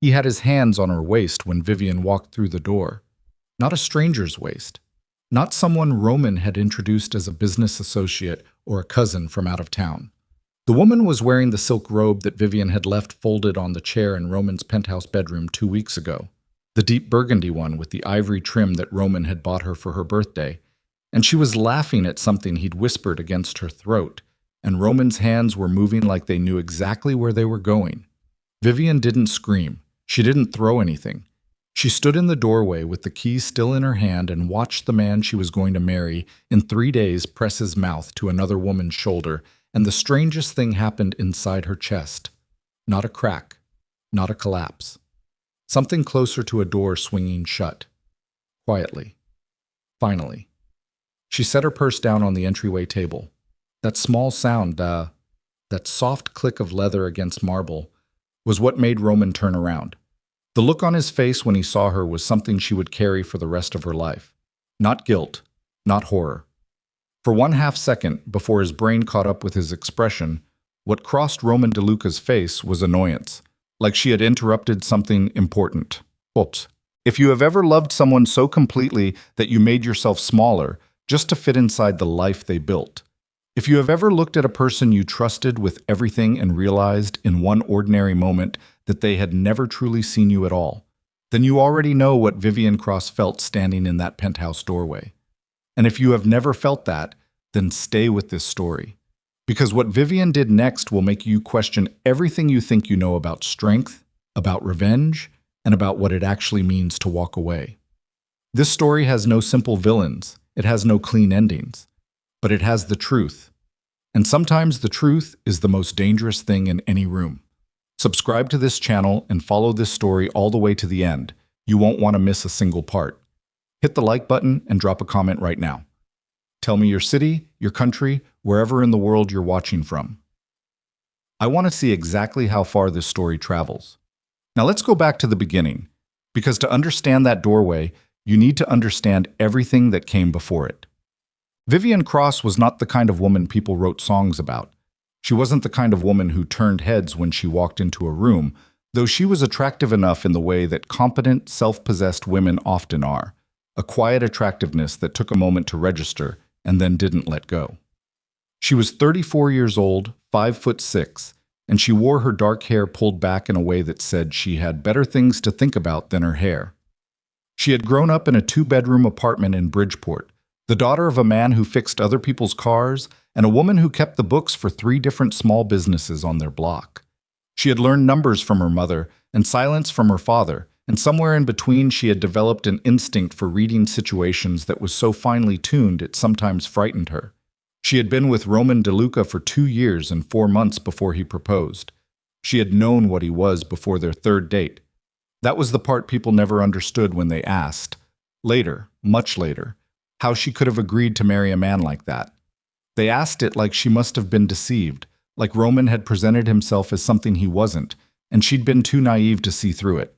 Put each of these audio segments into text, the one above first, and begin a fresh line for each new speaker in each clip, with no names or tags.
He had his hands on her waist when Vivian walked through the door. Not a stranger's waist. Not someone Roman had introduced as a business associate or a cousin from out of town. The woman was wearing the silk robe that Vivian had left folded on the chair in Roman's penthouse bedroom 2 weeks ago. The deep burgundy one with the ivory trim that Roman had bought her for her birthday. And she was laughing at something he'd whispered against her throat, and Roman's hands were moving like they knew exactly where they were going. Vivian didn't scream. She didn't throw anything. She stood in the doorway with the key still in her hand and watched the man she was going to marry in 3 days press his mouth to another woman's shoulder, and the strangest thing happened inside her chest. Not a crack, not a collapse. Something closer to a door swinging shut. Quietly. Finally. She set her purse down on the entryway table. That small sound, that soft click of leather against marble, was what made Roman turn around. The look on his face when he saw her was something she would carry for the rest of her life. Not guilt, not horror. For 1/2 second, before his brain caught up with his expression, what crossed Roman DeLuca's face was annoyance, like she had interrupted something important. Oops. If you have ever loved someone so completely that you made yourself smaller just to fit inside the life they built. If you have ever looked at a person you trusted with everything and realized in one ordinary moment that they had never truly seen you at all, then you already know what Vivian Cross felt standing in that penthouse doorway. And if you have never felt that, then stay with this story. Because what Vivian did next will make you question everything you think you know about strength, about revenge, and about what it actually means to walk away. This story has no simple villains. It has no clean endings. But it has the truth. And sometimes the truth is the most dangerous thing in any room. Subscribe to this channel and follow this story all the way to the end. You won't want to miss a single part. Hit the like button and drop a comment right now. Tell me your city, your country, wherever in the world you're watching from. I want to see exactly how far this story travels. Now let's go back to the beginning, because to understand that doorway, you need to understand everything that came before it. Vivian Cross was not the kind of woman people wrote songs about. She wasn't the kind of woman who turned heads when she walked into a room, though she was attractive enough in the way that competent, self-possessed women often are, a quiet attractiveness that took a moment to register and then didn't let go. She was 34 years old, 5'6", and she wore her dark hair pulled back in a way that said she had better things to think about than her hair. She had grown up in a 2-bedroom apartment in Bridgeport, the daughter of a man who fixed other people's cars and a woman who kept the books for 3 different small businesses on their block. She had learned numbers from her mother and silence from her father, and somewhere in between she had developed an instinct for reading situations that was so finely tuned it sometimes frightened her. She had been with Roman DeLuca for 2 years and 4 months before he proposed. She had known what he was before their 3rd date. That was the part people never understood when they asked, later, much later, how she could have agreed to marry a man like that. They asked it like she must have been deceived, like Roman had presented himself as something he wasn't, and she'd been too naive to see through it.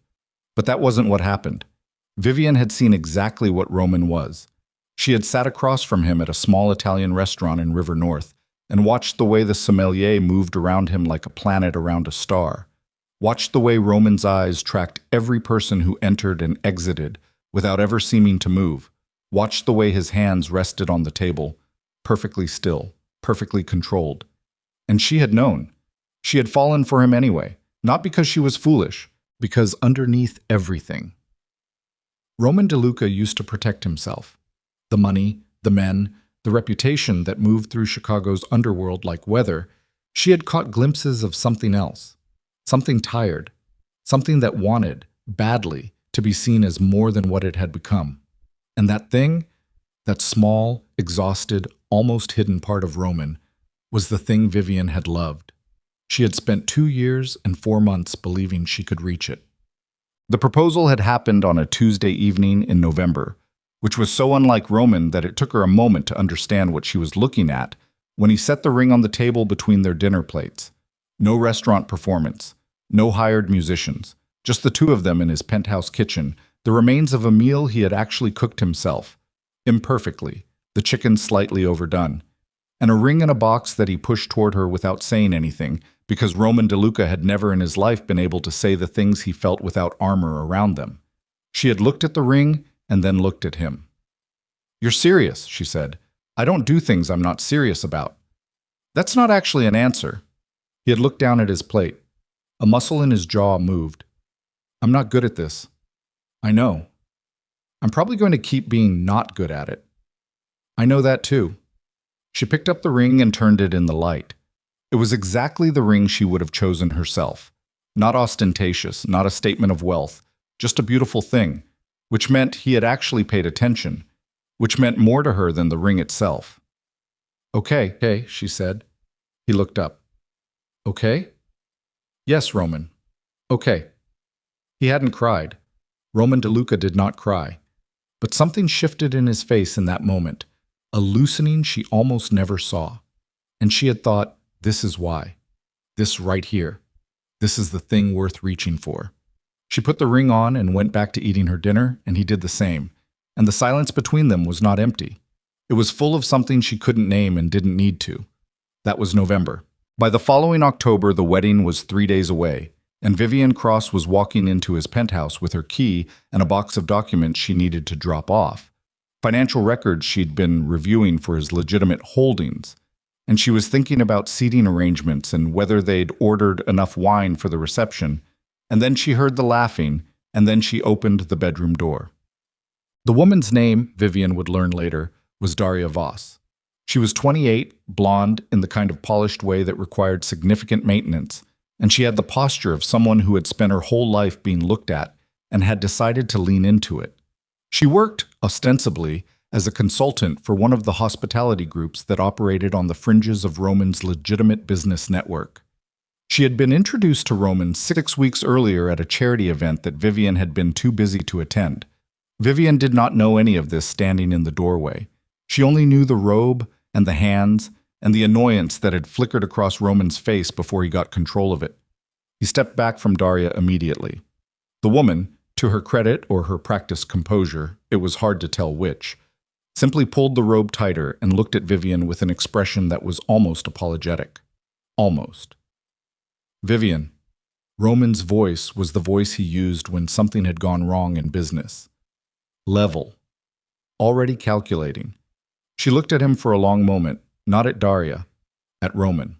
But that wasn't what happened. Vivian had seen exactly what Roman was. She had sat across from him at a small Italian restaurant in River North and watched the way the sommelier moved around him like a planet around a star. Watched the way Roman's eyes tracked every person who entered and exited without ever seeming to move. Watched the way his hands rested on the table, perfectly still, perfectly controlled. And she had known. She had fallen for him anyway, not because she was foolish, because underneath everything. Roman DeLuca used to protect himself. The money, the men, the reputation that moved through Chicago's underworld like weather, she had caught glimpses of something else. Something tired. Something that wanted, badly, to be seen as more than what it had become. And that thing, that small, exhausted, almost hidden part of Roman, was the thing Vivian had loved. She had spent 2 years and 4 months believing she could reach it. The proposal had happened on a Tuesday evening in November, which was so unlike Roman that it took her a moment to understand what she was looking at when he set the ring on the table between their dinner plates. No restaurant performance, no hired musicians, just the 2 of them in his penthouse kitchen, the remains of a meal he had actually cooked himself, imperfectly, the chicken slightly overdone, and a ring in a box that he pushed toward her without saying anything, because Roman DeLuca had never in his life been able to say the things he felt without armor around them. She had looked at the ring and then looked at him. "You're serious," she said. "I don't do things I'm not serious about." That's not actually an answer. He had looked down at his plate. A muscle in his jaw moved. "I'm not good at this." "I know. I'm probably going to keep being not good at it." "I know that too." She picked up the ring and turned it in the light. It was exactly the ring she would have chosen herself. Not ostentatious, not a statement of wealth, just a beautiful thing, which meant he had actually paid attention, which meant more to her than the ring itself. Okay, she said. He looked up. "Okay?" "Yes, Roman. Okay." He hadn't cried. Roman DeLuca did not cry. But something shifted in his face in that moment, a loosening she almost never saw. And she had thought, this is why. This right here. This is the thing worth reaching for. She put the ring on and went back to eating her dinner, and he did the same. And the silence between them was not empty. It was full of something she couldn't name and didn't need to. That was November. By the following October, the wedding was 3 days away, and Vivian Cross was walking into his penthouse with her key and a box of documents she needed to drop off. Financial records she'd been reviewing for his legitimate holdings, and she was thinking about seating arrangements and whether they'd ordered enough wine for the reception. And then she heard the laughing, and then she opened the bedroom door. The woman's name, Vivian would learn later, was Daria Voss. She was 28, blonde in the kind of polished way that required significant maintenance, and she had the posture of someone who had spent her whole life being looked at and had decided to lean into it. She worked, ostensibly, as a consultant for one of the hospitality groups that operated on the fringes of Roman's legitimate business network. She had been introduced to Roman 6 weeks earlier at a charity event that Vivian had been too busy to attend. Vivian did not know any of this standing in the doorway. She only knew the robe and the hands and the annoyance that had flickered across Roman's face before he got control of it. He stepped back from Daria immediately. The woman, to her credit or her practiced composure, it was hard to tell which, simply pulled the robe tighter and looked at Vivian with an expression that was almost apologetic. Almost. "Vivian." Roman's voice was the voice he used when something had gone wrong in business. Level. Already calculating. She looked at him for a long moment, not at Daria, at Roman.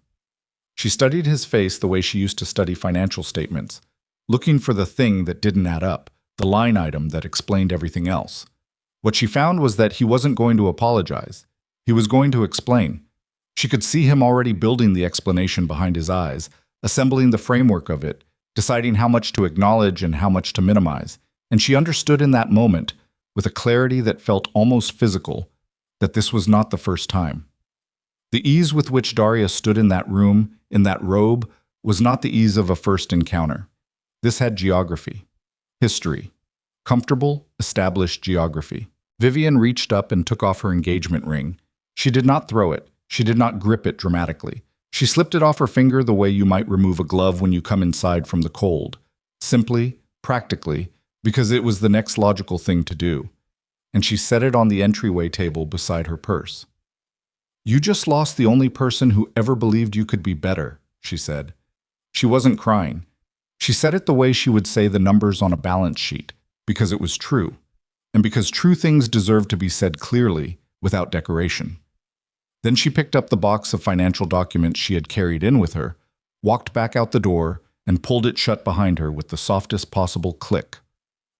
She studied his face the way she used to study financial statements, looking for the thing that didn't add up, the line item that explained everything else. What she found was that he wasn't going to apologize. He was going to explain. She could see him already building the explanation behind his eyes, assembling the framework of it, deciding how much to acknowledge and how much to minimize. And she understood in that moment, with a clarity that felt almost physical, that this was not the first time. The ease with which Daria stood in that room, in that robe, was not the ease of a first encounter. This had geography, history, comfortable, established geography. Vivian reached up and took off her engagement ring. She did not throw it. She did not grip it dramatically. She slipped it off her finger the way you might remove a glove when you come inside from the cold. Simply, practically, because it was the next logical thing to do. And she set it on the entryway table beside her purse. "You just lost the only person who ever believed you could be better," she said. She wasn't crying. She said it the way she would say the numbers on a balance sheet, because it was true, and because true things deserve to be said clearly, without decoration. Then she picked up the box of financial documents she had carried in with her, walked back out the door, and pulled it shut behind her with the softest possible click.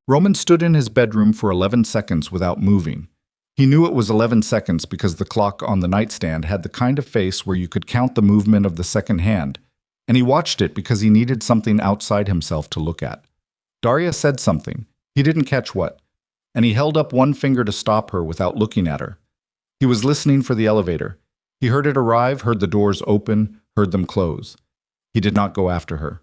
Roman stood in his bedroom for 11 seconds without moving. He knew it was 11 seconds because the clock on the nightstand had the kind of face where you could count the movement of the second hand, and he watched it because he needed something outside himself to look at. Daria said something. He didn't catch what, and he held up one finger to stop her without looking at her. He was listening for the elevator. He heard it arrive, heard the doors open, heard them close. He did not go after her.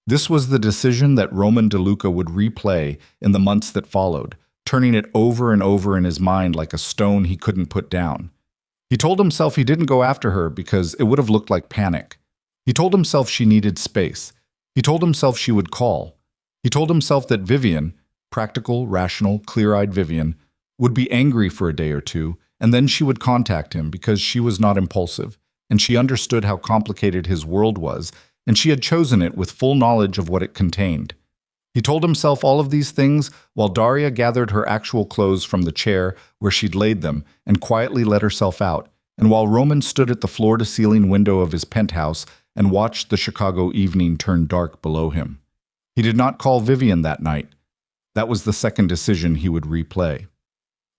This was the decision that Roman DeLuca would replay in the months that followed, turning it over and over in his mind like a stone he couldn't put down. He told himself he didn't go after her because it would have looked like panic. He told himself she needed space. He told himself she would call. He told himself that Vivian, practical, rational, clear-eyed Vivian, would be angry for a day or two, and then she would contact him because she was not impulsive, and she understood how complicated his world was, and she had chosen it with full knowledge of what it contained. He told himself all of these things while Daria gathered her actual clothes from the chair where she'd laid them and quietly let herself out, and while Roman stood at the floor-to-ceiling window of his penthouse and watched the Chicago evening turn dark below him. He did not call Vivian that night. That was the second decision he would replay.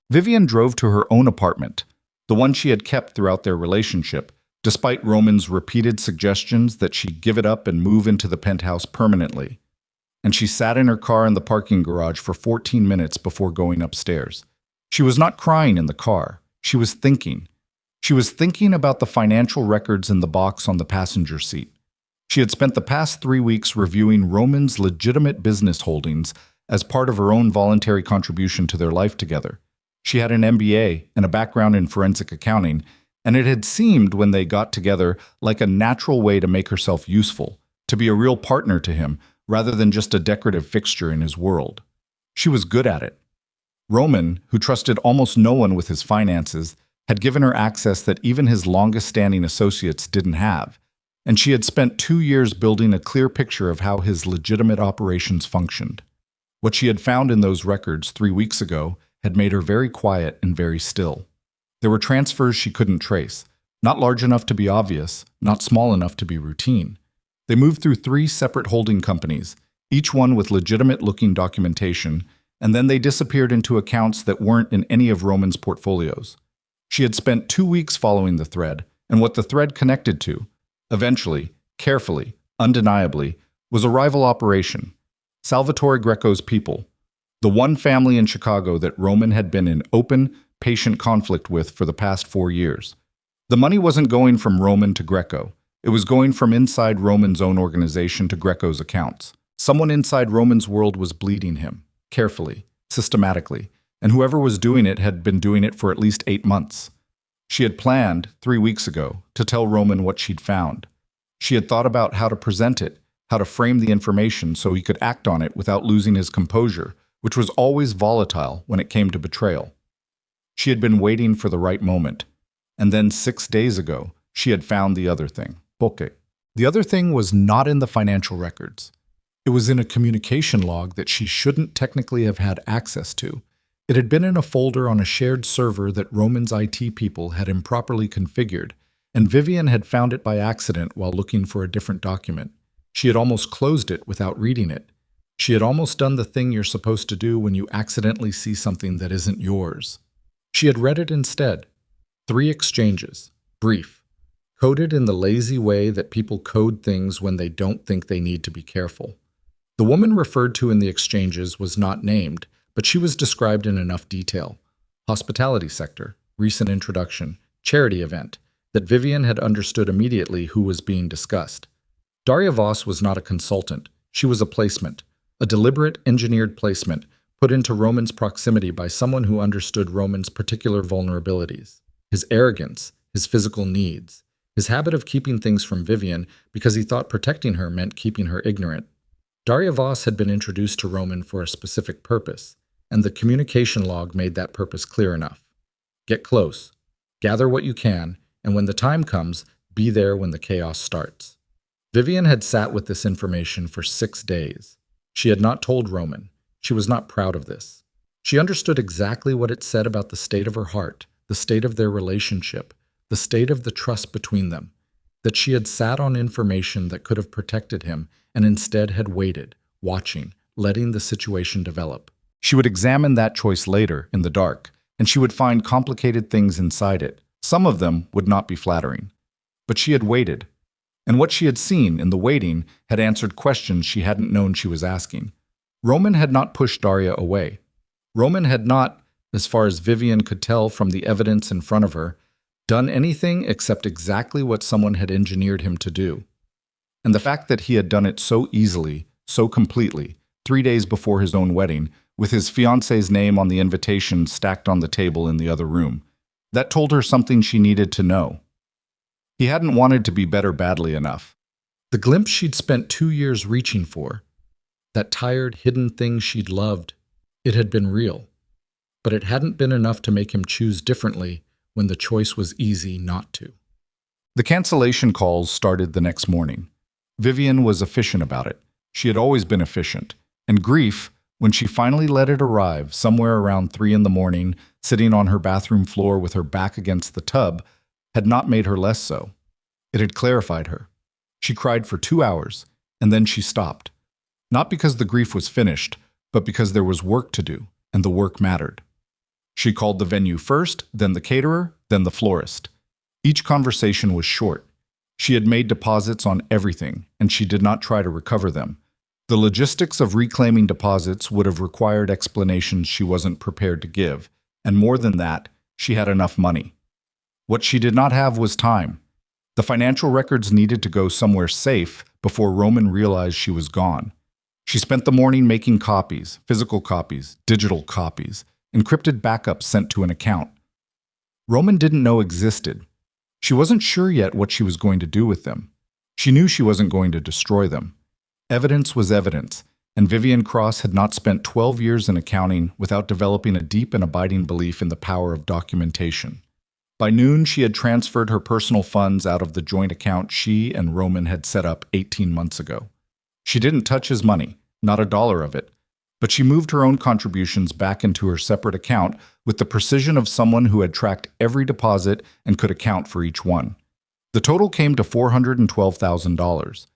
Vivian drove to her own apartment, the one she had kept throughout their relationship, despite Roman's repeated suggestions that she give it up and move into the penthouse permanently. And she sat in her car in the parking garage for 14 minutes before going upstairs. She was not crying in the car. She was thinking. She was thinking about the financial records in the box on the passenger seat. She had spent the past 3 weeks reviewing Roman's legitimate business holdings as part of her own voluntary contribution to their life together. She had an MBA and a background in forensic accounting, and it had seemed when they got together like a natural way to make herself useful, to be a real partner to him, rather than just a decorative fixture in his world. She was good at it. Roman, who trusted almost no one with his finances, had given her access that even his longest-standing associates didn't have, and she had spent 2 years building a clear picture of how his legitimate operations functioned. What she had found in those records 3 weeks ago had made her very quiet and very still. There were transfers she couldn't trace, not large enough to be obvious, not small enough to be routine. They moved through 3 separate holding companies, each one with legitimate-looking documentation, and then they disappeared into accounts that weren't in any of Roman's portfolios. She had spent 2 weeks following the thread, and what the thread connected to, eventually, carefully, undeniably, was a rival operation, Salvatore Greco's people, the one family in Chicago that Roman had been in open, patient conflict with for the past 4 years. The money wasn't going from Roman to Greco. It was going from inside Roman's own organization to Greco's accounts. Someone inside Roman's world was bleeding him, carefully, systematically, and whoever was doing it had been doing it for at least 8 months. She had planned, 3 weeks ago, to tell Roman what she'd found. She had thought about how to present it, how to frame the information so he could act on it without losing his composure, which was always volatile when it came to betrayal. She had been waiting for the right moment, and then 6 days ago, she had found the other thing. Poke. The other thing was not in the financial records. It was in a communication log that she shouldn't technically have had access to. It had been in a folder on a shared server that Roman's IT people had improperly configured, and Vivian had found it by accident while looking for a different document. She had almost closed it without reading it. She had almost done the thing you're supposed to do when you accidentally see something that isn't yours. She had read it instead. 3 exchanges, brief, coded in the lazy way that people code things when they don't think they need to be careful. The woman referred to in the exchanges was not named, but she was described in enough detail. Hospitality sector, recent introduction, charity event, that Vivian had understood immediately who was being discussed. Daria Voss was not a consultant. She was a placement, a deliberate, engineered placement put into Roman's proximity by someone who understood Roman's particular vulnerabilities, his arrogance, his physical needs, his habit of keeping things from Vivian because he thought protecting her meant keeping her ignorant. Daria Voss had been introduced to Roman for a specific purpose, and the communication log made that purpose clear enough. Get close, gather what you can, and when the time comes, be there when the chaos starts. Vivian had sat with this information for 6 days. She had not told Roman. She was not proud of this. She understood exactly what it said about the state of her heart, the state of their relationship, the state of the trust between them, that she had sat on information that could have protected him and instead had waited, watching, letting the situation develop. She would examine that choice later, in the dark, and she would find complicated things inside it. Some of them would not be flattering. But she had waited, and what she had seen in the waiting had answered questions she hadn't known she was asking. Roman had not pushed Daria away. Roman had not, as far as Vivian could tell from the evidence in front of her, done anything except exactly what someone had engineered him to do. And the fact that he had done it so easily, so completely, 3 days before his own wedding, with his fiancé's name on the invitation stacked on the table in the other room, that told her something she needed to know. He hadn't wanted to be better badly enough. The glimpse she'd spent 2 years reaching for, that tired, hidden thing she'd loved, it had been real. But it hadn't been enough to make him choose differently when the choice was easy not to. The cancellation calls started the next morning. Vivian was efficient about it. She had always been efficient. And grief, when she finally let it arrive, somewhere around 3 in the morning, sitting on her bathroom floor with her back against the tub, had not made her less so. It had clarified her. She cried for 2 hours, and then she stopped. Not because the grief was finished, but because there was work to do, and the work mattered. She called the venue first, then the caterer, then the florist. Each conversation was short. She had made deposits on everything, and she did not try to recover them. The logistics of reclaiming deposits would have required explanations she wasn't prepared to give, and more than that, she had enough money. What she did not have was time. The financial records needed to go somewhere safe before Roman realized she was gone. She spent the morning making copies, physical copies, digital copies, encrypted backups sent to an account. Roman didn't know existed. She wasn't sure yet what she was going to do with them. She knew she wasn't going to destroy them. Evidence was evidence, and Vivian Cross had not spent 12 years in accounting without developing a deep and abiding belief in the power of documentation. By noon, she had transferred her personal funds out of the joint account she and Roman had set up 18 months ago. She didn't touch his money, not a dollar of it, but she moved her own contributions back into her separate account with the precision of someone who had tracked every deposit and could account for each one. The total came to $412,000.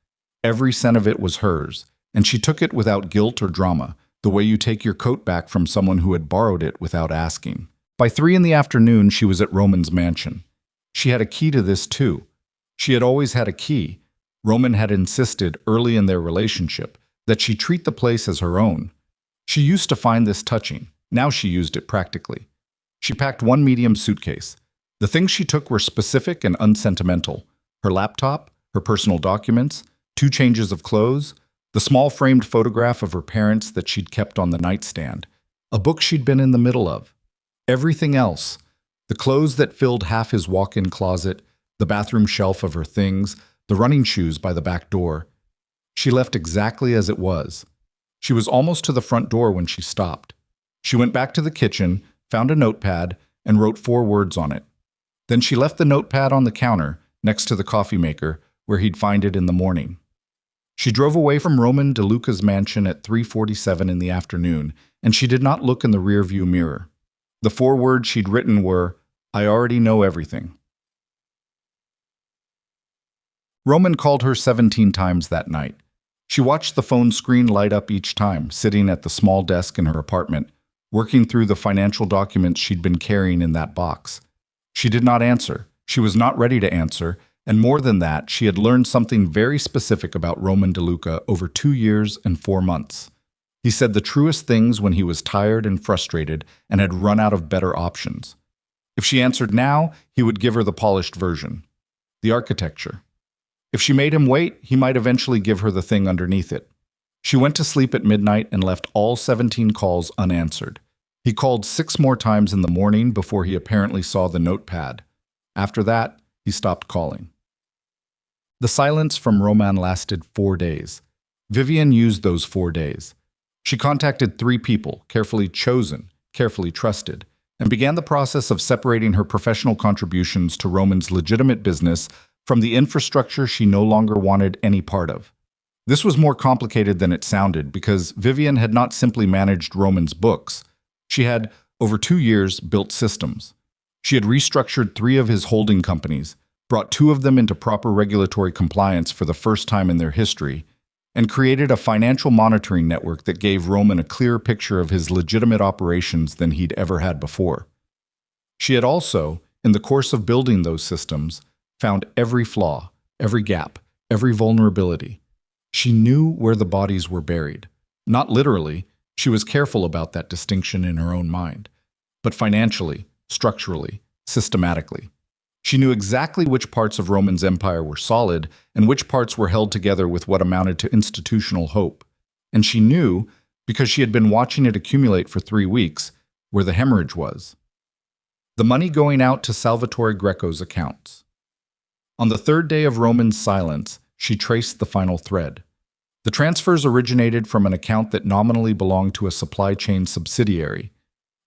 Every cent of it was hers, and she took it without guilt or drama, the way you take your coat back from someone who had borrowed it without asking. By 3 in the afternoon, she was at Roman's mansion. She had a key to this too. She had always had a key. Roman had insisted early in their relationship that she treat the place as her own. She used to find this touching. Now she used it practically. She packed one medium suitcase. The things she took were specific and unsentimental. Her laptop, her personal documents, 2 changes of clothes, the small framed photograph of her parents that she'd kept on the nightstand, a book she'd been in the middle of. Everything else, the clothes that filled half his walk-in closet, the bathroom shelf of her things, the running shoes by the back door. She left exactly as it was. She was almost to the front door when she stopped. She went back to the kitchen, found a notepad, and wrote 4 words on it. Then she left the notepad on the counter, next to the coffee maker, where he'd find it in the morning. She drove away from Roman DeLuca's mansion at 3:47 in the afternoon, and she did not look in the rearview mirror. The 4 words she'd written were, "I already know everything." Roman called her 17 times that night. She watched the phone screen light up each time, sitting at the small desk in her apartment, working through the financial documents she'd been carrying in that box. She did not answer. She was not ready to answer, and more than that, she had learned something very specific about Roman DeLuca over 2 years and 4 months. He said the truest things when he was tired and frustrated and had run out of better options. If she answered now, he would give her the polished version, the architecture. If she made him wait, he might eventually give her the thing underneath it. She went to sleep at midnight and left all 17 calls unanswered. He called 6 more times in the morning before he apparently saw the notepad. After that, he stopped calling. The silence from Roman lasted 4 days. Vivian used those 4 days. She contacted 3 people, carefully chosen, carefully trusted, and began the process of separating her professional contributions to Roman's legitimate business from the infrastructure she no longer wanted any part of. This was more complicated than it sounded because Vivian had not simply managed Roman's books. She had, over 2 years, built systems. She had restructured 3 of his holding companies, brought 2 of them into proper regulatory compliance for the first time in their history, and created a financial monitoring network that gave Roman a clearer picture of his legitimate operations than he'd ever had before. She had also, in the course of building those systems, found every flaw, every gap, every vulnerability. She knew where the bodies were buried. Not literally, she was careful about that distinction in her own mind, but financially, structurally, systematically. She knew exactly which parts of Roman's empire were solid and which parts were held together with what amounted to institutional hope. And she knew, because she had been watching it accumulate for 3 weeks, where the hemorrhage was. The money going out to Salvatore Greco's accounts. On the 3rd day of Roman's silence, she traced the final thread. The transfers originated from an account that nominally belonged to a supply chain subsidiary.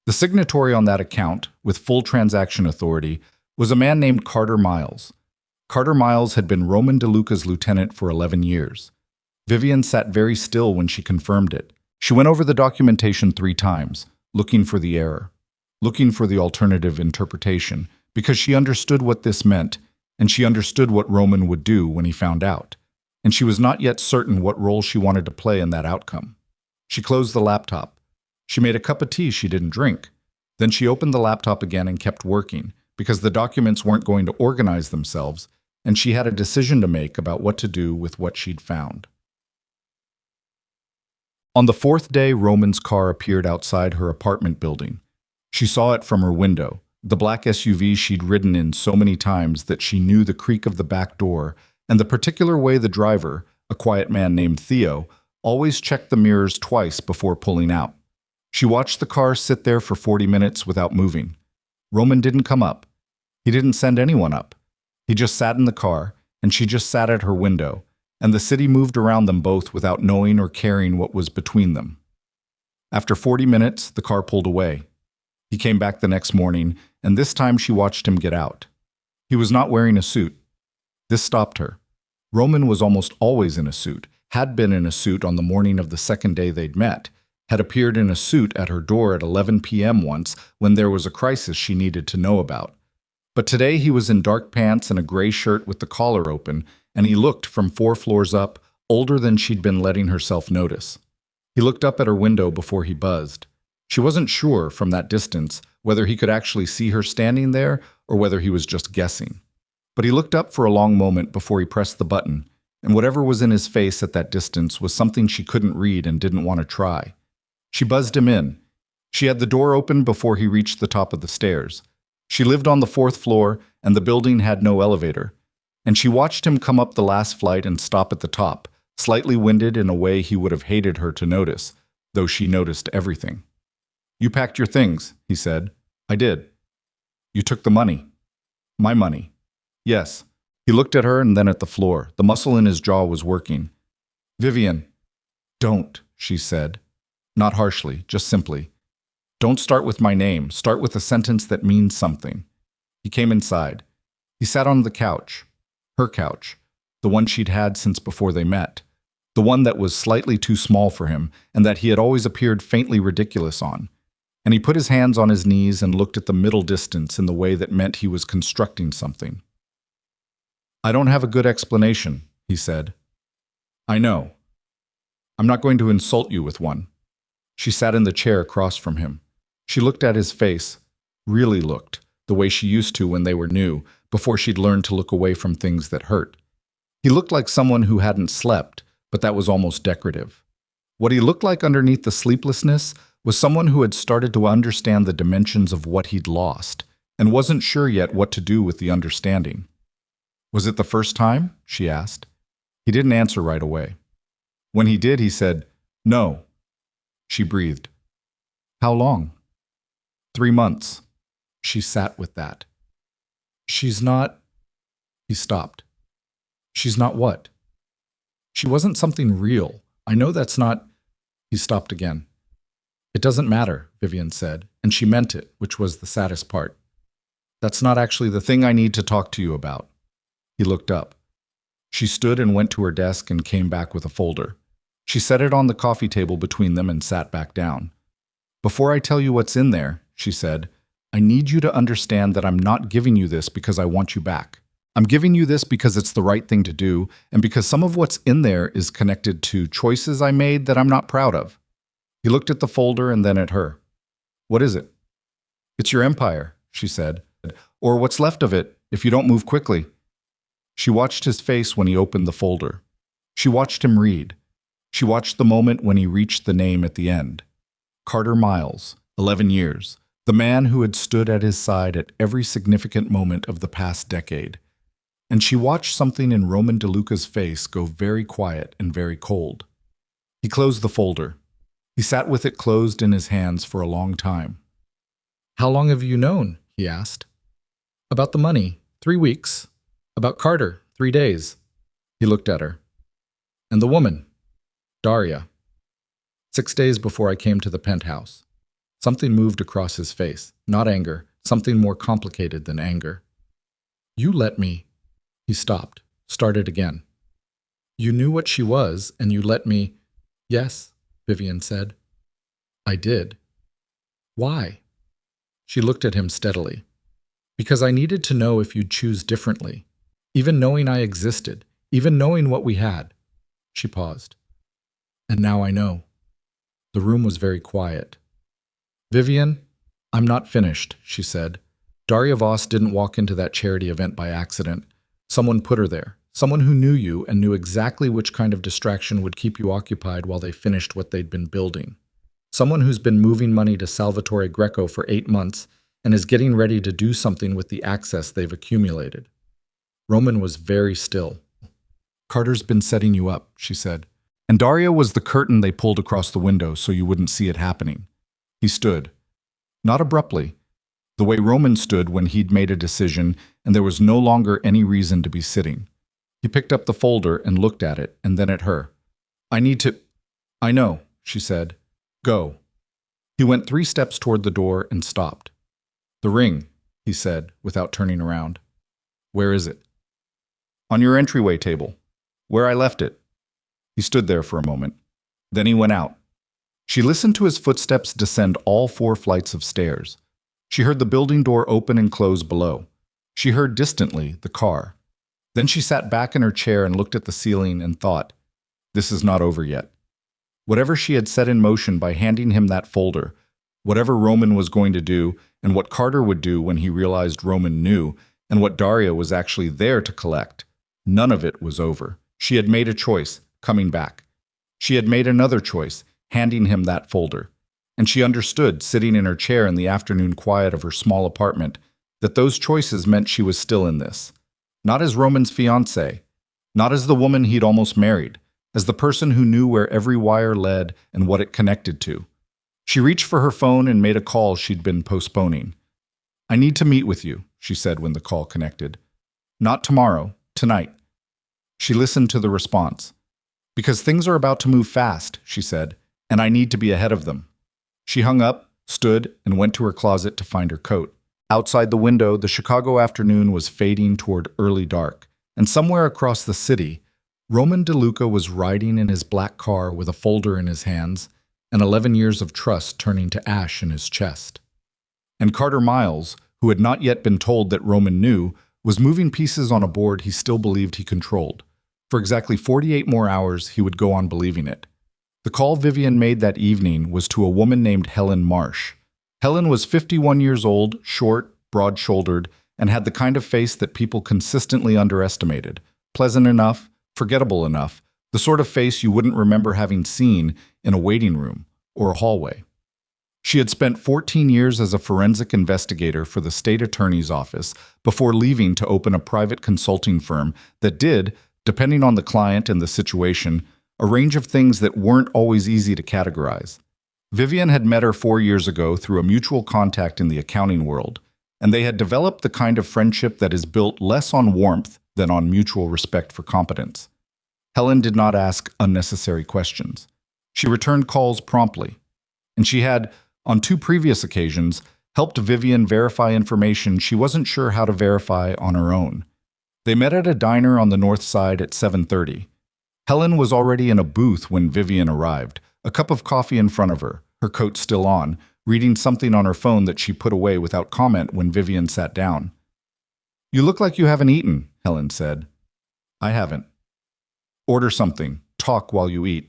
The signatory on that account, with full transaction authority, was a man named Carter Miles. Carter Miles had been Roman DeLuca's lieutenant for 11 years. Vivian sat very still when she confirmed it. She went over the documentation 3 times, looking for the error, looking for the alternative interpretation, because she understood what this meant, and she understood what Roman would do when he found out. And she was not yet certain what role she wanted to play in that outcome. She closed the laptop. She made a cup of tea she didn't drink. Then she opened the laptop again and kept working, because the documents weren't going to organize themselves, and she had a decision to make about what to do with what she'd found. On the 4th day, Roman's car appeared outside her apartment building. She saw it from her window, the black SUV she'd ridden in so many times that she knew the creak of the back door and the particular way the driver, a quiet man named Theo, always checked the mirrors twice before pulling out. She watched the car sit there for 40 minutes without moving. Roman didn't come up. He didn't send anyone up. He just sat in the car, and she just sat at her window, and the city moved around them both without knowing or caring what was between them. After 40 minutes, the car pulled away. He came back the next morning, and this time she watched him get out. He was not wearing a suit. This stopped her. Roman was almost always in a suit, had been in a suit on the morning of the 2nd day they'd met, had appeared in a suit at her door at 11 p.m. once when there was a crisis she needed to know about. But today he was in dark pants and a gray shirt with the collar open, and he looked from 4 floors up, older than she'd been letting herself notice. He looked up at her window before he buzzed. She wasn't sure, from that distance, whether he could actually see her standing there or whether he was just guessing. But he looked up for a long moment before he pressed the button, and whatever was in his face at that distance was something she couldn't read and didn't want to try. She buzzed him in. She had the door open before he reached the top of the stairs. She lived on the 4th floor, and the building had no elevator. And she watched him come up the last flight and stop at the top, slightly winded in a way he would have hated her to notice, though she noticed everything. "You packed your things," he said. "I did." "You took the money." "My money." "Yes." He looked at her and then at the floor. The muscle in his jaw was working. "Vivian." "Don't," she said. Not harshly, just simply. "Don't start with my name. Start with a sentence that means something." He came inside. He sat on the couch. Her couch. The one she'd had since before they met. The one that was slightly too small for him and that he had always appeared faintly ridiculous on. And he put his hands on his knees and looked at the middle distance in the way that meant he was constructing something. "I don't have a good explanation," he said. "I know. I'm not going to insult you with one." She sat in the chair across from him. She looked at his face, really looked, the way she used to when they were new, before she'd learned to look away from things that hurt. He looked like someone who hadn't slept, but that was almost decorative. What he looked like underneath the sleeplessness was someone who had started to understand the dimensions of what he'd lost, and wasn't sure yet what to do with the understanding. "Was it the first time?" she asked. He didn't answer right away. When he did, he said, "No." She breathed. "How long?" 3 months. She sat with that. "She's not..." He stopped. "She's not what?" "She wasn't something real. I know that's not..." He stopped again. "It doesn't matter," Vivian said, and she meant it, which was the saddest part. "That's not actually the thing I need to talk to you about." He looked up. She stood and went to her desk and came back with a folder. She set it on the coffee table between them and sat back down. "Before I tell you what's in there," she said, "I need you to understand that I'm not giving you this because I want you back. I'm giving you this because it's the right thing to do, and because some of what's in there is connected to choices I made that I'm not proud of." He looked at the folder and then at her. "What is it?" "It's your empire," she said, "or what's left of it, if you don't move quickly." She watched his face when he opened the folder. She watched him read. She watched the moment when he reached the name at the end. Carter Miles, 11 years, the man who had stood at his side at every significant moment of the past decade. And she watched something in Roman DeLuca's face go very quiet and very cold. He closed the folder. He sat with it closed in his hands for a long time. "How long have you known?" he asked. "About the money, 3 weeks. About Carter, 3 days. He looked at her. "And the woman?" "Daria. 6 days before I came to the penthouse." Something moved across his face. Not anger, something more complicated than anger. "You let me..." He stopped, started again. You knew what she was, and you let me— Yes, Vivian said. I did. Why? She looked at him steadily. Because I needed to know if you'd choose differently. Even knowing I existed, even knowing what we had. She paused. And now I know. The room was very quiet. Vivian, I'm not finished, she said. Daria Voss didn't walk into that charity event by accident. Someone put her there. Someone who knew you and knew exactly which kind of distraction would keep you occupied while they finished what they'd been building. Someone who's been moving money to Salvatore Greco for 8 months and is getting ready to do something with the access they've accumulated. Roman was very still. Carter's been setting you up, she said. And Daria was the curtain they pulled across the window so you wouldn't see it happening. He stood. Not abruptly. The way Roman stood when he'd made a decision and there was no longer any reason to be sitting. He picked up the folder and looked at it and then at her. I know, she said. Go. He went 3 steps toward the door and stopped. The ring, he said, without turning around. Where is it? On your entryway table. Where I left it. He stood there for a moment. Then he went out. She listened to his footsteps descend all 4 flights of stairs. She heard the building door open and close below. She heard distantly the car. Then she sat back in her chair and looked at the ceiling and thought, this is not over yet. Whatever she had set in motion by handing him that folder, whatever Roman was going to do, and what Carter would do when he realized Roman knew, and what Daria was actually there to collect, none of it was over. She had made a choice, coming back. She had made another choice, handing him that folder. And she understood, sitting in her chair in the afternoon quiet of her small apartment, that those choices meant she was still in this. Not as Roman's fiancé, not as the woman he'd almost married, as the person who knew where every wire led and what it connected to. She reached for her phone and made a call she'd been postponing. I need to meet with you, she said when the call connected. Not tomorrow, tonight. She listened to the response. Because things are about to move fast, she said, and I need to be ahead of them. She hung up, stood, and went to her closet to find her coat. Outside the window, the Chicago afternoon was fading toward early dark, and somewhere across the city, Roman DeLuca was riding in his black car with a folder in his hands and 11 years of trust turning to ash in his chest. And Carter Miles, who had not yet been told that Roman knew, was moving pieces on a board he still believed he controlled. For exactly 48 more hours, he would go on believing it. The call Vivian made that evening was to a woman named Helen Marsh. Helen was 51 years old, short, broad-shouldered, and had the kind of face that people consistently underestimated. Pleasant enough, forgettable enough, the sort of face you wouldn't remember having seen in a waiting room or a hallway. She had spent 14 years as a forensic investigator for the state attorney's office before leaving to open a private consulting firm that did, depending on the client and the situation, a range of things that weren't always easy to categorize. Vivian had met her 4 years ago through a mutual contact in the accounting world, and they had developed the kind of friendship that is built less on warmth than on mutual respect for competence. Helen did not ask unnecessary questions. She returned calls promptly, and she had, on 2 previous occasions, helped Vivian verify information she wasn't sure how to verify on her own. They met at a diner on the north side at 7:30. Helen was already in a booth when Vivian arrived, a cup of coffee in front of her, her coat still on, reading something on her phone that she put away without comment when Vivian sat down. You look like you haven't eaten, Helen said. I haven't. Order something. Talk while you eat.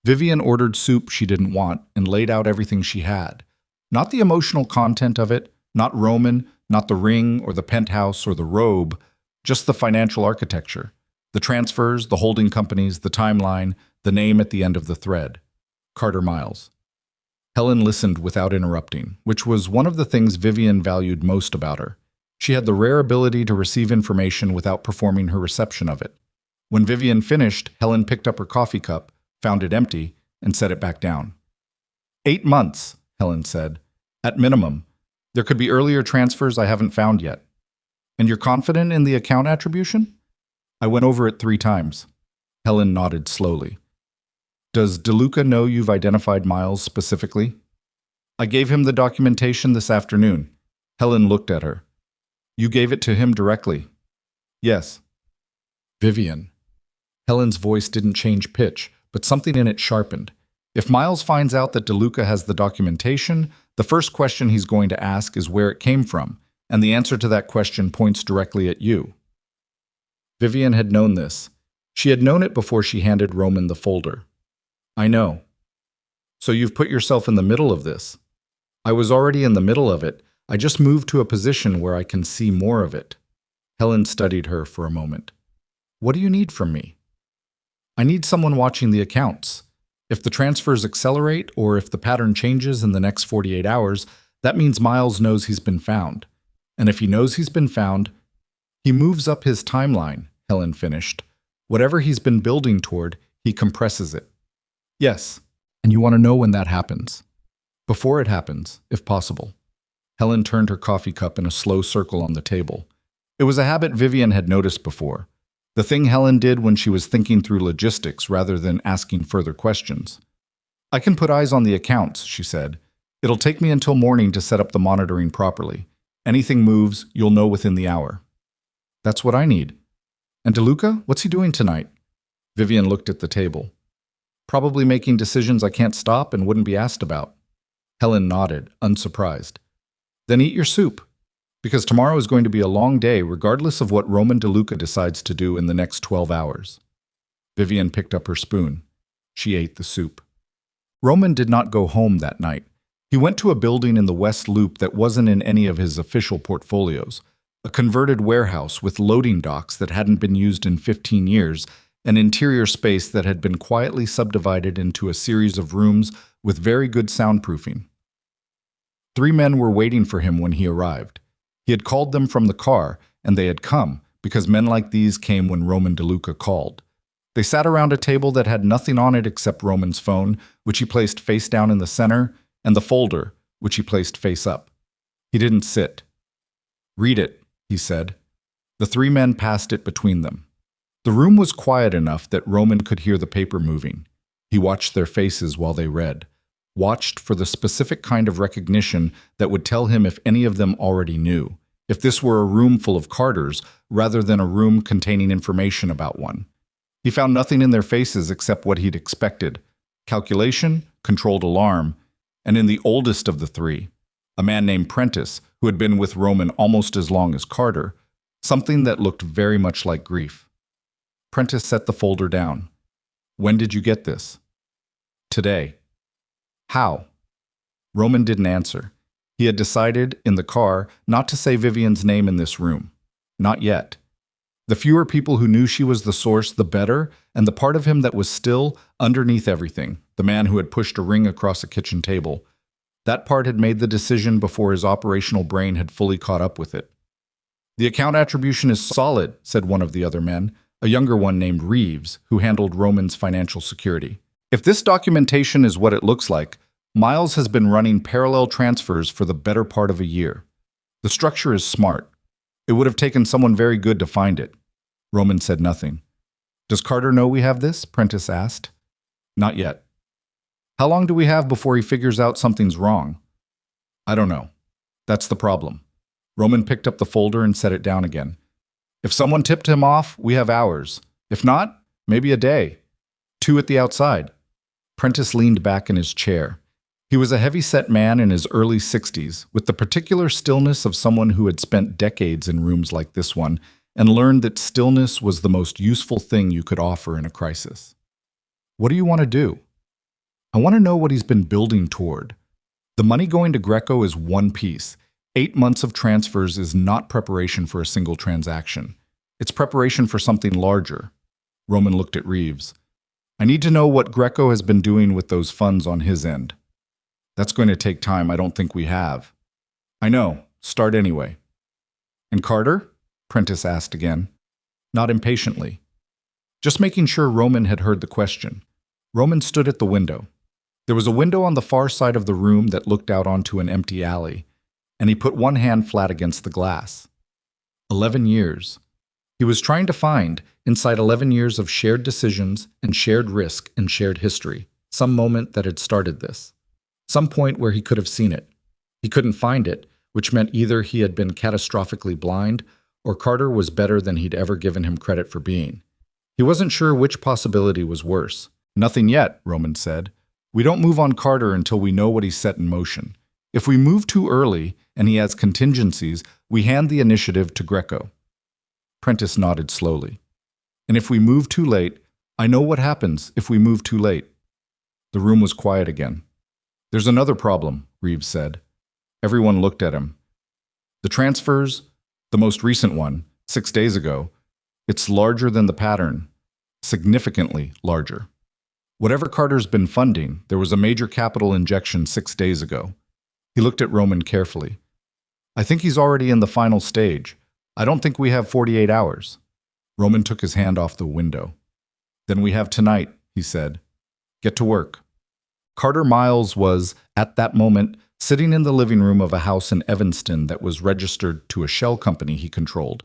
Vivian ordered soup she didn't want and laid out everything she had. Not the emotional content of it, not Roman, not the ring or the penthouse or the robe, just the financial architecture. The transfers, the holding companies, the timeline, the name at the end of the thread. Carter Miles. Helen listened without interrupting, which was one of the things Vivian valued most about her. She had the rare ability to receive information without performing her reception of it. When Vivian finished, Helen picked up her coffee cup, found it empty, and set it back down. 8 months, Helen said. At minimum. There could be earlier transfers I haven't found yet. And you're confident in the account attribution? I went over it 3 times. Helen nodded slowly. Does DeLuca know you've identified Miles specifically? I gave him the documentation this afternoon. Helen looked at her. You gave it to him directly? Yes. Vivian. Helen's voice didn't change pitch, but something in it sharpened. If Miles finds out that DeLuca has the documentation, the first question he's going to ask is where it came from, and the answer to that question points directly at you. Vivian had known this. She had known it before she handed Roman the folder. I know. So you've put yourself in the middle of this. I was already in the middle of it. I just moved to a position where I can see more of it. Helen studied her for a moment. What do you need from me? I need someone watching the accounts. If the transfers accelerate or if the pattern changes in the next 48 hours, that means Miles knows he's been found. And if he knows he's been found, he moves up his timeline, Helen finished. Whatever he's been building toward, he compresses it. Yes, and you want to know when that happens. Before it happens, if possible. Helen turned her coffee cup in a slow circle on the table. It was a habit Vivian had noticed before. The thing Helen did when she was thinking through logistics rather than asking further questions. I can put eyes on the accounts, she said. It'll take me until morning to set up the monitoring properly. Anything moves, you'll know within the hour. That's what I need. And DeLuca, what's he doing tonight? Vivian looked at the table. Probably making decisions I can't stop and wouldn't be asked about. Helen nodded, unsurprised. Then eat your soup. Because tomorrow is going to be a long day regardless of what Roman DeLuca decides to do in the next 12 hours. Vivian picked up her spoon. She ate the soup. Roman did not go home that night. He went to a building in the West Loop that wasn't in any of his official portfolios, a converted warehouse with loading docks that hadn't been used in 15 years, an interior space that had been quietly subdivided into a series of rooms with very good soundproofing. 3 men were waiting for him when he arrived. He had called them from the car, and they had come, because men like these came when Roman DeLuca called. They sat around a table that had nothing on it except Roman's phone, which he placed face down in the center, and the folder, which he placed face up. He didn't sit. Read it, he said. The 3 men passed it between them. The room was quiet enough that Roman could hear the paper moving. He watched their faces while they read, watched for the specific kind of recognition that would tell him if any of them already knew, if this were a room full of Carters rather than a room containing information about one. He found nothing in their faces except what he'd expected: calculation, controlled alarm, and in the oldest of the 3, a man named Prentice, who had been with Roman almost as long as Carter, something that looked very much like grief. Prentice set the folder down. When did you get this? Today. How? Roman didn't answer. He had decided, in the car, not to say Vivian's name in this room. Not yet. The fewer people who knew she was the source, the better, and the part of him that was still, underneath everything, the man who had pushed a ring across a kitchen table, that part had made the decision before his operational brain had fully caught up with it. The account attribution is solid, said one of the other men, a younger one named Reeves, who handled Roman's financial security. If this documentation is what it looks like, Miles has been running parallel transfers for the better part of a year. The structure is smart. It would have taken someone very good to find it. Roman said nothing. Does Carter know we have this? Prentice asked. Not yet. How long do we have before he figures out something's wrong? I don't know. That's the problem. Roman picked up the folder and set it down again. If someone tipped him off, we have hours. If not, maybe a day. 2 at the outside. Prentice leaned back in his chair. He was a heavy-set man in his early 60s, with the particular stillness of someone who had spent decades in rooms like this one and learned that stillness was the most useful thing you could offer in a crisis. What do you want to do? I want to know what he's been building toward. The money going to Greco is one piece. 8 months of transfers is not preparation for a single transaction. It's preparation for something larger. Roman looked at Reeves. I need to know what Greco has been doing with those funds on his end. That's going to take time I don't think we have. I know. Start anyway. And Carter? Prentice asked again. Not impatiently. Just making sure Roman had heard the question. Roman stood at the window. There was a window on the far side of the room that looked out onto an empty alley, and he put one hand flat against the glass. 11 years. He was trying to find, inside 11 years of shared decisions and shared risk and shared history, some moment that had started this. Some point where he could have seen it. He couldn't find it, which meant either he had been catastrophically blind or Carter was better than he'd ever given him credit for being. He wasn't sure which possibility was worse. Nothing yet, Roman said. We don't move on Carter until we know what he's set in motion. If we move too early and he has contingencies, we hand the initiative to Greco. Prentice nodded slowly. And if we move too late, I know what happens if we move too late. The room was quiet again. There's another problem, Reeves said. Everyone looked at him. The transfers, the most recent one, 6 days ago, it's larger than the pattern, significantly larger. Whatever Carter's been funding, there was a major capital injection 6 days ago. He looked at Roman carefully. I think he's already in the final stage. I don't think we have 48 hours. Roman took his hand off the window. Then we have tonight, he said. Get to work. Carter Miles was, at that moment, sitting in the living room of a house in Evanston that was registered to a shell company he controlled,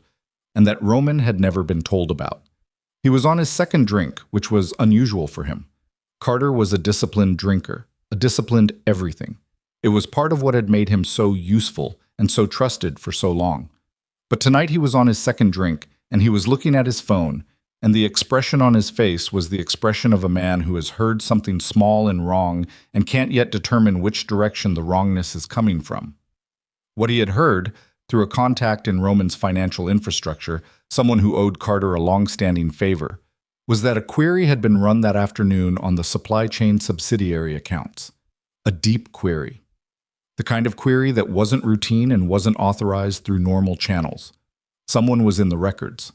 and that Roman had never been told about. He was on his second drink, which was unusual for him. Carter was a disciplined drinker, a disciplined everything. It was part of what had made him so useful and so trusted for so long. But tonight he was on his second drink, and he was looking at his phone, and the expression on his face was the expression of a man who has heard something small and wrong and can't yet determine which direction the wrongness is coming from. What he had heard, through a contact in Roman's financial infrastructure, someone who owed Carter a long-standing favor, was that a query had been run that afternoon on the supply chain subsidiary accounts. A deep query. The kind of query that wasn't routine and wasn't authorized through normal channels. Someone was in the records.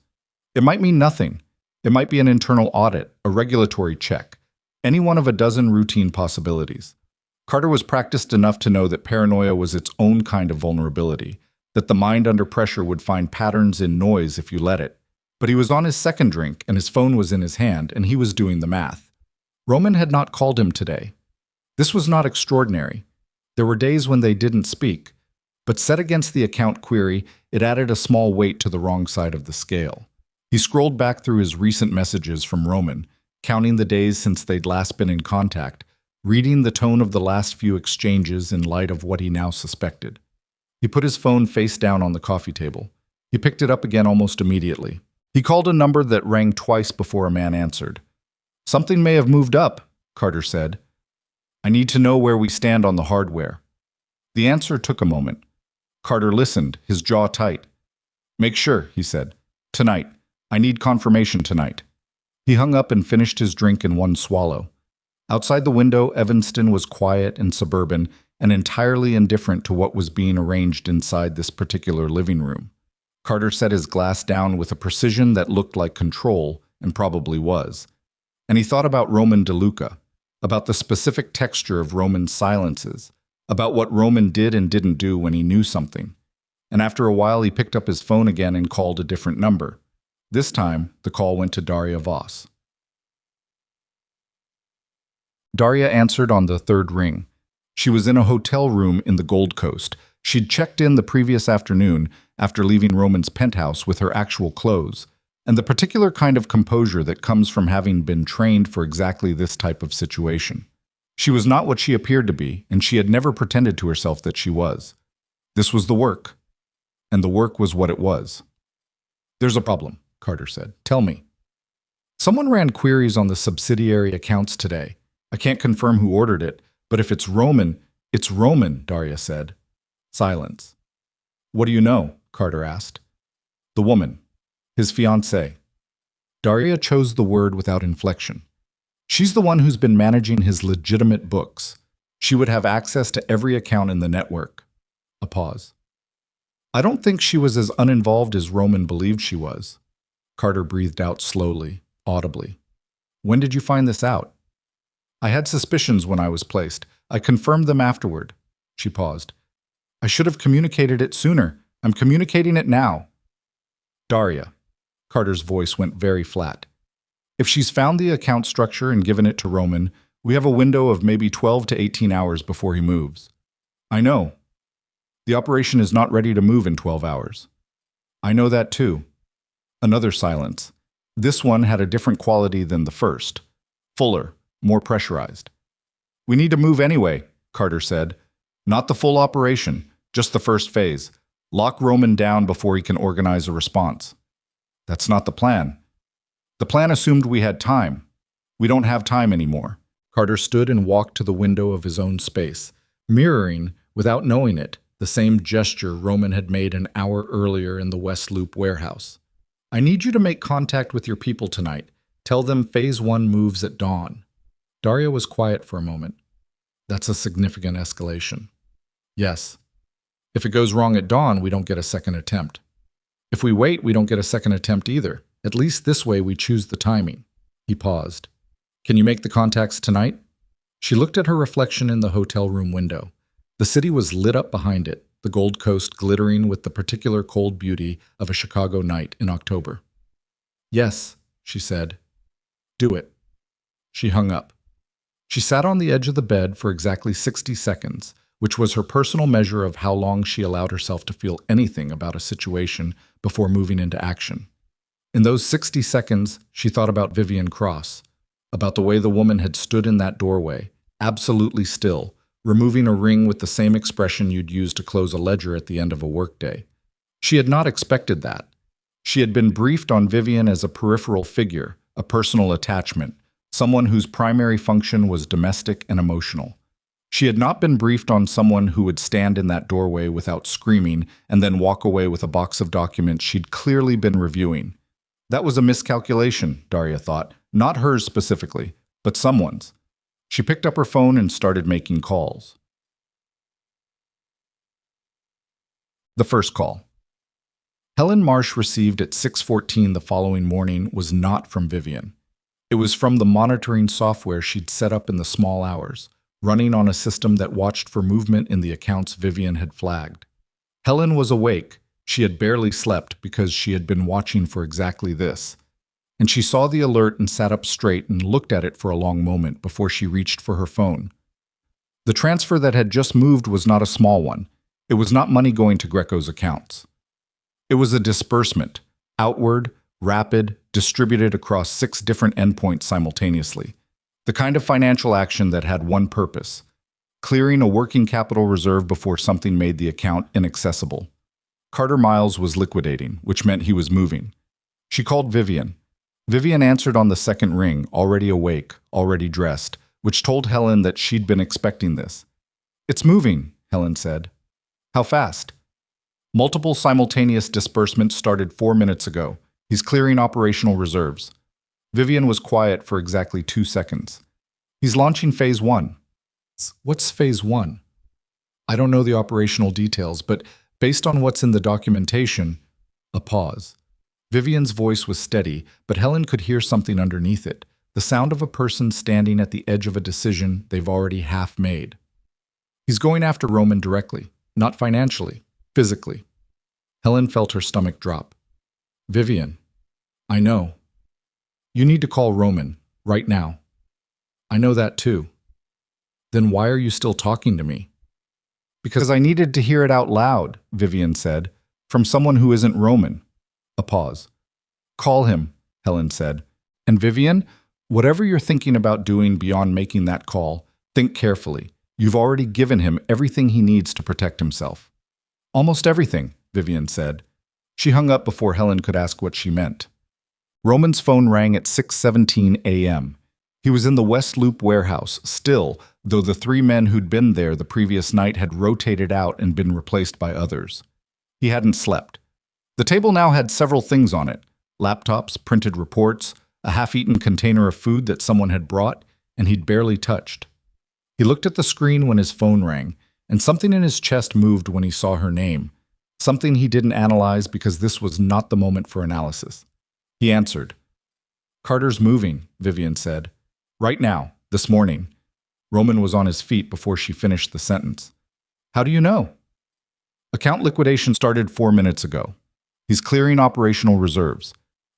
It might mean nothing. It might be an internal audit, a regulatory check, any one of a dozen routine possibilities. Carter was practiced enough to know that paranoia was its own kind of vulnerability, that the mind under pressure would find patterns in noise if you let it. But he was on his second drink, and his phone was in his hand, and he was doing the math. Roman had not called him today. This was not extraordinary. There were days when they didn't speak, but set against the account query, it added a small weight to the wrong side of the scale. He scrolled back through his recent messages from Roman, counting the days since they'd last been in contact, reading the tone of the last few exchanges in light of what he now suspected. He put his phone face down on the coffee table. He picked it up again almost immediately. He called a number that rang twice before a man answered. Something may have moved up, Carter said. I need to know where we stand on the hardware. The answer took a moment. Carter listened, his jaw tight. Make sure, he said. Tonight. I need confirmation tonight. He hung up and finished his drink in one swallow. Outside the window, Evanston was quiet and suburban and entirely indifferent to what was being arranged inside this particular living room. Carter set his glass down with a precision that looked like control, and probably was. And he thought about Roman DeLuca, about the specific texture of Roman's silences, about what Roman did and didn't do when he knew something. And after a while, he picked up his phone again and called a different number. This time, the call went to Daria Voss. Daria answered on the third ring. She was in a hotel room in the Gold Coast. She'd checked in the previous afternoon after leaving Roman's penthouse with her actual clothes, and the particular kind of composure that comes from having been trained for exactly this type of situation. She was not what she appeared to be, and she had never pretended to herself that she was. This was the work, and the work was what it was. There's a problem, Carter said. Tell me. Someone ran queries on the subsidiary accounts today. I can't confirm who ordered it, but if it's Roman, Daria said. Silence. What do you know? Carter asked. The woman. His fiancé. Daria chose the word without inflection. She's the one who's been managing his legitimate books. She would have access to every account in the network. A pause. I don't think she was as uninvolved as Roman believed she was. Carter breathed out slowly, audibly. When did you find this out? I had suspicions when I was placed. I confirmed them afterward. She paused. I should have communicated it sooner. I'm communicating it now. Daria. Carter's voice went very flat. If she's found the account structure and given it to Roman, we have a window of maybe 12 to 18 hours before he moves. I know. The operation is not ready to move in 12 hours. I know that too. Another silence. This one had a different quality than the first. Fuller, more pressurized. We need to move anyway, Carter said. Not the full operation, just the first phase. Lock Roman down before he can organize a response. That's not the plan. The plan assumed we had time. We don't have time anymore. Carter stood and walked to the window of his own space, mirroring, without knowing it, the same gesture Roman had made an hour earlier in the West Loop warehouse. I need you to make contact with your people tonight. Tell them Phase 1 moves at dawn. Daria was quiet for a moment. That's a significant escalation. Yes. If it goes wrong at dawn, we don't get a second attempt. If we wait, we don't get a second attempt either. At least this way we choose the timing. He paused. Can you make the contacts tonight? She looked at her reflection in the hotel room window. The city was lit up behind it, the Gold Coast glittering with the particular cold beauty of a Chicago night in October. Yes, she said. Do it. She hung up. She sat on the edge of the bed for exactly 60 seconds, which was her personal measure of how long she allowed herself to feel anything about a situation before moving into action. In those 60 seconds, she thought about Vivian Cross, about the way the woman had stood in that doorway, absolutely still, removing a ring with the same expression you'd use to close a ledger at the end of a workday. She had not expected that. She had been briefed on Vivian as a peripheral figure, a personal attachment, someone whose primary function was domestic and emotional. She had not been briefed on someone who would stand in that doorway without screaming and then walk away with a box of documents she'd clearly been reviewing. That was a miscalculation, Daria thought, not hers specifically, but someone's. She picked up her phone and started making calls. The first call. Helen Marsh received at 6:14 the following morning was not from Vivian. It was from the monitoring software she'd set up in the small hours, running on a system that watched for movement in the accounts Vivian had flagged. Helen was awake. She had barely slept because she had been watching for exactly this. And she saw the alert and sat up straight and looked at it for a long moment before she reached for her phone. The transfer that had just moved was not a small one. It was not money going to Greco's accounts. It was a disbursement, outward, rapid, distributed across 6 different endpoints simultaneously. The kind of financial action that had one purpose: clearing a working capital reserve before something made the account inaccessible. Carter Miles was liquidating, which meant he was moving. She called Vivian. Vivian answered on the second ring, already awake, already dressed, which told Helen that she'd been expecting this. "It's moving," Helen said. "How fast?" "Multiple simultaneous disbursements started 4 minutes ago. He's clearing operational reserves." Vivian was quiet for exactly 2 seconds. "He's launching Phase 1. "What's Phase 1? "I don't know the operational details, but based on what's in the documentation—" A pause. Vivian's voice was steady, but Helen could hear something underneath it, the sound of a person standing at the edge of a decision they've already half made. "He's going after Roman directly, not financially, physically." Helen felt her stomach drop. "Vivian, I know. You need to call Roman, right now." "I know that too." "Then why are you still talking to me?" "Because I needed to hear it out loud," Vivian said, "from someone who isn't Roman." A pause. "Call him," Helen said. "And Vivian, whatever you're thinking about doing beyond making that call, think carefully. You've already given him everything he needs to protect himself." "Almost everything," Vivian said. She hung up before Helen could ask what she meant. Roman's phone rang at 6:17 a.m. He was in the West Loop warehouse, still, though the 3 men who'd been there the previous night had rotated out and been replaced by others. He hadn't slept. The table now had several things on it: laptops, printed reports, a half-eaten container of food that someone had brought, and he'd barely touched. He looked at the screen when his phone rang, and something in his chest moved when he saw her name, something he didn't analyze because this was not the moment for analysis. He answered. "Carter's moving," Vivian said. "Right now, this morning." Roman was on his feet before she finished the sentence. "How do you know?" "Account liquidation started 4 minutes ago. He's clearing operational reserves.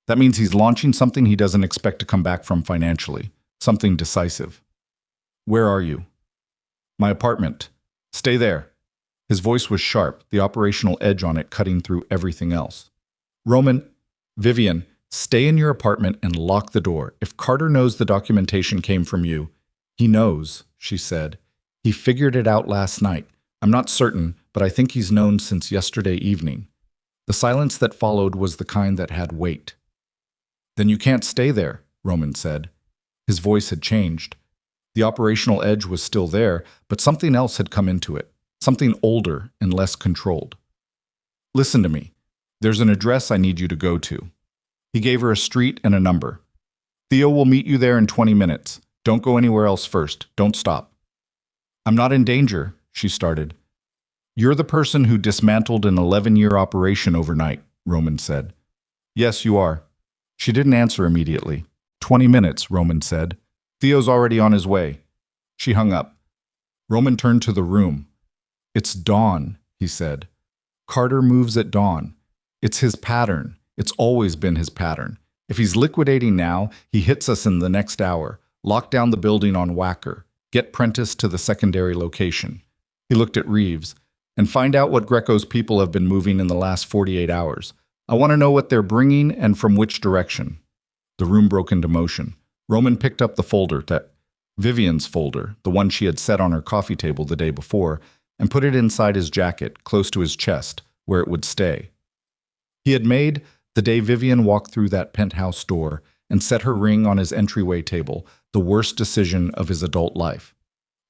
That means he's launching something he doesn't expect to come back from financially, something decisive." "Where are you?" "My apartment. Stay there." His voice was sharp, the operational edge on it cutting through everything else. "Roman, Vivian, stay in your apartment and lock the door. If Carter knows the documentation came from you—" "He knows," she said. "He figured it out last night. I'm not certain, but I think he's known since yesterday evening." The silence that followed was the kind that had weight. Then you can't stay there, Roman said. His voice had changed. The operational edge was still there, but something else had come into it, something older and less controlled. Listen to me. There's an address I need you to go to. He gave her a street and a number. Theo will meet you there in 20 minutes. Don't go anywhere else first. Don't stop. I'm not in danger, she started. You're the person who dismantled an 11-year operation overnight, Roman said. Yes, you are. She didn't answer immediately. 20 minutes, Roman said. Theo's already on his way. She hung up. Roman turned to the room. It's dawn, he said. Carter moves at dawn. It's his pattern. It's always been his pattern. If he's liquidating now, he hits us in the next hour. Lock down the building on Wacker. Get Prentice to the secondary location. He looked at Reeves. And find out what Greco's people have been moving in the last 48 hours. I want to know what they're bringing and from which direction. The room broke into motion. Roman picked up the folder, Vivian's folder, the one she had set on her coffee table the day before, and put it inside his jacket, close to his chest, where it would stay. He had made, the day Vivian walked through that penthouse door and set her ring on his entryway table, the worst decision of his adult life.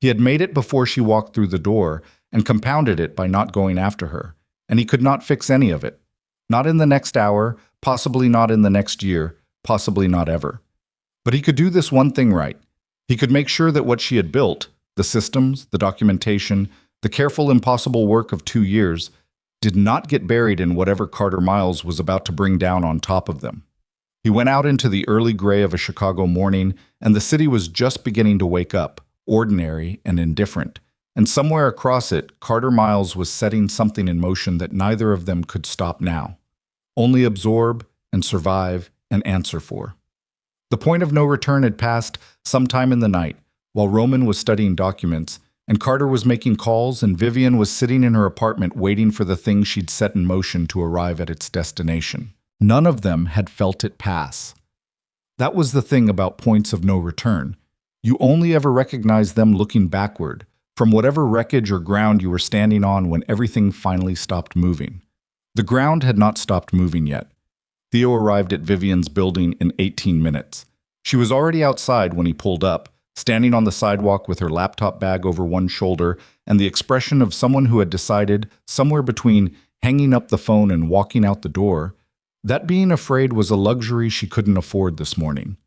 He had made it before she walked through the door and compounded it by not going after her, and he could not fix any of it. Not in the next hour, possibly not in the next year, possibly not ever. But he could do this one thing right. He could make sure that what she had built, the systems, the documentation, the careful, impossible work of 2 years, did not get buried in whatever Carter Miles was about to bring down on top of them. He went out into the early gray of a Chicago morning, and the city was just beginning to wake up, ordinary and indifferent. And somewhere across it, Carter Miles was setting something in motion that neither of them could stop now. Only absorb and survive and answer for. The point of no return had passed sometime in the night, while Roman was studying documents, and Carter was making calls, and Vivian was sitting in her apartment waiting for the thing she'd set in motion to arrive at its destination. None of them had felt it pass. That was the thing about points of no return. You only ever recognize them looking backward, from whatever wreckage or ground you were standing on when everything finally stopped moving. The ground had not stopped moving yet. Theo arrived at Vivian's building in 18 minutes. She was already outside when he pulled up, standing on the sidewalk with her laptop bag over one shoulder and the expression of someone who had decided, somewhere between hanging up the phone and walking out the door, that being afraid was a luxury she couldn't afford this morning.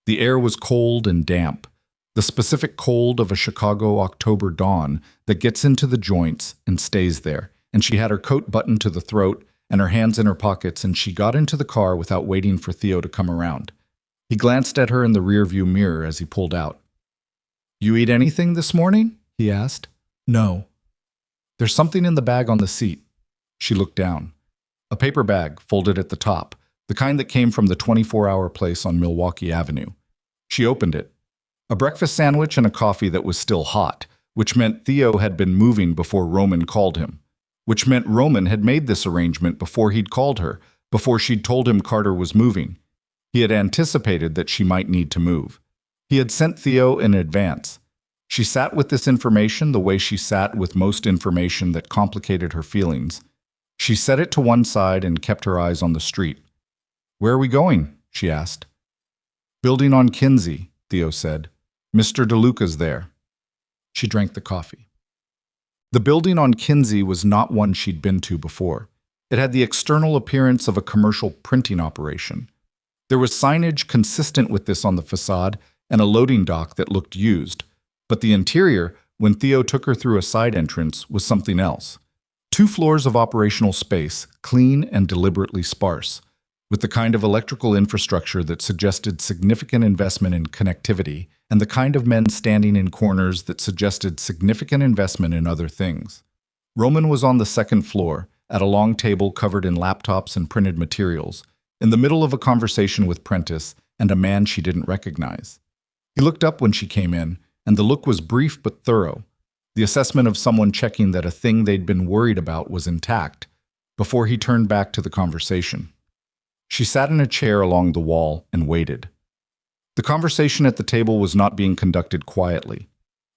The air was cold and damp. The specific cold of a Chicago October dawn that gets into the joints and stays there, and she had her coat buttoned to the throat and her hands in her pockets, and she got into the car without waiting for Theo to come around. He glanced at her in the rearview mirror as he pulled out. You eat anything this morning? He asked. No. There's something in the bag on the seat. She looked down. A paper bag folded at the top, the kind that came from the 24-hour place on Milwaukee Avenue. She opened it. A breakfast sandwich and a coffee that was still hot, which meant Theo had been moving before Roman called him, which meant Roman had made this arrangement before he'd called her, before she'd told him Carter was moving. He had anticipated that she might need to move. He had sent Theo in advance. She sat with this information the way she sat with most information that complicated her feelings. She set it to one side and kept her eyes on the street. Where are we going? She asked. Building on Kinsey, Theo said. Mr. DeLuca's there. She drank the coffee. The building on Kinsey was not one she'd been to before. It had the external appearance of a commercial printing operation. There was signage consistent with this on the facade and a loading dock that looked used. But the interior, when Theo took her through a side entrance, was something else. 2 floors of operational space, clean and deliberately sparse, with the kind of electrical infrastructure that suggested significant investment in connectivity, and the kind of men standing in corners that suggested significant investment in other things. Roman was on the 2nd floor, at a long table covered in laptops and printed materials, in the middle of a conversation with Prentice and a man she didn't recognize. He looked up when she came in, and the look was brief but thorough, the assessment of someone checking that a thing they'd been worried about was intact, before he turned back to the conversation. She sat in a chair along the wall and waited. The conversation at the table was not being conducted quietly.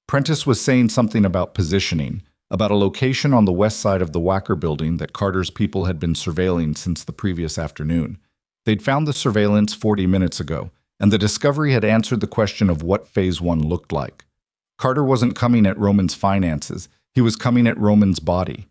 Prentice was saying something about positioning, about a location on the west side of the Wacker building that Carter's people had been surveilling since the previous afternoon. They'd found the surveillance 40 minutes ago, and the discovery had answered the question of what Phase 1 looked like. Carter wasn't coming at Roman's finances, he was coming at Roman's body.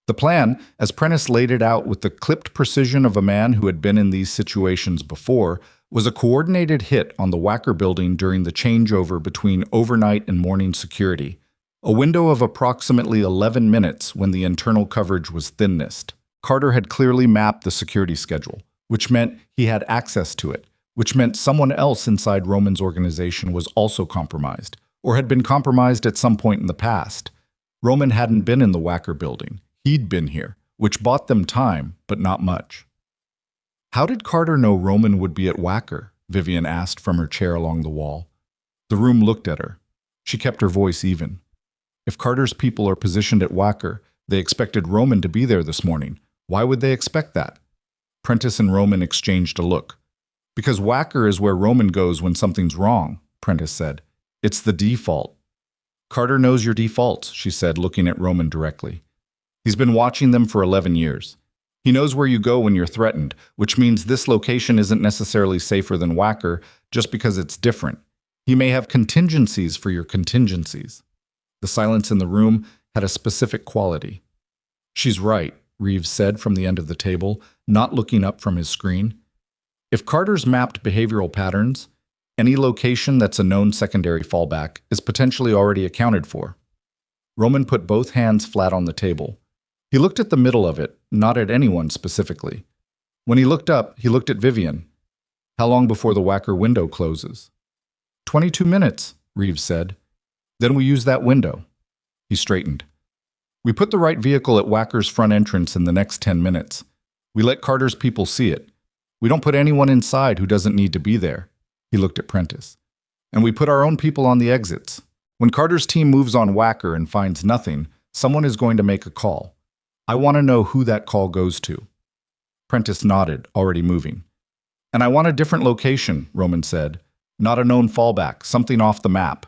The plan, as Prentice laid it out with the clipped precision of a man who had been in these situations before, was a coordinated hit on the Wacker building during the changeover between overnight and morning security, a window of approximately 11 minutes when the internal coverage was thinnest. Carter had clearly mapped the security schedule, which meant he had access to it, which meant someone else inside Roman's organization was also compromised, or had been compromised at some point in the past. Roman hadn't been in the Wacker building. He'd been here, which bought them time, but not much. How did Carter know Roman would be at Wacker? Vivian asked from her chair along the wall. The room looked at her. She kept her voice even. If Carter's people are positioned at Wacker, they expected Roman to be there this morning. Why would they expect that? Prentice and Roman exchanged a look. Because Wacker is where Roman goes when something's wrong, Prentice said. It's the default. Carter knows your defaults, she said, looking at Roman directly. He's been watching them for 11 years. He knows where you go when you're threatened, which means this location isn't necessarily safer than Wacker just because it's different. He may have contingencies for your contingencies. The silence in the room had a specific quality. She's right, Reeves said from the end of the table, not looking up from his screen. If Carter's mapped behavioral patterns, any location that's a known secondary fallback is potentially already accounted for. Roman put both hands flat on the table. He looked at the middle of it, not at anyone specifically. When he looked up, he looked at Vivian. How long before the Wacker window closes? 22 minutes, Reeves said. Then we use that window. He straightened. We put the right vehicle at Wacker's front entrance in the next 10 minutes. We let Carter's people see it. We don't put anyone inside who doesn't need to be there. He looked at Prentice. And we put our own people on the exits. When Carter's team moves on Wacker and finds nothing, someone is going to make a call. I want to know who that call goes to. Prentice nodded, already moving. And I want a different location, Roman said. Not a known fallback, something off the map.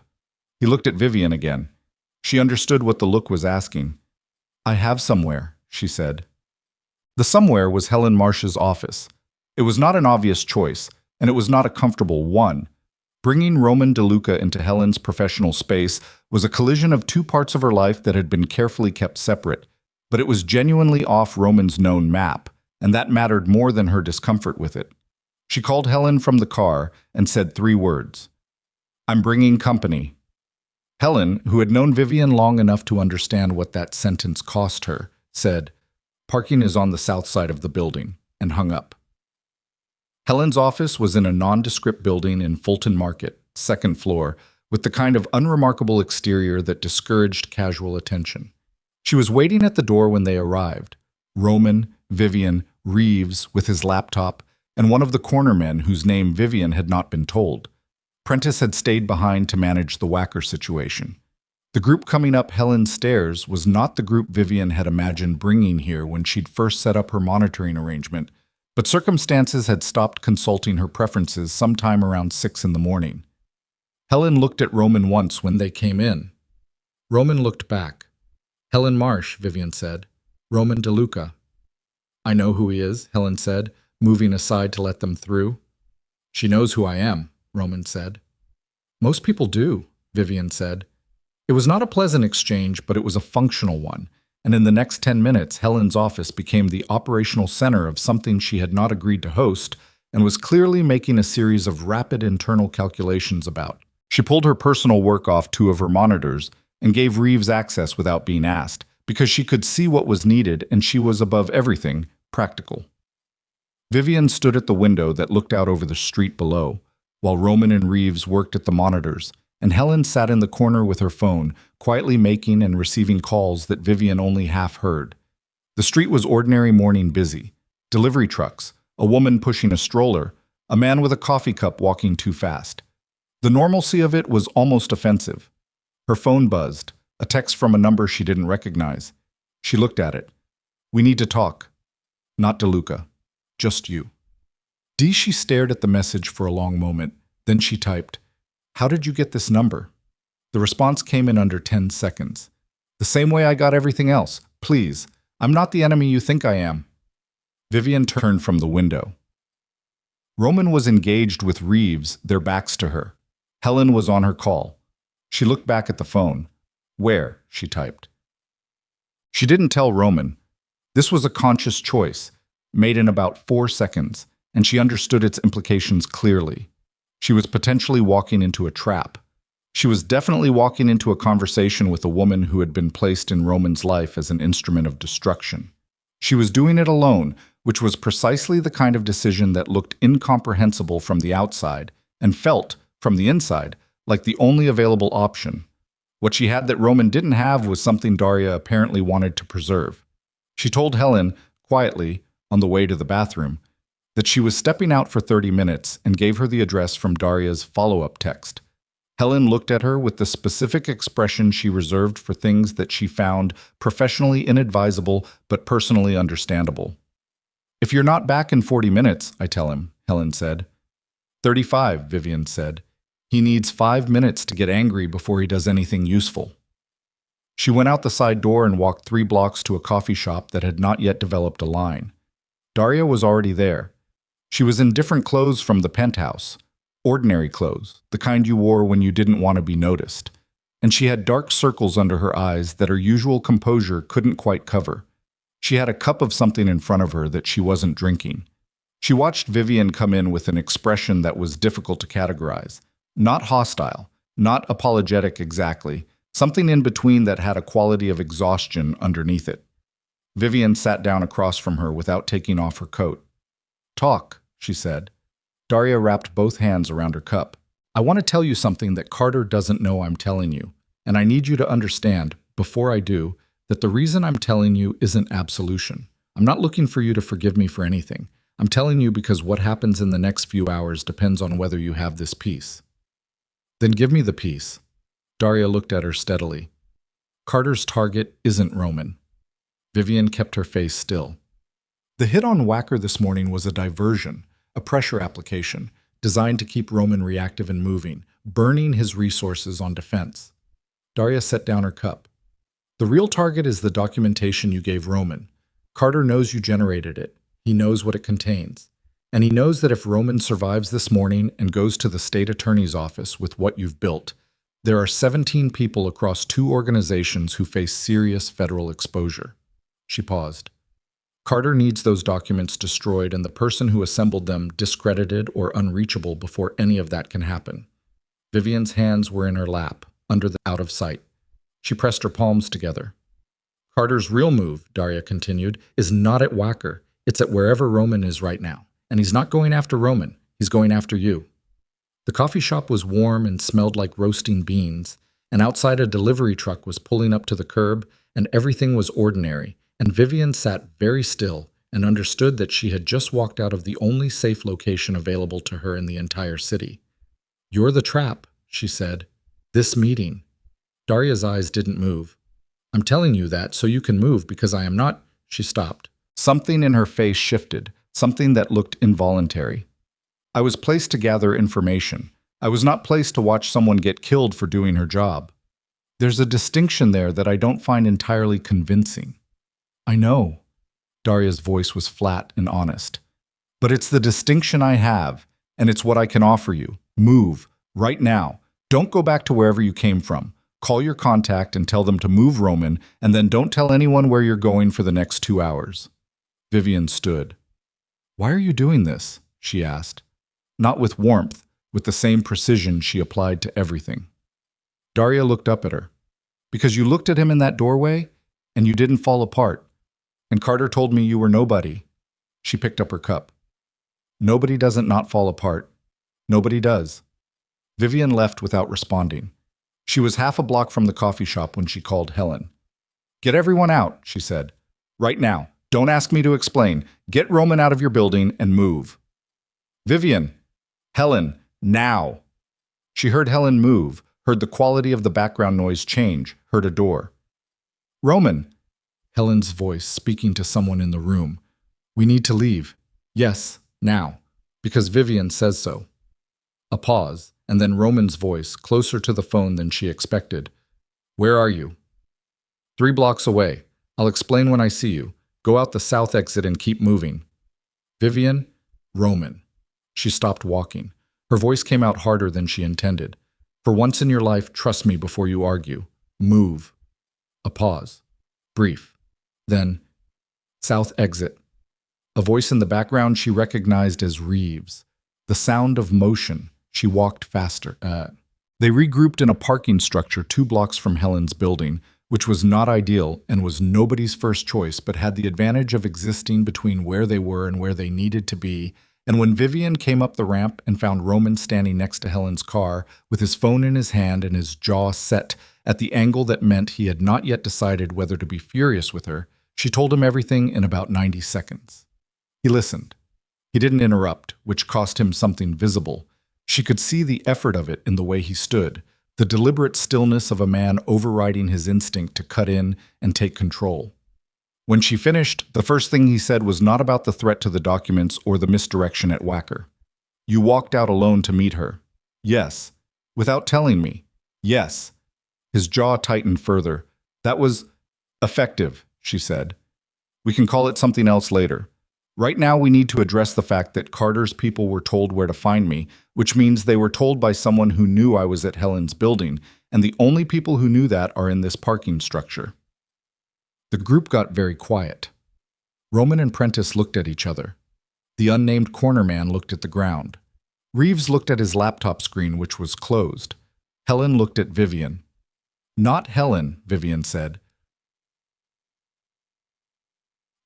He looked at Vivian again. She understood what the look was asking. I have somewhere, she said. The somewhere was Helen Marsh's office. It was not an obvious choice, and it was not a comfortable one. Bringing Roman DeLuca into Helen's professional space was a collision of two parts of her life that had been carefully kept separate, but it was genuinely off Roman's known map, and that mattered more than her discomfort with it. She called Helen from the car and said 3 words. I'm bringing company. Helen, who had known Vivian long enough to understand what that sentence cost her, said, Parking is on the south side of the building, and hung up. Helen's office was in a nondescript building in Fulton Market, 2nd floor, with the kind of unremarkable exterior that discouraged casual attention. She was waiting at the door when they arrived. Roman, Vivian, Reeves with his laptop, and one of the corner men whose name Vivian had not been told. Prentice had stayed behind to manage the Wacker situation. The group coming up Helen's stairs was not the group Vivian had imagined bringing here when she'd first set up her monitoring arrangement, but circumstances had stopped consulting her preferences sometime around 6 in the morning. Helen looked at Roman once when they came in. Roman looked back. Helen Marsh, Vivian said. Roman DeLuca. I know who he is, Helen said, moving aside to let them through. She knows who I am, Roman said. Most people do, Vivian said. It was not a pleasant exchange, but it was a functional one, and in the next 10 minutes, Helen's office became the operational center of something she had not agreed to host and was clearly making a series of rapid internal calculations about. She pulled her personal work off 2 of her monitors and gave Reeves access without being asked, because she could see what was needed and she was above everything practical. Vivian stood at the window that looked out over the street below, while Roman and Reeves worked at the monitors, and Helen sat in the corner with her phone, quietly making and receiving calls that Vivian only half heard. The street was ordinary morning busy. Delivery trucks, a woman pushing a stroller, a man with a coffee cup walking too fast. The normalcy of it was almost offensive. Her phone buzzed, a text from a number she didn't recognize. She looked at it. We need to talk. Not DeLuca. Just you. She stared at the message for a long moment. Then she typed, How did you get this number? The response came in under 10 seconds. The same way I got everything else. Please, I'm not the enemy you think I am. Vivian turned from the window. Roman was engaged with Reeves, their backs to her. Helen was on her call. She looked back at the phone. Where? She typed. She didn't tell Roman. This was a conscious choice, made in about 4 seconds, and she understood its implications clearly. She was potentially walking into a trap. She was definitely walking into a conversation with a woman who had been placed in Roman's life as an instrument of destruction. She was doing it alone, which was precisely the kind of decision that looked incomprehensible from the outside and felt, from the inside, like the only available option. What she had that Roman didn't have was something Daria apparently wanted to preserve. She told Helen, quietly, on the way to the bathroom, that she was stepping out for 30 minutes and gave her the address from Daria's follow-up text. Helen looked at her with the specific expression she reserved for things that she found professionally inadvisable but personally understandable. "If you're not back in 40 minutes, I tell him," Helen said. 35, Vivian said. "He needs 5 minutes to get angry before he does anything useful." She went out the side door and walked 3 blocks to a coffee shop that had not yet developed a line. Daria was already there. She was in different clothes from the penthouse. Ordinary clothes, the kind you wore when you didn't want to be noticed. And she had dark circles under her eyes that her usual composure couldn't quite cover. She had a cup of something in front of her that she wasn't drinking. She watched Vivian come in with an expression that was difficult to categorize. Not hostile, not apologetic exactly, something in between that had a quality of exhaustion underneath it. Vivian sat down across from her without taking off her coat. "Talk," she said. Daria wrapped both hands around her cup. "I want to tell you something that Carter doesn't know I'm telling you, and I need you to understand, before I do, that the reason I'm telling you isn't absolution. I'm not looking for you to forgive me for anything. I'm telling you because what happens in the next few hours depends on whether you have this peace." "Then give me the peace." Daria looked at her steadily. "Carter's target isn't Roman." Vivian kept her face still. The hit on Wacker this morning was a diversion, a pressure application, designed to keep Roman reactive and moving, burning his resources on defense. Daria set down her cup. "The real target is the documentation you gave Roman. Carter knows you generated it. He knows what it contains. And he knows that if Roman survives this morning and goes to the state attorney's office with what you've built, there are 17 people across 2 organizations who face serious federal exposure." She paused. "Carter needs those documents destroyed and the person who assembled them discredited or unreachable before any of that can happen." Vivian's hands were in her lap, out of sight. She pressed her palms together. "Carter's real move," Daria continued, "is not at Wacker. It's at wherever Roman is right now. And he's not going after Roman. He's going after you." The coffee shop was warm and smelled like roasting beans, and outside a delivery truck was pulling up to the curb, and everything was ordinary. And Vivian sat very still and understood that she had just walked out of the only safe location available to her in the entire city. "You're the trap," she said. "This meeting." Daria's eyes didn't move. "I'm telling you that so you can move because I am not—" She stopped. Something in her face shifted, something that looked involuntary. "I was placed to gather information. I was not placed to watch someone get killed for doing her job. There's a distinction there that I don't find entirely convincing." "I know." Daria's voice was flat and honest. "But it's the distinction I have, and it's what I can offer you. Move, right now. Don't go back to wherever you came from. Call your contact and tell them to move Roman, and then don't tell anyone where you're going for the next 2 hours." Vivian stood. "Why are you doing this?" she asked. Not with warmth, with the same precision she applied to everything. Daria looked up at her. "Because you looked at him in that doorway, and you didn't fall apart. And Carter told me you were nobody." She picked up her cup. "Nobody doesn't not fall apart. Nobody does." Vivian left without responding. She was half a block from the coffee shop when she called Helen. "Get everyone out," she said. "Right now. Don't ask me to explain. Get Roman out of your building and move." "Vivian! Helen! Now!" She heard Helen move, heard the quality of the background noise change, heard a door. "Roman!" Helen's voice speaking to someone in the room. "We need to leave. Yes, now. Because Vivian says so." A pause, and then Roman's voice, closer to the phone than she expected. "Where are you?" 3 blocks away. I'll explain when I see you. Go out the south exit and keep moving." "Vivian?" "Roman." She stopped walking. Her voice came out harder than she intended. For once in your life, trust me before you argue. Move. A pause. Brief. Then, south exit. A voice in the background she recognized as Reeves. The sound of motion. She walked faster. They regrouped in a parking structure 2 blocks from Helen's building, which was not ideal and was nobody's first choice, but had the advantage of existing between where they were and where they needed to be. And when Vivian came up the ramp and found Roman standing next to Helen's car, with his phone in his hand and his jaw set at the angle that meant he had not yet decided whether to be furious with her, she told him everything in about 90 seconds. He listened. He didn't interrupt, which cost him something visible. She could see the effort of it in the way he stood, the deliberate stillness of a man overriding his instinct to cut in and take control. When she finished, the first thing he said was not about the threat to the documents or the misdirection at Wacker. You walked out alone to meet her. Yes. Without telling me. Yes. His jaw tightened further. That was effective, she said. We can call it something else later. Right now we need to address the fact that Carter's people were told where to find me, which means they were told by someone who knew I was at Helen's building, and the only people who knew that are in this parking structure. The group got very quiet. Roman and Prentice looked at each other. The unnamed corner man looked at the ground. Reeves looked at his laptop screen, which was closed. Helen looked at Vivian. Not Helen, Vivian said.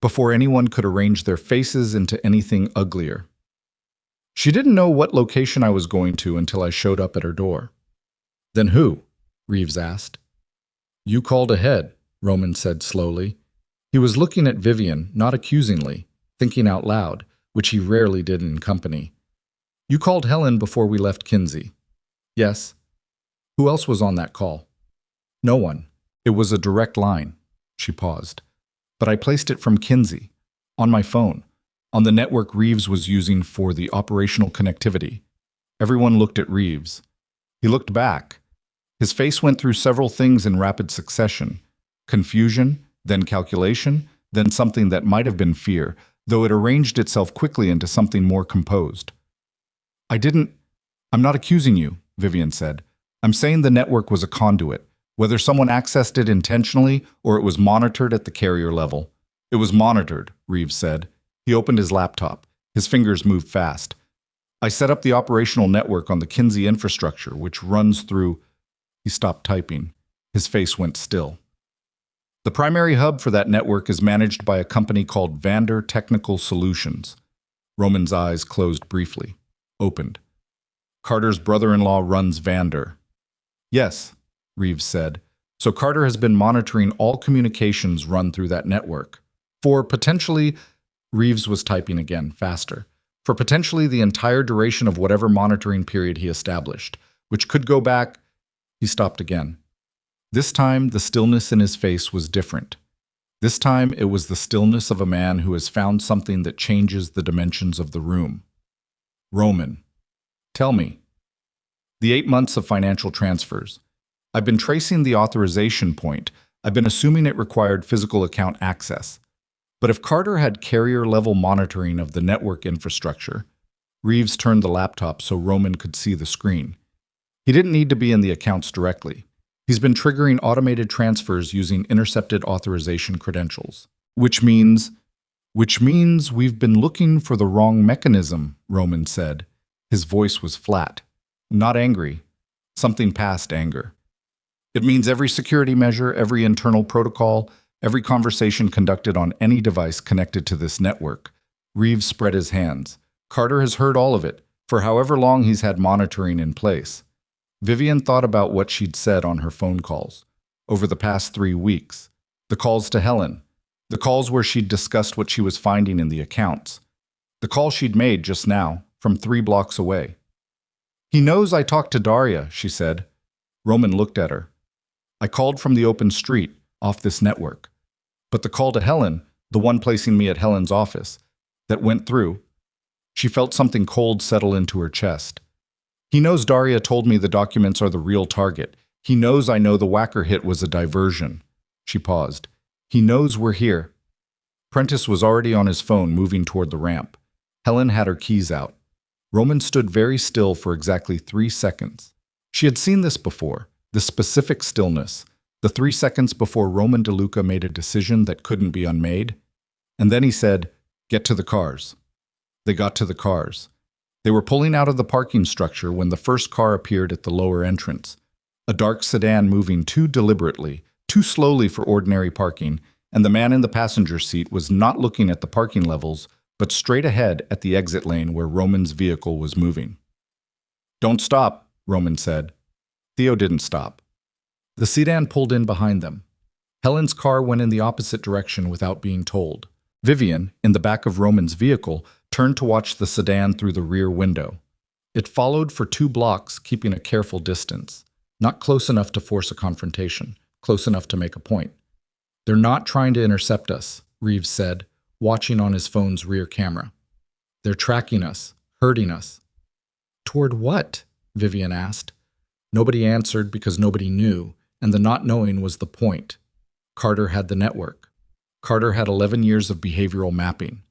Before anyone could arrange their faces into anything uglier. She didn't know what location I was going to until I showed up at her door. Then who? Reeves asked. You called ahead, Roman said slowly. He was looking at Vivian, not accusingly, thinking out loud, which he rarely did in company. You called Helen before we left Kinsey. Yes. Who else was on that call? No one. It was a direct line. She paused. But I placed it from Kinsey, on my phone, on the network Reeves was using for the operational connectivity. Everyone looked at Reeves. He looked back. His face went through several things in rapid succession. Confusion, then calculation, then something that might have been fear, though it arranged itself quickly into something more composed. I'm not accusing you, Vivian said. I'm saying the network was a conduit. Whether someone accessed it intentionally or it was monitored at the carrier level. It was monitored, Reeves said. He opened his laptop. His fingers moved fast. I set up the operational network on the Kinsey infrastructure, which runs through... He stopped typing. His face went still. The primary hub for that network is managed by a company called Vander Technical Solutions. Roman's eyes closed briefly, opened. Carter's brother-in-law runs Vander. Yes, Reeves said. So Carter has been monitoring all communications run through that network. For potentially, Reeves was typing again, faster, for potentially the entire duration of whatever monitoring period he established, which could go back. He stopped again. This time, the stillness in his face was different. This time, it was the stillness of a man who has found something that changes the dimensions of the room. Roman, tell me. The 8 months of financial transfers. I've been tracing the authorization point. I've been assuming it required physical account access. But if Carter had carrier-level monitoring of the network infrastructure, Reeves turned the laptop so Roman could see the screen. He didn't need to be in the accounts directly. He's been triggering automated transfers using intercepted authorization credentials. Which means we've been looking for the wrong mechanism, Roman said. His voice was flat. Not angry. Something past anger. It means every security measure, every internal protocol, every conversation conducted on any device connected to this network. Reeves spread his hands. Carter has heard all of it, for however long he's had monitoring in place. Vivian thought about what she'd said on her phone calls. Over the past 3 weeks. The calls to Helen. The calls where she'd discussed what she was finding in the accounts. The call she'd made just now, from 3 blocks away. He knows I talked to Daria, she said. Roman looked at her. I called from the open street, off this network. But the call to Helen, the one placing me at Helen's office, that went through, she felt something cold settle into her chest. He knows Daria told me the documents are the real target. He knows I know the Wacker hit was a diversion. She paused. He knows we're here. Prentice was already on his phone moving toward the ramp. Helen had her keys out. Roman stood very still for exactly 3 seconds. She had seen this before, this specific stillness, the 3 seconds before Roman DeLuca made a decision that couldn't be unmade. And then he said, "Get to the cars." They got to the cars. They were pulling out of the parking structure when the first car appeared at the lower entrance. A dark sedan moving too deliberately, too slowly for ordinary parking, and the man in the passenger seat was not looking at the parking levels, but straight ahead at the exit lane where Roman's vehicle was moving. "Don't stop," Roman said. Theo didn't stop. The sedan pulled in behind them. Helen's car went in the opposite direction without being told. Vivian, in the back of Roman's vehicle, turned to watch the sedan through the rear window. It followed for 2 blocks, keeping a careful distance. Not close enough to force a confrontation, close enough to make a point. "They're not trying to intercept us," Reeves said, watching on his phone's rear camera. "They're tracking us, hurting us." "Toward what?" Vivian asked. Nobody answered because nobody knew, and the not knowing was the point. Carter had the network. Carter had 11 years of behavioral mapping.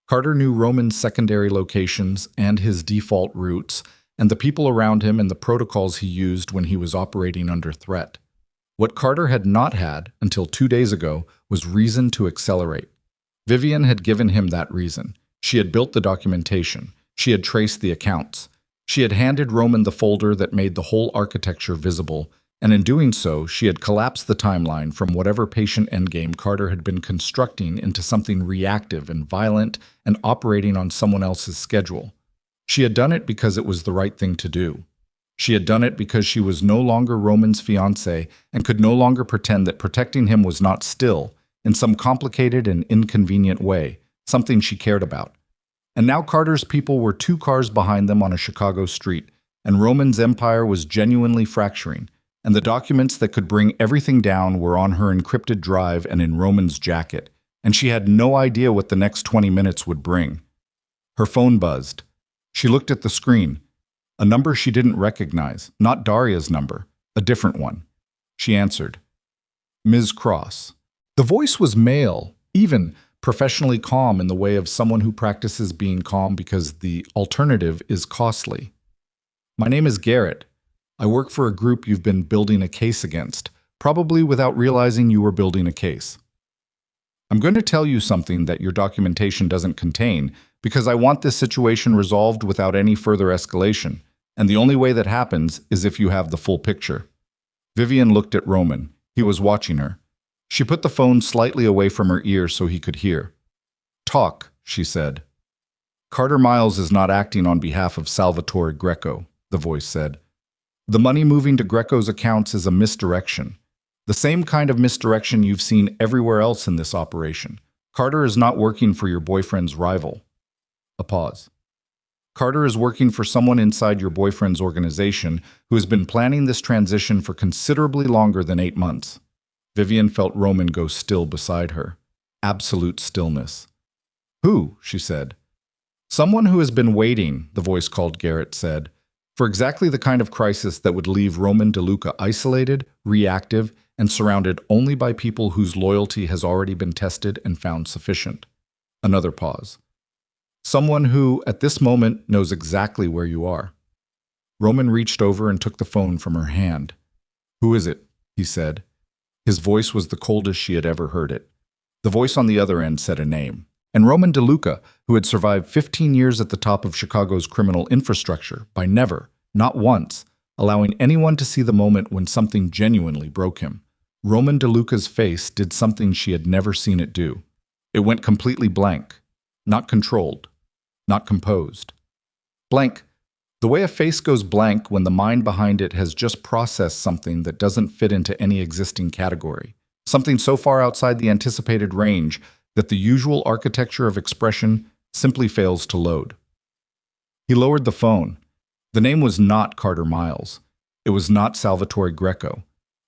Carter knew Roman's secondary locations and his default routes, and the people around him and the protocols he used when he was operating under threat. What Carter had not had, until 2 days ago, was reason to accelerate. Vivian had given him that reason. She had built the documentation. She had traced the accounts. She had handed Roman the folder that made the whole architecture visible, and in doing so, she had collapsed the timeline from whatever patient endgame Carter had been constructing into something reactive and violent and operating on someone else's schedule. She had done it because it was the right thing to do. She had done it because she was no longer Roman's fiancé and could no longer pretend that protecting him was not still, in some complicated and inconvenient way, something she cared about. And now Carter's people were 2 cars behind them on a Chicago street, and Roman's empire was genuinely fracturing, and the documents that could bring everything down were on her encrypted drive and in Roman's jacket, and she had no idea what the next 20 minutes would bring. Her phone buzzed. She looked at the screen. A number she didn't recognize, not Daria's number, a different one. She answered. "Ms. Cross." The voice was male, even professionally calm in the way of someone who practices being calm because the alternative is costly. "My name is Garrett. I work for a group you've been building a case against, probably without realizing you were building a case. I'm going to tell you something that your documentation doesn't contain, because I want this situation resolved without any further escalation, and the only way that happens is if you have the full picture." Vivian looked at Roman. He was watching her. She put the phone slightly away from her ear so he could hear. "Talk," she said. "Carter Miles is not acting on behalf of Salvatore Greco," the voice said. "The money moving to Greco's accounts is a misdirection. The same kind of misdirection you've seen everywhere else in this operation. Carter is not working for your boyfriend's rival." A pause. "Carter is working for someone inside your boyfriend's organization who has been planning this transition for considerably longer than 8 months. Vivian felt Roman go still beside her. Absolute stillness. "Who?" she said. "Someone who has been waiting," the voice called Garrett said, "for exactly the kind of crisis that would leave Roman DeLuca isolated, reactive, and surrounded only by people whose loyalty has already been tested and found sufficient." Another pause. "Someone who, at this moment, knows exactly where you are." Roman reached over and took the phone from her hand. "Who is it?" he said. His voice was the coldest she had ever heard it. The voice on the other end said a name. And Roman DeLuca, who had survived 15 years at the top of Chicago's criminal infrastructure by never, not once, allowing anyone to see the moment when something genuinely broke him. Roman DeLuca's face did something she had never seen it do. It went completely blank. Not controlled. Not composed. Blank. The way a face goes blank when the mind behind it has just processed something that doesn't fit into any existing category. Something so far outside the anticipated range that the usual architecture of expression simply fails to load. He lowered the phone. The name was not Carter Miles. It was not Salvatore Greco.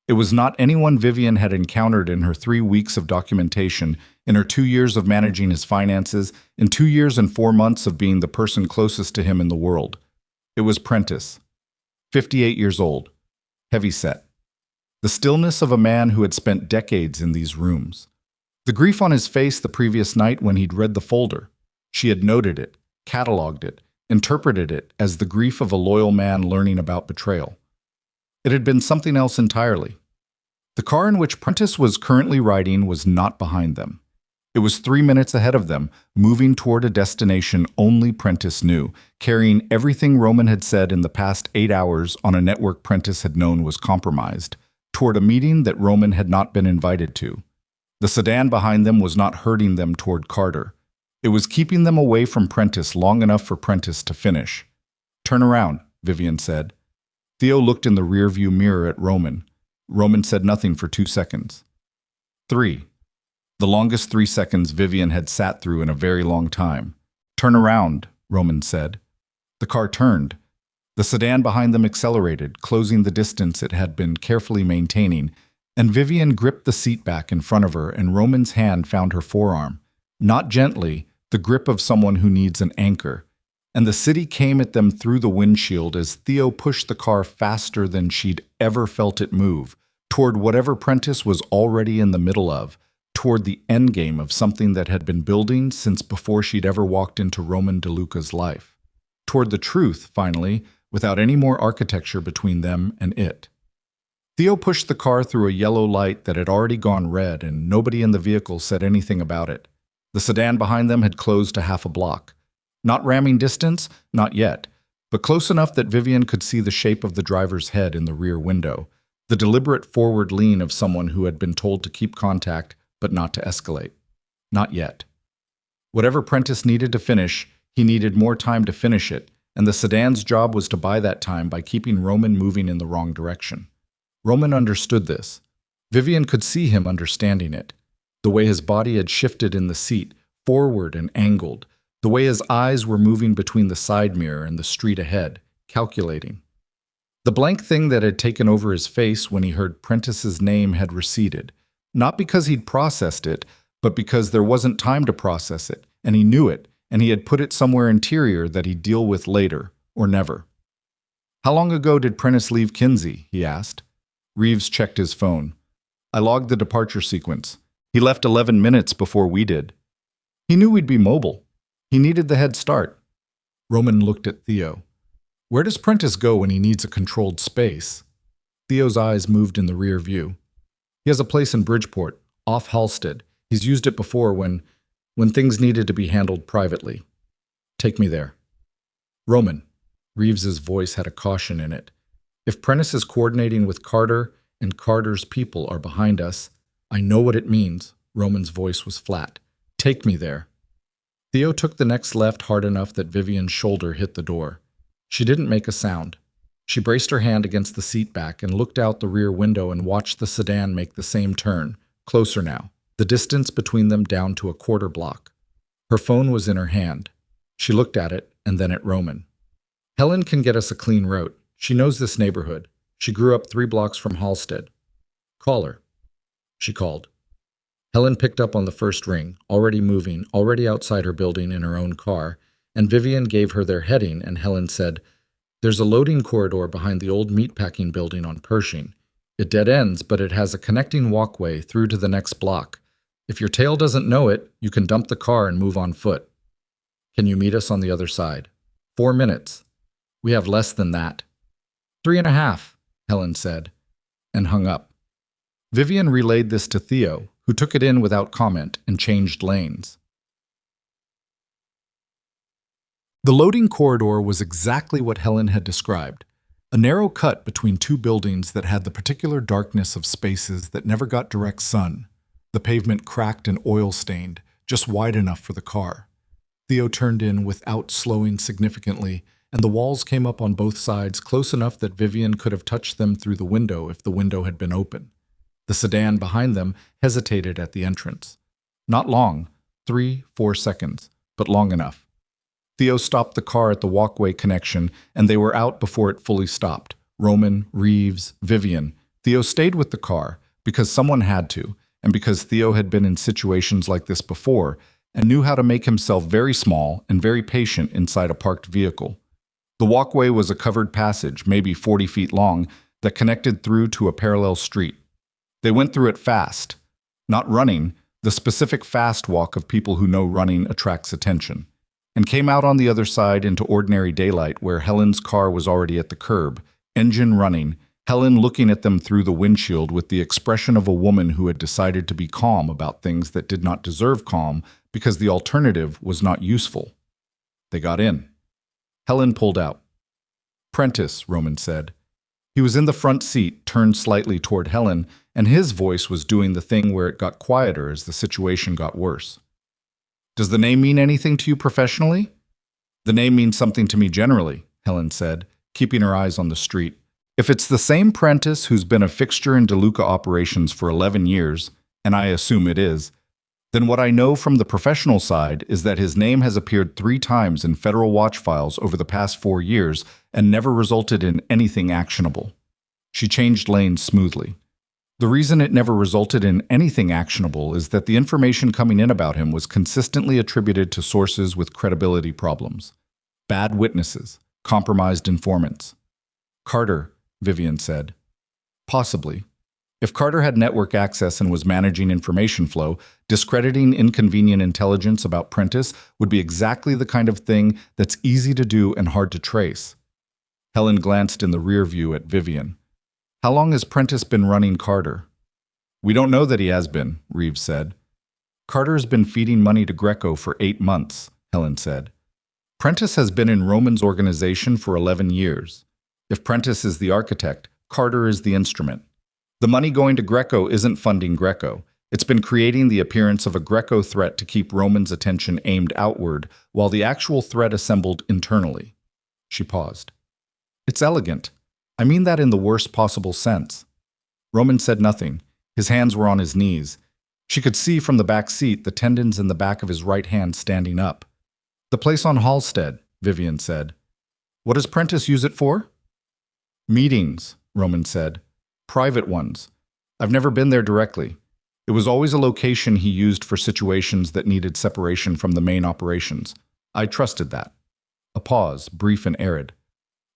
It was not anyone Vivian had encountered in her 3 weeks of documentation, in her 2 years of managing his finances, in 2 years and 4 months of being the person closest to him in the world. It was Prentice, 58 years old, heavy-set. The stillness of a man who had spent decades in these rooms. The grief on his face the previous night when he'd read the folder. She had noted it, cataloged it, interpreted it as the grief of a loyal man learning about betrayal. It had been something else entirely. The car in which Prentice was currently riding was not behind them. It was 3 minutes ahead of them, moving toward a destination only Prentice knew, carrying everything Roman had said in the past 8 hours on a network Prentice had known was compromised, toward a meeting that Roman had not been invited to. The sedan behind them was not herding them toward Carter. It was keeping them away from Prentice long enough for Prentice to finish. "Turn around," Vivian said. Theo looked in the rearview mirror at Roman. Roman said nothing for 2 seconds. 3. The longest 3 seconds Vivian had sat through in a very long time. "Turn around," Roman said. The car turned. The sedan behind them accelerated, closing the distance it had been carefully maintaining, and Vivian gripped the seat back in front of her, and Roman's hand found her forearm. Not gently, the grip of someone who needs an anchor. And the city came at them through the windshield as Theo pushed the car faster than she'd ever felt it move, toward whatever Prentice was already in the middle of, toward the endgame of something that had been building since before she'd ever walked into Roman DeLuca's life. Toward the truth, finally, without any more architecture between them and it. Theo pushed the car through a yellow light that had already gone red, and nobody in the vehicle said anything about it. The sedan behind them had closed to half a block. Not ramming distance, not yet, but close enough that Vivian could see the shape of the driver's head in the rear window, the deliberate forward lean of someone who had been told to keep contact but not to escalate. Not yet. Whatever Prentice needed to finish, he needed more time to finish it, and the sedan's job was to buy that time by keeping Roman moving in the wrong direction. Roman understood this. Vivian could see him understanding it. The way his body had shifted in the seat, forward and angled, the way his eyes were moving between the side mirror and the street ahead, calculating. The blank thing that had taken over his face when he heard Prentice's name had receded, not because he'd processed it, but because there wasn't time to process it, and he knew it, and he had put it somewhere interior that he'd deal with later, or never. "How long ago did Prentice leave Kinsey?" he asked. Reeves checked his phone. "I logged the departure sequence. He left 11 minutes before we did." He knew we'd be mobile. He needed the head start. Roman looked at Theo. "Where does Prentice go when he needs a controlled space?" Theo's eyes moved in the rear view. "He has a place in Bridgeport, off Halstead. He's used it before when things needed to be handled privately. Take me there." "Roman," Reeves's voice had a caution in it. "If Prentice is coordinating with Carter and Carter's people are behind us, I know what it means." Roman's voice was flat. "Take me there." Theo took the next left hard enough that Vivian's shoulder hit the door. She didn't make a sound. She braced her hand against the seat back and looked out the rear window and watched the sedan make the same turn, closer now, the distance between them down to a quarter block. Her phone was in her hand. She looked at it and then at Roman. "Helen can get us a clean route. She knows this neighborhood. She grew up 3 blocks from Halstead. Call her." She called. Helen picked up on the first ring, already moving, already outside her building in her own car, and Vivian gave her their heading, and Helen said, "There's a loading corridor behind the old meatpacking building on Pershing. It dead ends, but it has a connecting walkway through to the next block. If your tail doesn't know it, you can dump the car and move on foot. Can you meet us on the other side? 4 minutes. We have less than that." 3.5, Helen said, and hung up. Vivian relayed this to Theo, who took it in without comment and changed lanes. The loading corridor was exactly what Helen had described, a narrow cut between 2 buildings that had the particular darkness of spaces that never got direct sun, the pavement cracked and oil-stained, just wide enough for the car. Theo turned in without slowing significantly, and the walls came up on both sides close enough that Vivian could have touched them through the window if the window had been open. The sedan behind them hesitated at the entrance. Not long, 3-4 seconds, but long enough. Theo stopped the car at the walkway connection, and they were out before it fully stopped. Roman, Reeves, Vivian. Theo stayed with the car because someone had to, and because Theo had been in situations like this before and knew how to make himself very small and very patient inside a parked vehicle. The walkway was a covered passage, maybe 40 feet long, that connected through to a parallel street. They went through it fast. Not running, the specific fast walk of people who know running attracts attention. and came out on the other side into ordinary daylight where Helen's car was already at the curb, engine running, Helen looking at them through the windshield with the expression of a woman who had decided to be calm about things that did not deserve calm because the alternative was not useful. They got in. Helen pulled out. "Prentice," Roman said. He was in the front seat, turned slightly toward Helen, and his voice was doing the thing where it got quieter as the situation got worse. "Does the name mean anything to you professionally?" "The name means something to me generally," Helen said, keeping her eyes on the street. "If it's the same Prentice who's been a fixture in DeLuca operations for 11 years, and I assume it is, then what I know from the professional side is that his name has appeared 3 times in federal watch files over the past 4 years and never resulted in anything actionable." She changed lanes smoothly. The reason it never resulted in anything actionable is that the information coming in about him was consistently attributed to sources with credibility problems. Bad witnesses, compromised informants. "Carter," Vivian said. "Possibly. If Carter had network access and was managing information flow, discrediting inconvenient intelligence about Prentice would be exactly the kind of thing that's easy to do and hard to trace." Helen glanced in the rear view at Vivian. "How long has Prentice been running Carter?" "We don't know that he has been," Reeves said. "Carter's been feeding money to Greco for 8 months, Helen said. "Prentice has been in Roman's organization for 11 years. If Prentice is the architect, Carter is the instrument. The money going to Greco isn't funding Greco. It's been creating the appearance of a Greco threat to keep Roman's attention aimed outward, while the actual threat assembled internally." She paused. "It's elegant. I mean that in the worst possible sense." Roman said nothing. His hands were on his knees. She could see from the back seat the tendons in the back of his right hand standing up. "The place on Halstead," Vivian said. "What does Prentice use it for?" "Meetings," Roman said. "Private ones. I've never been there directly. It was always a location he used for situations that needed separation from the main operations. I trusted that." A pause, brief and arid.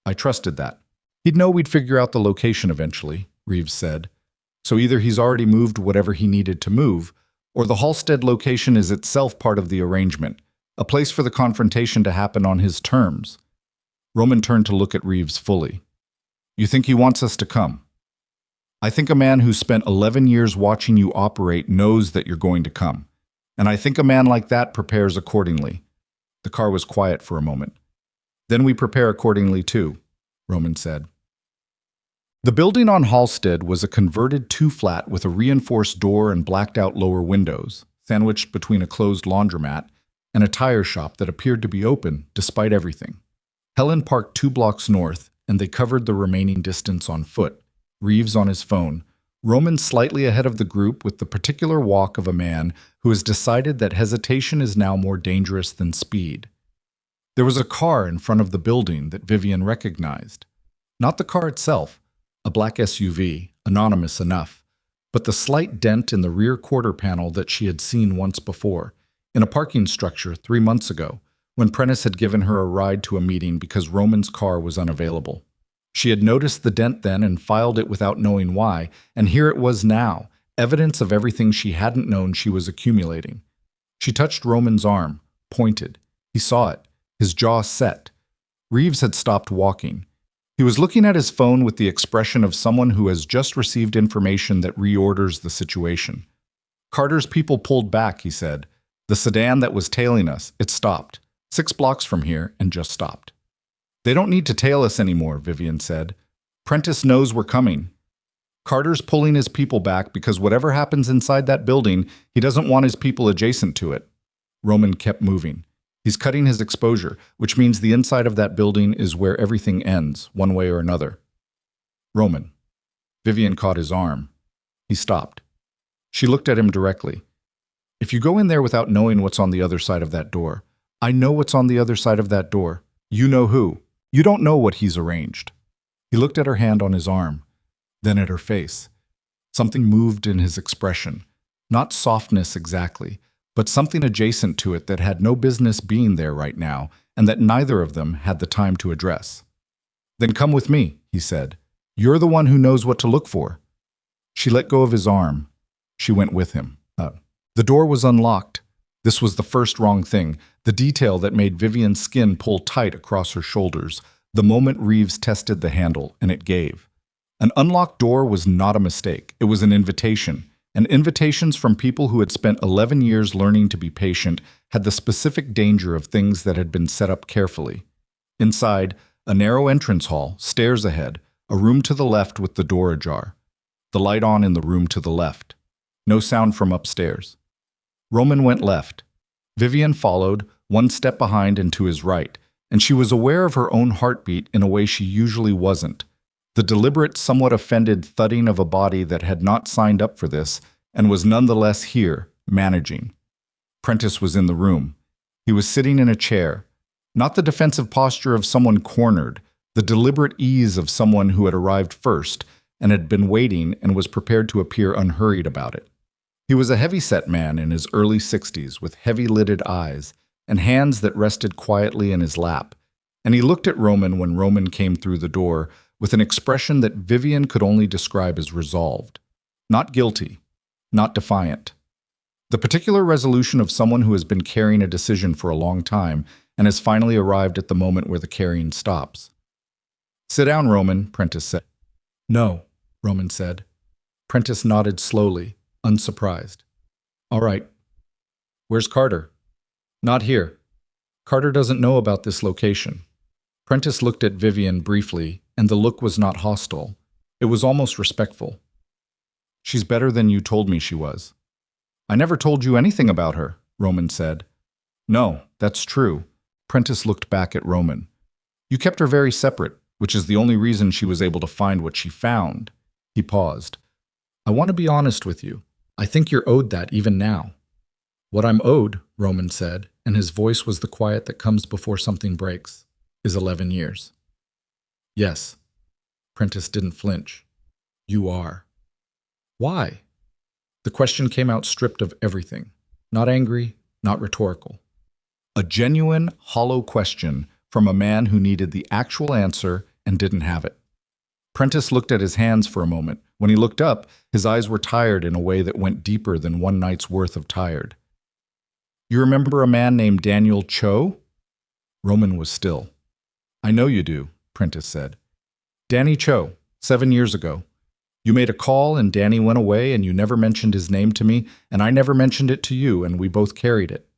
"I trusted that. He'd know we'd figure out the location eventually," Reeves said. "So either he's already moved whatever he needed to move, or the Halstead location is itself part of the arrangement, a place for the confrontation to happen on his terms." Roman turned to look at Reeves fully. "You think he wants us to come?" "I think a man who spent 11 years watching you operate knows that you're going to come. And I think a man like that prepares accordingly." The car was quiet for a moment. "Then we prepare accordingly too," Roman said. The building on Halstead was a converted 2-flat with a reinforced door and blacked-out lower windows, sandwiched between a closed laundromat and a tire shop that appeared to be open despite everything. Helen parked 2 blocks north, and they covered the remaining distance on foot, Reeves on his phone, Roman slightly ahead of the group with the particular walk of a man who has decided that hesitation is now more dangerous than speed. There was a car in front of the building that Vivian recognized. Not the car itself, a black SUV, anonymous enough, but the slight dent in the rear quarter panel that she had seen once before, in a parking structure 3 months ago, when Prentice had given her a ride to a meeting because Roman's car was unavailable. She had noticed the dent then and filed it without knowing why, and here it was now, evidence of everything she hadn't known she was accumulating. She touched Roman's arm, pointed. He saw it, his jaw set. Reeves had stopped walking. He was looking at his phone with the expression of someone who has just received information that reorders the situation. "Carter's people pulled back," he said. "The sedan that was tailing us, it stopped. 6 blocks from here and just stopped." "They don't need to tail us anymore," Vivian said. "Prentice knows we're coming. Carter's pulling his people back because whatever happens inside that building, he doesn't want his people adjacent to it." Roman kept moving. "He's cutting his exposure, which means the inside of that building is where everything ends, one way or another." "Roman." Vivian caught his arm. He stopped. She looked at him directly. "If you go in there without knowing what's on the other side of that door, I know what's on the other side of that door. You know who. You don't know what he's arranged." He looked at her hand on his arm, then at her face. Something moved in his expression. Not softness exactly, but something adjacent to it that had no business being there right now, and that neither of them had the time to address. "Then come with me," he said. "You're the one who knows what to look for." She let go of his arm. She went with him. The door was unlocked. This was the first wrong thing, the detail that made Vivian's skin pull tight across her shoulders. The moment Reeves tested the handle, and it gave. An unlocked door was not a mistake. It was an invitation. And invitations from people who had spent 11 years learning to be patient had the specific danger of things that had been set up carefully. Inside, a narrow entrance hall, stairs ahead, a room to the left with the door ajar. The light on in the room to the left. No sound from upstairs. Roman went left. Vivian followed, one step behind and to his right, and she was aware of her own heartbeat in a way she usually wasn't. The deliberate, somewhat offended thudding of a body that had not signed up for this and was nonetheless here, managing. Prentice was in the room. He was sitting in a chair. Not the defensive posture of someone cornered, the deliberate ease of someone who had arrived first and had been waiting and was prepared to appear unhurried about it. He was a heavy-set man in his early 60s with heavy-lidded eyes and hands that rested quietly in his lap, and he looked at Roman when Roman came through the door with an expression that Vivian could only describe as resolved. Not guilty, not defiant. The particular resolution of someone who has been carrying a decision for a long time and has finally arrived at the moment where the carrying stops. "Sit down, Roman," Prentice said. "No," Roman said. Prentice nodded slowly, unsurprised. "All right. Where's Carter?" "Not here. Carter doesn't know about this location." Prentice looked at Vivian briefly, and the look was not hostile. It was almost respectful. "She's better than you told me she was." "I never told you anything about her," Roman said. "No, that's true." Prentice looked back at Roman. "You kept her very separate, which is the only reason she was able to find what she found." He paused. "I want to be honest with you. I think you're owed that even now." "What I'm owed," Roman said, and his voice was the quiet that comes before something breaks, "is 11 years. "Yes." Prentice didn't flinch. "You are." "Why?" The question came out stripped of everything. Not angry, not rhetorical. A genuine, hollow question from a man who needed the actual answer and didn't have it. Prentice looked at his hands for a moment. When he looked up, his eyes were tired in a way that went deeper than one night's worth of tired. "You remember a man named Daniel Cho?" Roman was still. "I know you do," Prentice said. "Danny Cho, 7 years ago. You made a call and Danny went away and you never mentioned his name to me and I never mentioned it to you and we both carried it."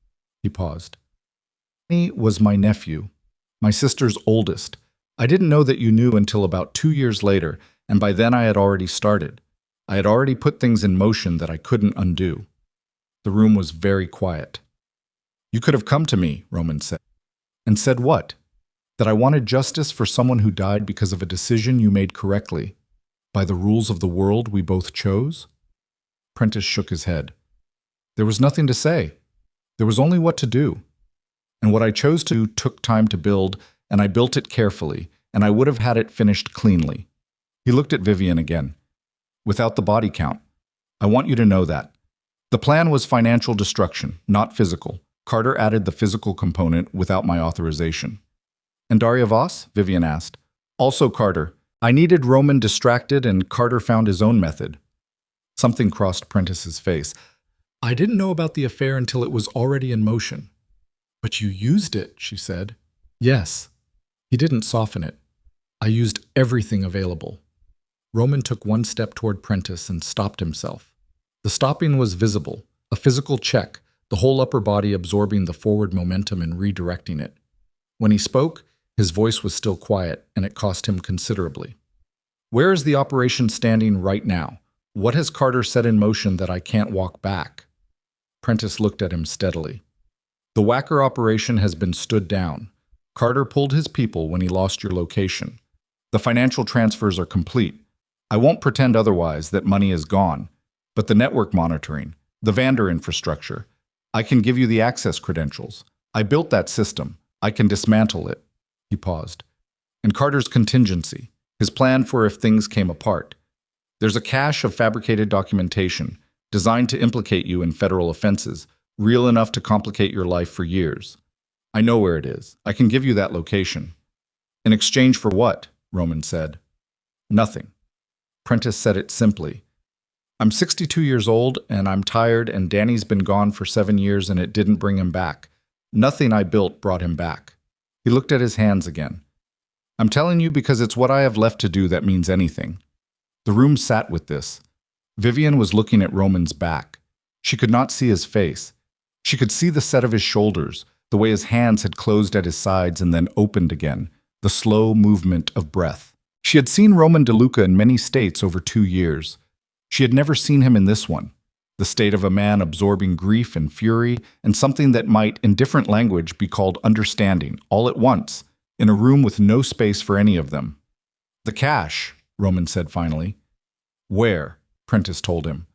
He paused. "Danny was my nephew, my sister's oldest. I didn't know that you knew until about 2 years later, and by then I had already started. I had already put things in motion that I couldn't undo." The room was very quiet. "You could have come to me," Roman said. "And said what? That I wanted justice for someone who died because of a decision you made correctly, by the rules of the world we both chose?" Prentice shook his head. "There was nothing to say. There was only what to do. And what I chose to do took time to build, and I built it carefully, and I would have had it finished cleanly." He looked at Vivian again. "Without the body count. I want you to know that. The plan was financial destruction, not physical. Carter added the physical component without my authorization." "And Daria Voss?" Vivian asked. "Also Carter. I needed Roman distracted, and Carter found his own method." Something crossed Prentice's face. "I didn't know about the affair until it was already in motion." "But you used it," she said. "Yes." He didn't soften it. "I used everything available." Roman took one step toward Prentice and stopped himself. The stopping was visible, a physical check, the whole upper body absorbing the forward momentum and redirecting it. When he spoke, his voice was still quiet, and it cost him considerably. "Where is the operation standing right now? What has Carter set in motion that I can't walk back?" Prentice looked at him steadily. "The Whacker operation has been stood down. Carter pulled his people when he lost your location. The financial transfers are complete. I won't pretend otherwise that money is gone. But the network monitoring, the vendor infrastructure, I can give you the access credentials. I built that system. I can dismantle it." He paused. "And Carter's contingency, his plan for if things came apart. There's a cache of fabricated documentation designed to implicate you in federal offenses, real enough to complicate your life for years. I know where it is. I can give you that location." "In exchange for what?" Roman said. "Nothing." Prentice said it simply. I'm 62 years old, and I'm tired, and Danny's been gone for 7 years, and it didn't bring him back. Nothing I built brought him back. He looked at his hands again. I'm telling you because it's what I have left to do that means anything. The room sat with this. Vivian was looking at Roman's back. She could not see his face. She could see the set of his shoulders, the way his hands had closed at his sides and then opened again, the slow movement of breath. She had seen Roman DeLuca in many states over 2 years. She had never seen him in this one, the state of a man absorbing grief and fury and something that might, in different language, be called understanding, all at once, in a room with no space for any of them. The cash, Roman said finally. Where? Prentice told him.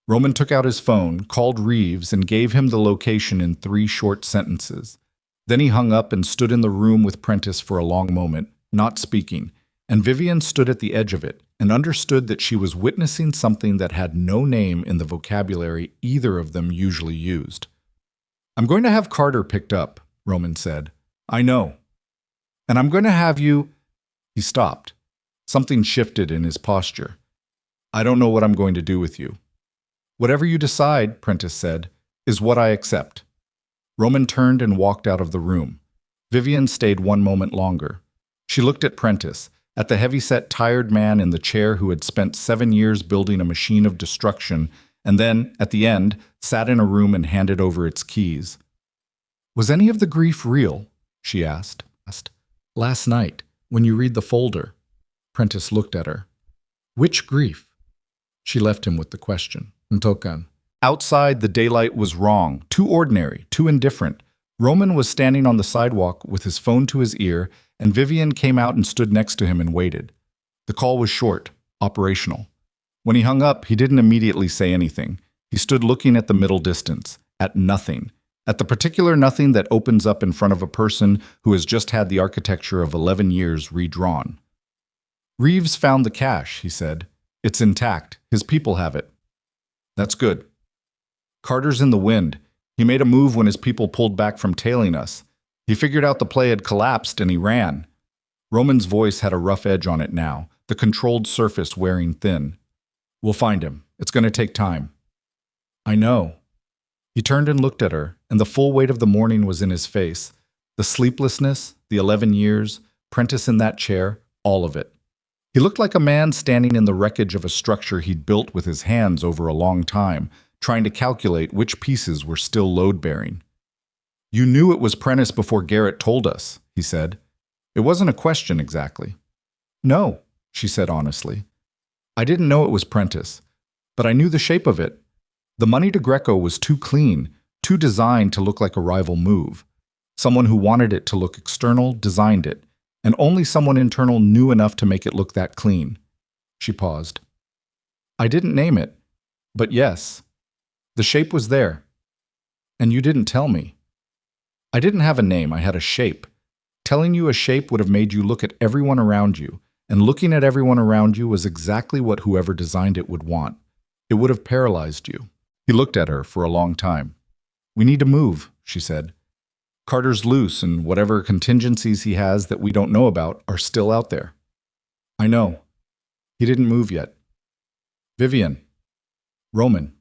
Roman took out his phone, called Reeves, and gave him the location in 3 short sentences. Then he hung up and stood in the room with Prentice for a long moment, not speaking, and Vivian stood at the edge of it and understood that she was witnessing something that had no name in the vocabulary either of them usually used. I'm going to have Carter picked up, Roman said. I know. And I'm going to have you… He stopped. Something shifted in his posture. I don't know what I'm going to do with you. Whatever you decide, Prentice said, is what I accept. Roman turned and walked out of the room. Vivian stayed 1 moment longer. She looked at Prentice, at the heavy-set, tired man in the chair who had spent 7 years building a machine of destruction, and then, at the end, sat in a room and handed over its keys. Was any of the grief real? She asked. Last night, when you read the folder. Prentice looked at her. Which grief? She left him with the question. Ntokan. Outside, the daylight was wrong, too ordinary, too indifferent. Roman was standing on the sidewalk with his phone to his ear, and Vivian came out and stood next to him and waited. The call was short, operational. When he hung up, he didn't immediately say anything. He stood looking at the middle distance, at nothing, at the particular nothing that opens up in front of a person who has just had the architecture of 11 years redrawn. Reeves found the cash, he said. It's intact. His people have it. That's good. Carter's in the wind. He made a move when his people pulled back from tailing us. He figured out the play had collapsed and he ran. Roman's voice had a rough edge on it now, the controlled surface wearing thin. We'll find him. It's going to take time. I know. He turned and looked at her, and the full weight of the morning was in his face. The sleeplessness, the 11 years, Prentice in that chair, all of it. He looked like a man standing in the wreckage of a structure he'd built with his hands over a long time, trying to calculate which pieces were still load-bearing. You knew it was Prentice before Garrett told us, he said. It wasn't a question exactly. No, she said honestly. I didn't know it was Prentice, but I knew the shape of it. The money to Greco was too clean, too designed to look like a rival move. Someone who wanted it to look external designed it, and only someone internal knew enough to make it look that clean. She paused. I didn't name it, but yes, the shape was there. And you didn't tell me. I didn't have a name, I had a shape. Telling you a shape would have made you look at everyone around you, and looking at everyone around you was exactly what whoever designed it would want. It would have paralyzed you. He looked at her for a long time. We need to move, she said. Carter's loose, and whatever contingencies he has that we don't know about are still out there. I know. He didn't move yet. Vivian. Roman.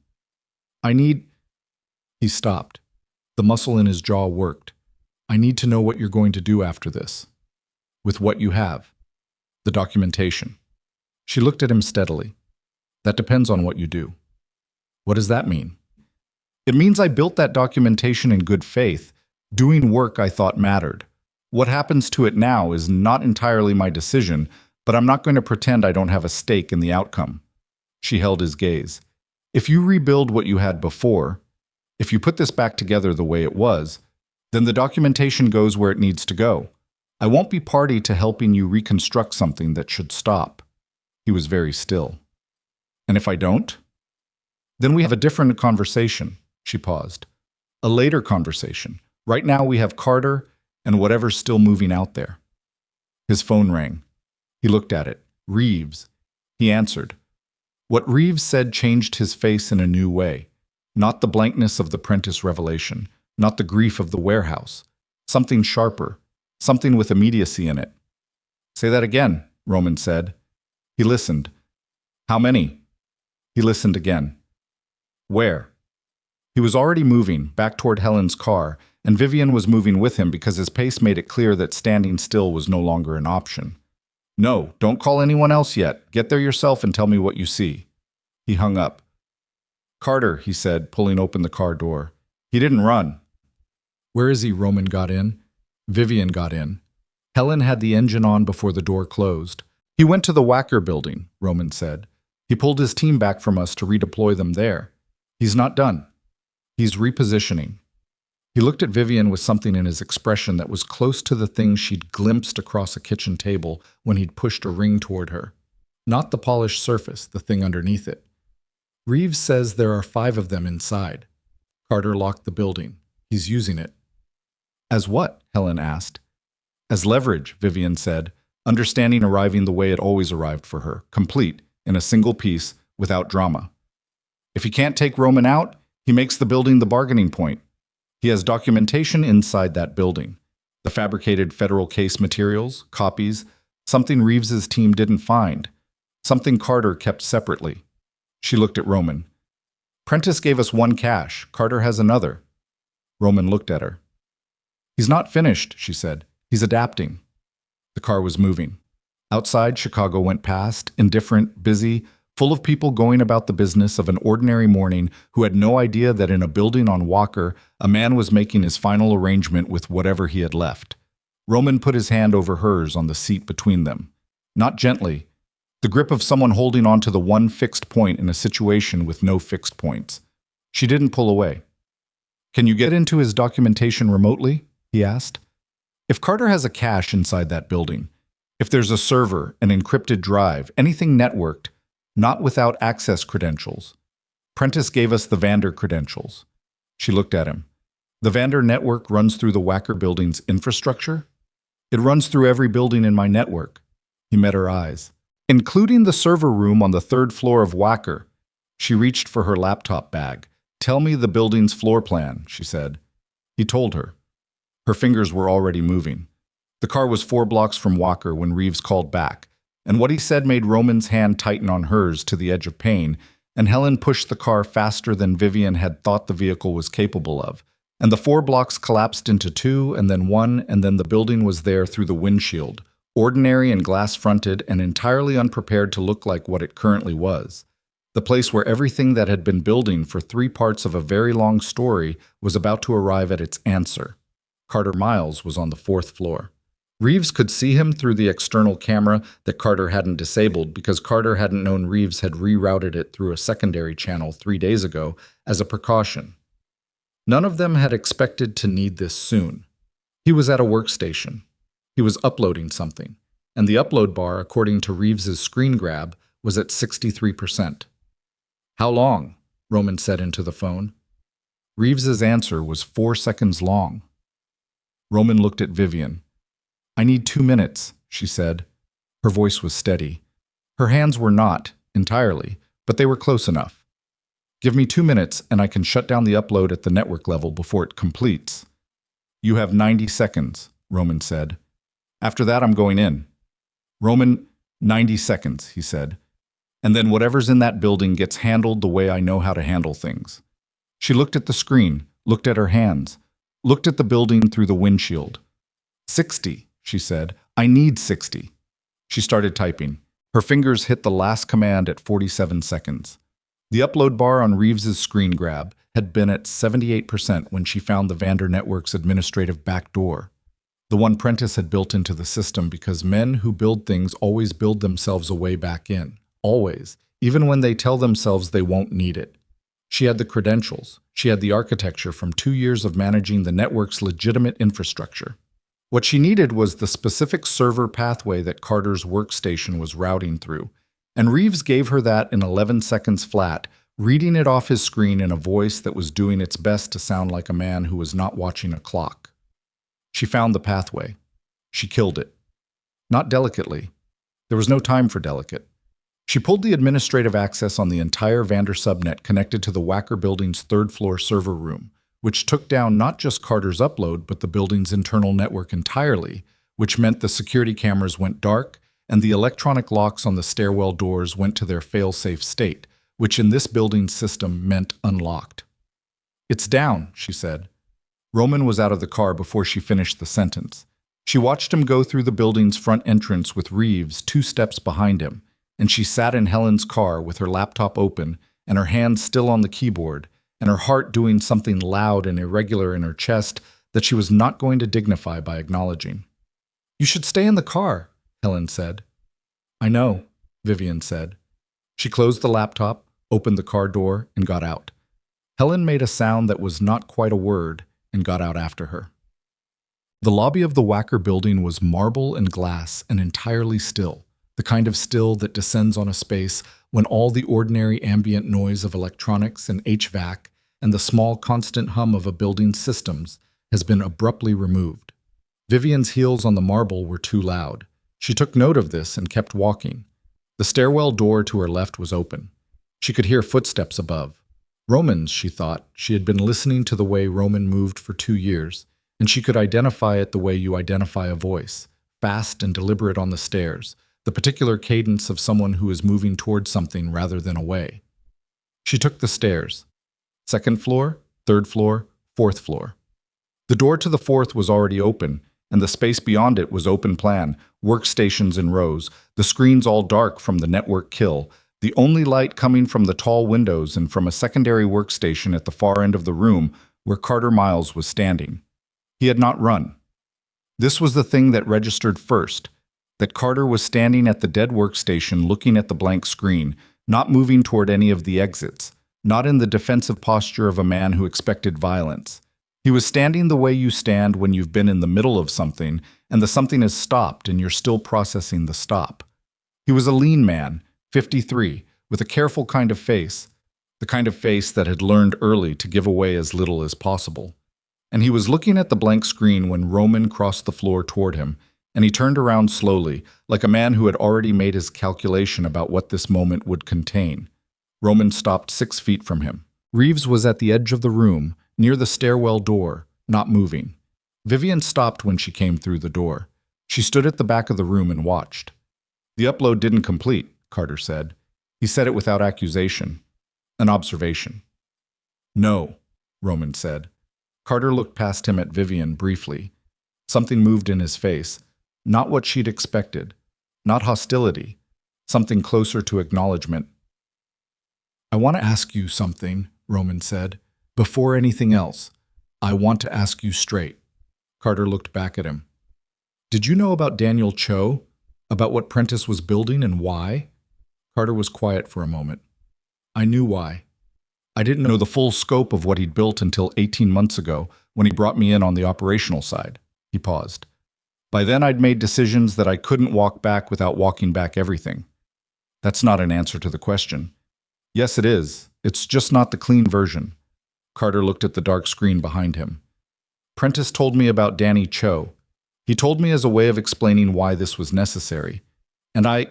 I need… He stopped. The muscle in his jaw worked. I need to know what you're going to do after this. With what you have. The documentation. She looked at him steadily. That depends on what you do. What does that mean? It means I built that documentation in good faith, doing work I thought mattered. What happens to it now is not entirely my decision, but I'm not going to pretend I don't have a stake in the outcome. She held his gaze. If you rebuild what you had before, if you put this back together the way it was, then the documentation goes where it needs to go. I won't be party to helping you reconstruct something that should stop. He was very still. And if I don't? Then we have a different conversation, she paused. A later conversation. Right now we have Carter and whatever's still moving out there. His phone rang. He looked at it. Reeves. He answered. What Reeves said changed his face in a new way. Not the blankness of the Prentice revelation, not the grief of the warehouse. Something sharper, something with immediacy in it. Say that again, Roman said. He listened. How many? He listened again. Where? He was already moving, back toward Helen's car, and Vivian was moving with him because his pace made it clear that standing still was no longer an option. No, don't call anyone else yet. Get there yourself and tell me what you see. He hung up. Carter, he said, pulling open the car door. He didn't run. Where is he? Roman got in. Vivian got in. Helen had the engine on before the door closed. He went to the Wacker building, Roman said. He pulled his team back from us to redeploy them there. He's not done. He's repositioning. He looked at Vivian with something in his expression that was close to the thing she'd glimpsed across a kitchen table when he'd pushed a ring toward her. Not the polished surface, the thing underneath it. Reeves says there are 5 of them inside. Carter locked the building. He's using it. As what? Helen asked. As leverage, Vivian said, understanding arriving the way it always arrived for her, complete, in a single piece, without drama. If he can't take Roman out, he makes the building the bargaining point. He has documentation inside that building. The fabricated federal case materials, copies, something Reeves's team didn't find, something Carter kept separately. She looked at Roman. Prentice gave us 1 cache. Carter has another. Roman looked at her. He's not finished, she said. He's adapting. The car was moving. Outside, Chicago went past, indifferent, busy, full of people going about the business of an ordinary morning who had no idea that in a building on Walker, a man was making his final arrangement with whatever he had left. Roman put his hand over hers on the seat between them. Not gently. The grip of someone holding on to the one fixed point in a situation with no fixed points. She didn't pull away. Can you get into his documentation remotely? He asked. If Carter has a cache inside that building, if there's a server, an encrypted drive, anything networked, not without access credentials. Prentice gave us the Vander credentials. She looked at him. The Vander network runs through the Wacker building's infrastructure? It runs through every building in my network. He met her eyes. Including the server room on the 3rd floor of Wacker. She reached for her laptop bag. Tell me the building's floor plan, she said. He told her. Her fingers were already moving. The car was 4 blocks from Wacker when Reeves called back, and what he said made Roman's hand tighten on hers to the edge of pain, and Helen pushed the car faster than Vivian had thought the vehicle was capable of, and the 4 blocks collapsed into 2 and then 1, and then the building was there through the windshield, ordinary and glass-fronted and entirely unprepared to look like what it currently was. The place where everything that had been building for 3 parts of a very long story was about to arrive at its answer. Carter Miles was on the 4th floor. Reeves could see him through the external camera that Carter hadn't disabled because Carter hadn't known Reeves had rerouted it through a secondary channel 3 days ago as a precaution. None of them had expected to need this soon. He was at a workstation. He was uploading something, and the upload bar, according to Reeves's screen grab, was at 63%. How long? Roman said into the phone. Reeves's answer was 4 seconds long. Roman looked at Vivian. I need 2 minutes, she said. Her voice was steady. Her hands were not, entirely, but they were close enough. Give me 2 minutes and I can shut down the upload at the network level before it completes. You have 90 seconds, Roman said. After that, I'm going in. Roman, 90 seconds, he said. And then whatever's in that building gets handled the way I know how to handle things. She looked at the screen, looked at her hands, looked at the building through the windshield. 60, she said. I need 60. She started typing. Her fingers hit the last command at 47 seconds. The upload bar on Reeves's screen grab had been at 78% when she found the Vander Network's administrative back door. The one Prentice had built into the system because men who build things always build themselves a way back in. Always. Even when they tell themselves they won't need it. She had the credentials. She had the architecture from 2 years of managing the network's legitimate infrastructure. What she needed was the specific server pathway that Carter's workstation was routing through, and Reeves gave her that in 11 seconds flat, reading it off his screen in a voice that was doing its best to sound like a man who was not watching a clock. She found the pathway. She killed it. Not delicately. There was no time for delicate. She pulled the administrative access on the entire Vander subnet connected to the Wacker building's 3rd floor server room, which took down not just Carter's upload, but the building's internal network entirely, which meant the security cameras went dark and the electronic locks on the stairwell doors went to their fail-safe state, which in this building system meant unlocked. "It's down," she said. Roman was out of the car before she finished the sentence. She watched him go through the building's front entrance with Reeves 2 steps behind him, and she sat in Helen's car with her laptop open and her hands still on the keyboard, and her heart doing something loud and irregular in her chest that she was not going to dignify by acknowledging. "You should stay in the car," Helen said. "I know," Vivian said. She closed the laptop, opened the car door, and got out. Helen made a sound that was not quite a word and got out after her. The lobby of the Wacker building was marble and glass and entirely still, the kind of still that descends on a space when all the ordinary ambient noise of electronics and HVAC and the small constant hum of a building's systems has been abruptly removed. Vivian's heels on the marble were too loud. She took note of this and kept walking. The stairwell door to her left was open. She could hear footsteps above. Roman's, she thought. She had been listening to the way Roman moved for 2 years, and she could identify it the way you identify a voice, fast and deliberate on the stairs, the particular cadence of someone who is moving towards something rather than away. She took the stairs. 2nd floor, 3rd floor, 4th floor. The door to the 4th was already open, and the space beyond it was open plan, workstations in rows, the screens all dark from the network kill, the only light coming from the tall windows and from a secondary workstation at the far end of the room where Carter Miles was standing. He had not run. This was the thing that registered first, that Carter was standing at the dead workstation looking at the blank screen, not moving toward any of the exits, not in the defensive posture of a man who expected violence. He was standing the way you stand when you've been in the middle of something and the something has stopped and you're still processing the stop. He was a lean man, 53, with a careful kind of face, the kind of face that had learned early to give away as little as possible. And he was looking at the blank screen when Roman crossed the floor toward him, and he turned around slowly, like a man who had already made his calculation about what this moment would contain. Roman stopped 6 feet from him. Reeves was at the edge of the room, near the stairwell door, not moving. Vivian stopped when she came through the door. She stood at the back of the room and watched. "The upload didn't complete," Carter said. He said it without accusation. An observation. "No," Roman said. Carter looked past him at Vivian briefly. Something moved in his face. Not what she'd expected. Not hostility. Something closer to acknowledgement. "I want to ask you something," Roman said. "Before anything else, I want to ask you straight." Carter looked back at him. "Did you know about Daniel Cho? About what Prentice was building and why?" Carter was quiet for a moment. "I knew why. I didn't know the full scope of what he'd built until 18 months ago when he brought me in on the operational side." He paused. "By then I'd made decisions that I couldn't walk back without walking back everything." "That's not an answer to the question." "Yes, it is. It's just not the clean version." Carter looked at the dark screen behind him. "Prentice told me about Danny Cho. He told me as a way of explaining why this was necessary. And I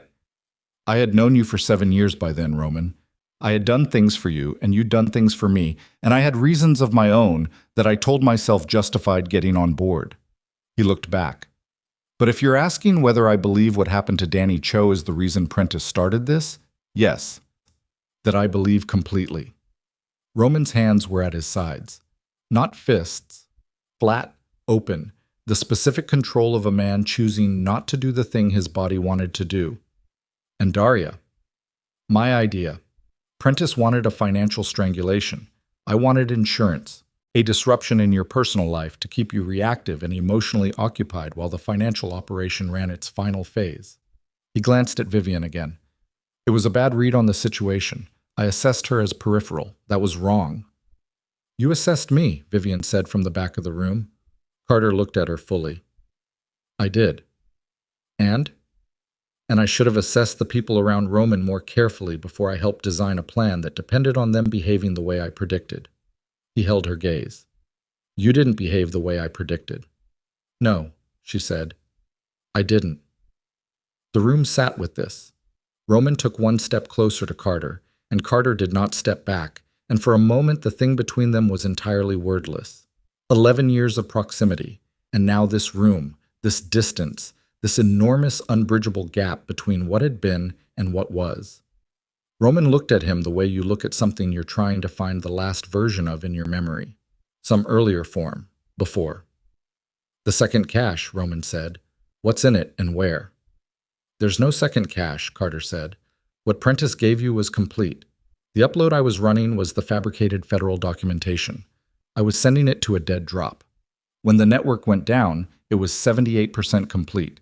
had known you for 7 years by then, Roman. I had done things for you, and you'd done things for me, and I had reasons of my own that I told myself justified getting on board." He looked back. "But if you're asking whether I believe what happened to Danny Cho is the reason Prentice started this, yes. That I believe completely." Roman's hands were at his sides. Not fists. Flat, open, the specific control of a man choosing not to do the thing his body wanted to do. "And Daria. My idea. Prentice wanted a financial strangulation. I wanted insurance. A disruption in your personal life to keep you reactive and emotionally occupied while the financial operation ran its final phase." He glanced at Vivian again. "It was a bad read on the situation. I assessed her as peripheral. That was wrong." "You assessed me," Vivian said from the back of the room. Carter looked at her fully. "I did. And I should have assessed the people around Roman more carefully before I helped design a plan that depended on them behaving the way I predicted." He held her gaze. "You didn't behave the way I predicted." "No," she said. "I didn't." The room sat with this. Roman took 1 step closer to Carter, and Carter did not step back, and for a moment the thing between them was entirely wordless. 11 years of proximity, and now this room, this distance, this enormous unbridgeable gap between what had been and what was. Roman looked at him the way you look at something you're trying to find the last version of in your memory. Some earlier form, before. The second cache, Roman said. What's in it and where? There's no second cache, Carter said. What Prentice gave you was complete. The upload I was running was the fabricated federal documentation. I was sending it to a dead drop. When the network went down, it was 78% complete.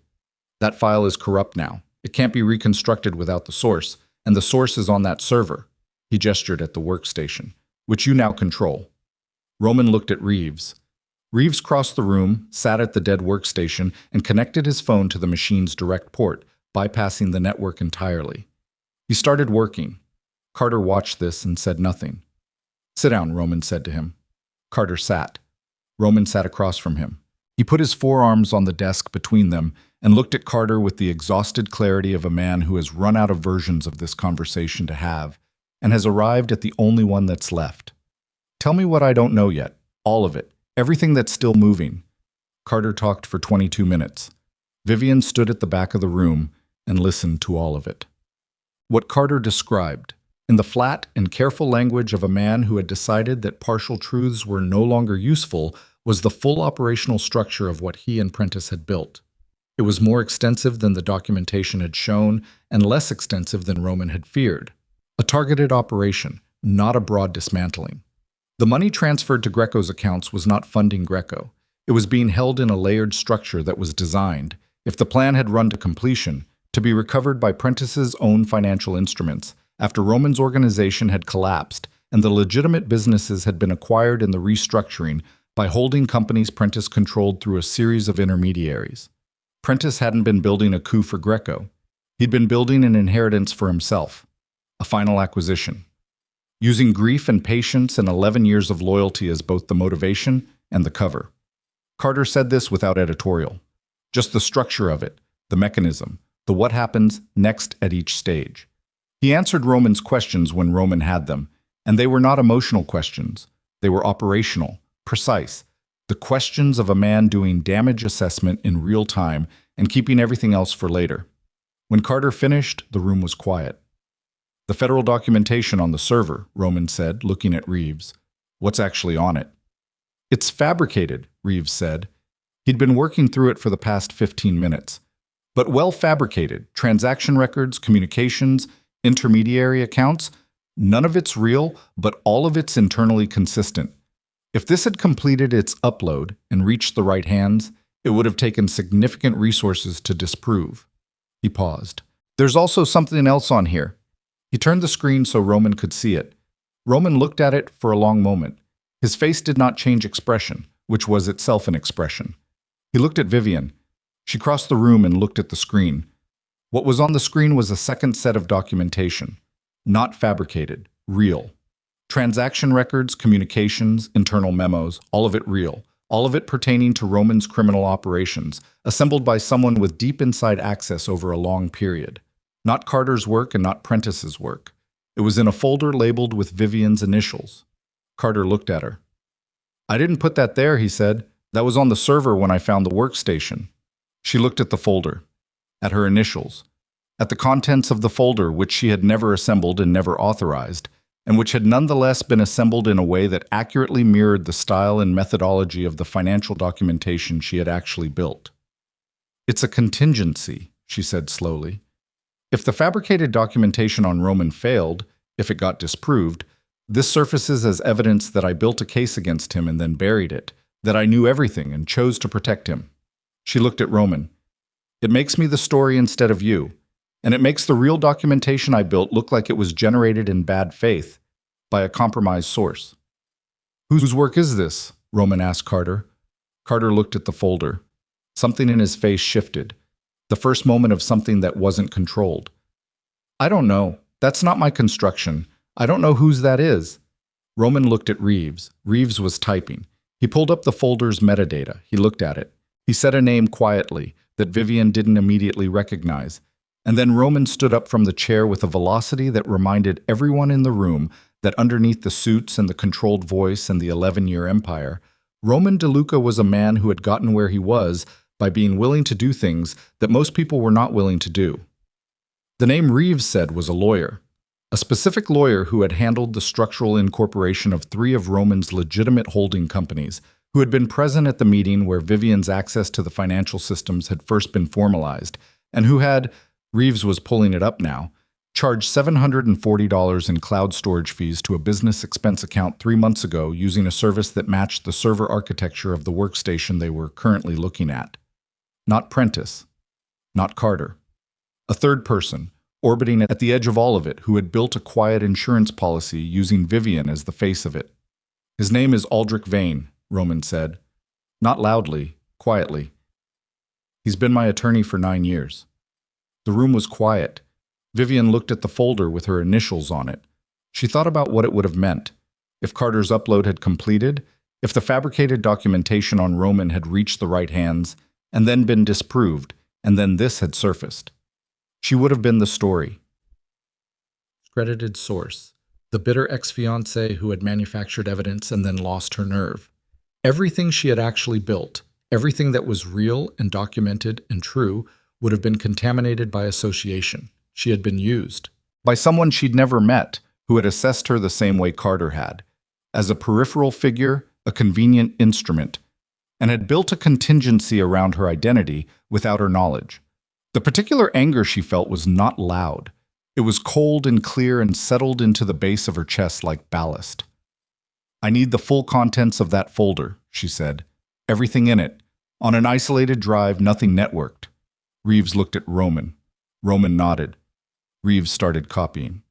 That file is corrupt now. It can't be reconstructed without the source, and the source is on that server. He gestured at the workstation, which you now control. Roman looked at Reeves. Reeves crossed the room, sat at the dead workstation, and connected his phone to the machine's direct port, bypassing the network entirely. He started working. Carter watched this and said nothing. Sit down, Roman said to him. Carter sat. Roman sat across from him. He put his forearms on the desk between them and looked at Carter with the exhausted clarity of a man who has run out of versions of this conversation to have and has arrived at the only one that's left. Tell me what I don't know yet. All of it. Everything that's still moving. Carter talked for 22 minutes. Vivian stood at the back of the room and listened to all of it. What Carter described, in the flat and careful language of a man who had decided that partial truths were no longer useful, was the full operational structure of what he and Prentice had built. It was more extensive than the documentation had shown and less extensive than Roman had feared. A targeted operation, not a broad dismantling. The money transferred to Greco's accounts was not funding Greco. It was being held in a layered structure that was designed, if the plan had run to completion, to be recovered by Prentice's own financial instruments after Roman's organization had collapsed and the legitimate businesses had been acquired in the restructuring by holding companies Prentice controlled through a series of intermediaries. Prentice hadn't been building a coup for Greco. He'd been building an inheritance for himself, a final acquisition. Using grief and patience and 11 years of loyalty as both the motivation and the cover. Carter said this without editorial. Just the structure of it, the mechanism, the what happens next at each stage. He answered Roman's questions when Roman had them, and they were not emotional questions. They were operational, precise, the questions of a man doing damage assessment in real time and keeping everything else for later. When Carter finished, the room was quiet. The federal documentation on the server, Roman said, looking at Reeves. What's actually on it? It's fabricated, Reeves said. He'd been working through it for the past 15 minutes. But well fabricated, transaction records, communications, intermediary accounts, none of it's real, but all of it's internally consistent. If this had completed its upload and reached the right hands, it would have taken significant resources to disprove. He paused. There's also something else on here. He turned the screen so Roman could see it. Roman looked at it for a long moment. His face did not change expression, which was itself an expression. He looked at Vivian. She crossed the room and looked at the screen. What was on the screen was a second set of documentation. Not fabricated, real. Transaction records, communications, internal memos, all of it real. All of it pertaining to Roman's criminal operations, assembled by someone with deep inside access over a long period. Not Carter's work and not Prentice's work. It was in a folder labeled with Vivian's initials. Carter looked at her. I didn't put that there, he said. That was on the server when I found the workstation. She looked at the folder, at her initials, at the contents of the folder which she had never assembled and never authorized, and which had nonetheless been assembled in a way that accurately mirrored the style and methodology of the financial documentation she had actually built. It's a contingency, she said slowly. If the fabricated documentation on Roman failed, if it got disproved, this surfaces as evidence that I built a case against him and then buried it, that I knew everything and chose to protect him. She looked at Roman. It makes me the story instead of you, and it makes the real documentation I built look like it was generated in bad faith by a compromised source. Whose work is this? Roman asked Carter. Carter looked at the folder. Something in his face shifted. The first moment of something that wasn't controlled. I don't know. That's not my construction. I don't know whose that is. Roman looked at Reeves. Reeves was typing. He pulled up the folder's metadata. He looked at it. He said a name quietly that Vivian didn't immediately recognize. And then Roman stood up from the chair with a velocity that reminded everyone in the room that underneath the suits and the controlled voice and the 11-year empire, Roman DeLuca was a man who had gotten where he was by being willing to do things that most people were not willing to do. The name Reeves said was a lawyer, a specific lawyer who had handled the structural incorporation of three of Roman's legitimate holding companies, who had been present at the meeting where Vivian's access to the financial systems had first been formalized, and who had, Reeves was pulling it up now, charged $740 in cloud storage fees to a business expense account 3 months ago using a service that matched the server architecture of the workstation they were currently looking at. Not Prentice. Not Carter. A third person, orbiting at the edge of all of it, who had built a quiet insurance policy using Vivian as the face of it. His name is Aldrich Vane, Roman said. Not loudly, quietly. He's been my attorney for 9 years. The room was quiet. Vivian looked at the folder with her initials on it. She thought about what it would have meant. If Carter's upload had completed, if the fabricated documentation on Roman had reached the right hands, and then been disproved, and then this had surfaced. She would have been the story. Credited source. The bitter ex-fiancé who had manufactured evidence and then lost her nerve. Everything she had actually built, everything that was real and documented and true, would have been contaminated by association. She had been used. By someone she'd never met, who had assessed her the same way Carter had. As a peripheral figure, a convenient instrument, and had built a contingency around her identity without her knowledge. The particular anger she felt was not loud. It was cold and clear and settled into the base of her chest like ballast. I need the full contents of that folder, she said. Everything in it. On an isolated drive, nothing networked. Reeves looked at Roman. Roman nodded. Reeves started copying.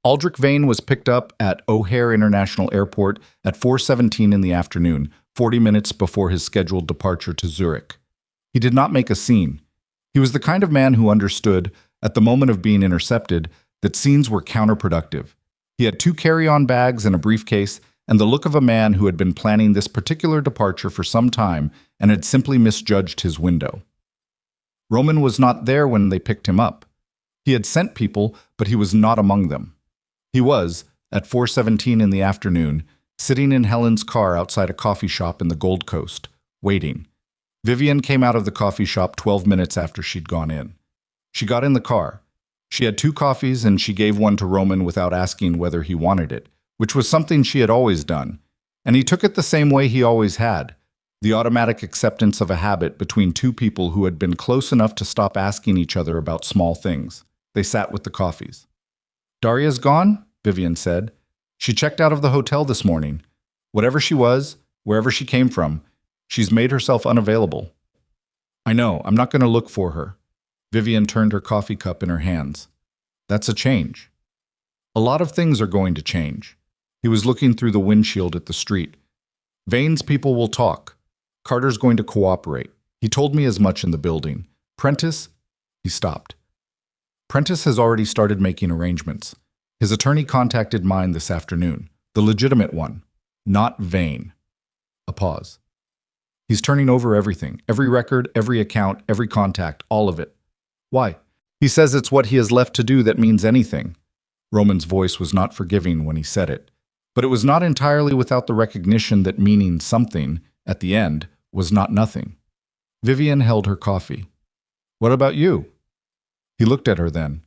Aldrich Vane was picked up at O'Hare International Airport at 4:17 in the afternoon, 40 minutes before his scheduled departure to Zurich. He did not make a scene. He was the kind of man who understood, at the moment of being intercepted, that scenes were counterproductive. He had 2 carry-on bags and a briefcase, and the look of a man who had been planning this particular departure for some time and had simply misjudged his window. Roman was not there when they picked him up. He had sent people, but he was not among them. He was, at 4:17 in the afternoon, sitting in Helen's car outside a coffee shop in the Gold Coast, waiting. Vivian came out of the coffee shop 12 minutes after she'd gone in. She got in the car. She had 2 coffees and she gave one to Roman without asking whether he wanted it, which was something she had always done. And he took it the same way he always had, the automatic acceptance of a habit between 2 people who had been close enough to stop asking each other about small things. They sat with the coffees. Daria's gone? Vivian said. She checked out of the hotel this morning. Whatever she was, wherever she came from, she's made herself unavailable. I know, I'm not going to look for her. Vivian turned her coffee cup in her hands. That's a change. A lot of things are going to change. He was looking through the windshield at the street. Vane's people will talk. Carter's going to cooperate. He told me as much in the building. Prentice? He stopped. Prentice has already started making arrangements. His attorney contacted mine this afternoon. The legitimate one. Not Vane. A pause. He's turning over everything. Every record, every account, every contact, all of it. Why? He says it's what he has left to do that means anything. Roman's voice was not forgiving when he said it. But it was not entirely without the recognition that meaning something, at the end, was not nothing. Vivian held her coffee. What about you? He looked at her then.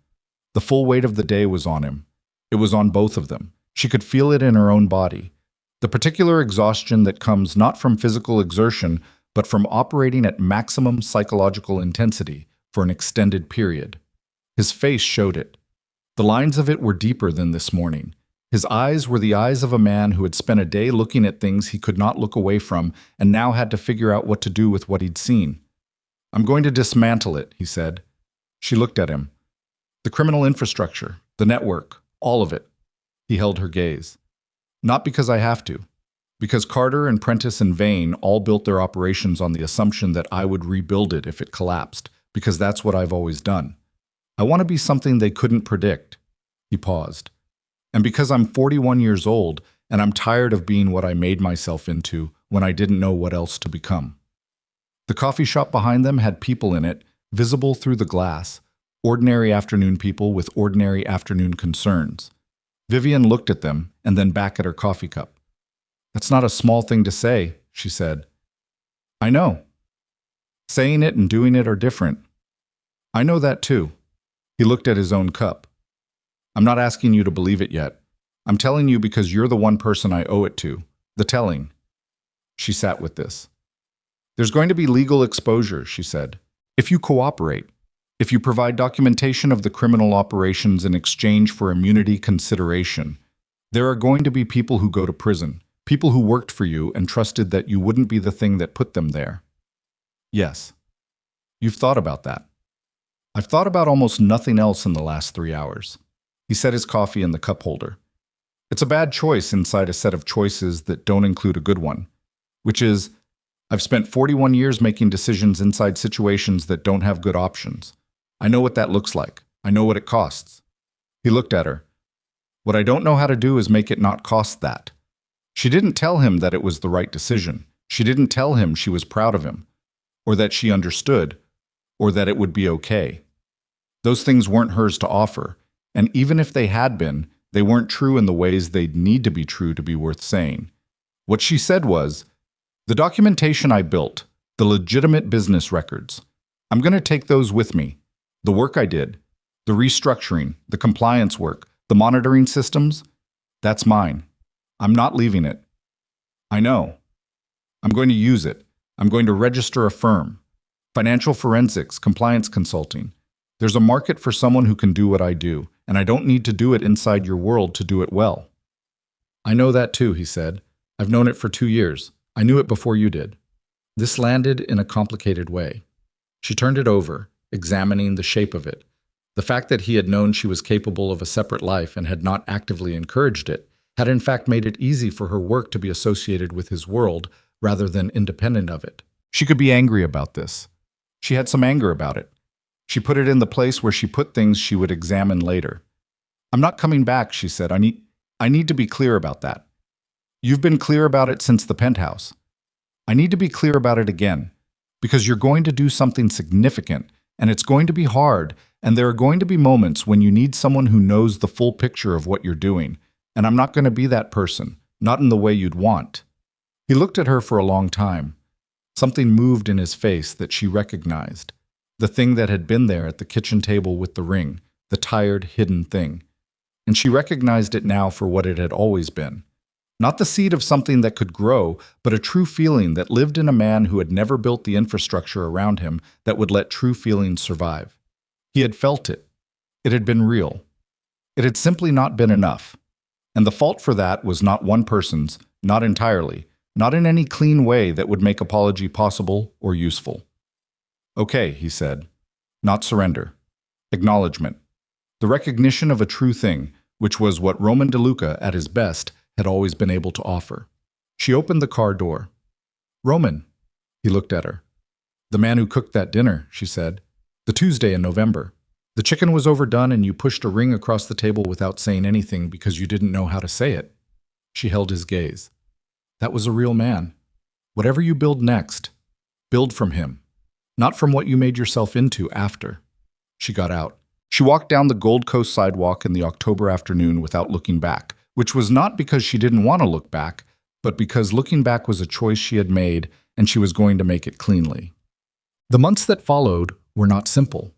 The full weight of the day was on him. It was on both of them. She could feel it in her own body. The particular exhaustion that comes not from physical exertion, but from operating at maximum psychological intensity for an extended period. His face showed it. The lines of it were deeper than this morning. His eyes were the eyes of a man who had spent a day looking at things he could not look away from and now had to figure out what to do with what he'd seen. I'm going to dismantle it, he said. She looked at him. The criminal infrastructure, the network, all of it. He held her gaze. Not because I have to. Because Carter and Prentice and Vane all built their operations on the assumption that I would rebuild it if it collapsed, because that's what I've always done. I want to be something they couldn't predict. He paused. And because I'm 41 years old, and I'm tired of being what I made myself into when I didn't know what else to become. The coffee shop behind them had people in it, visible through the glass, ordinary afternoon people with ordinary afternoon concerns. Vivian looked at them and then back at her coffee cup. That's not a small thing to say, she said. I know. Saying it and doing it are different. I know that too. He looked at his own cup. I'm not asking you to believe it yet. I'm telling you because you're the one person I owe it to. The telling. She sat with this. There's going to be legal exposure, she said. If you cooperate, if you provide documentation of the criminal operations in exchange for immunity consideration, there are going to be people who go to prison, people who worked for you and trusted that you wouldn't be the thing that put them there. Yes. You've thought about that. I've thought about almost nothing else in the last 3 hours. He set his coffee in the cup holder. It's a bad choice inside a set of choices that don't include a good one, which is, I've spent 41 years making decisions inside situations that don't have good options. I know what that looks like. I know what it costs. He looked at her. What I don't know how to do is make it not cost that. She didn't tell him that it was the right decision. She didn't tell him she was proud of him, or that she understood, or that it would be okay. Those things weren't hers to offer, and even if they had been, they weren't true in the ways they'd need to be true to be worth saying. What she said was, the documentation I built, the legitimate business records, I'm going to take those with me. The work I did, the restructuring, the compliance work, the monitoring systems, that's mine. I'm not leaving it. I know. I'm going to use it. I'm going to register a firm. Financial forensics, compliance consulting. There's a market for someone who can do what I do, and I don't need to do it inside your world to do it well. I know that too, he said. I've known it for 2 years. I knew it before you did. This landed in a complicated way. She turned it over, examining the shape of it. The fact that he had known she was capable of a separate life and had not actively encouraged it had in fact made it easy for her work to be associated with his world rather than independent of it. She could be angry about this. She had some anger about it. She put it in the place where she put things she would examine later. I'm not coming back, she said. I need to be clear about that. You've been clear about it since the penthouse. I need to be clear about it again, because you're going to do something significant, and it's going to be hard, and there are going to be moments when you need someone who knows the full picture of what you're doing, and I'm not going to be that person, not in the way you'd want. He looked at her for a long time. Something moved in his face that she recognized, the thing that had been there at the kitchen table with the ring, the tired, hidden thing. And she recognized it now for what it had always been. Not the seed of something that could grow, but a true feeling that lived in a man who had never built the infrastructure around him that would let true feelings survive. He had felt it. It had been real. It had simply not been enough. And the fault for that was not one person's, not entirely, not in any clean way that would make apology possible or useful. Okay, he said. Not surrender. Acknowledgement. The recognition of a true thing, which was what Roman DeLuca, at his best, had always been able to offer. She opened the car door. Roman. He looked at her. The man who cooked that dinner, she said. The Tuesday in November. The chicken was overdone and you pushed a ring across the table without saying anything because you didn't know how to say it. She held his gaze. That was a real man. Whatever you build next, build from him, not from what you made yourself into after. She got out. She walked down the Gold Coast sidewalk in the October afternoon without looking back, which was not because she didn't want to look back, but because looking back was a choice she had made and she was going to make it cleanly. The months that followed were not simple.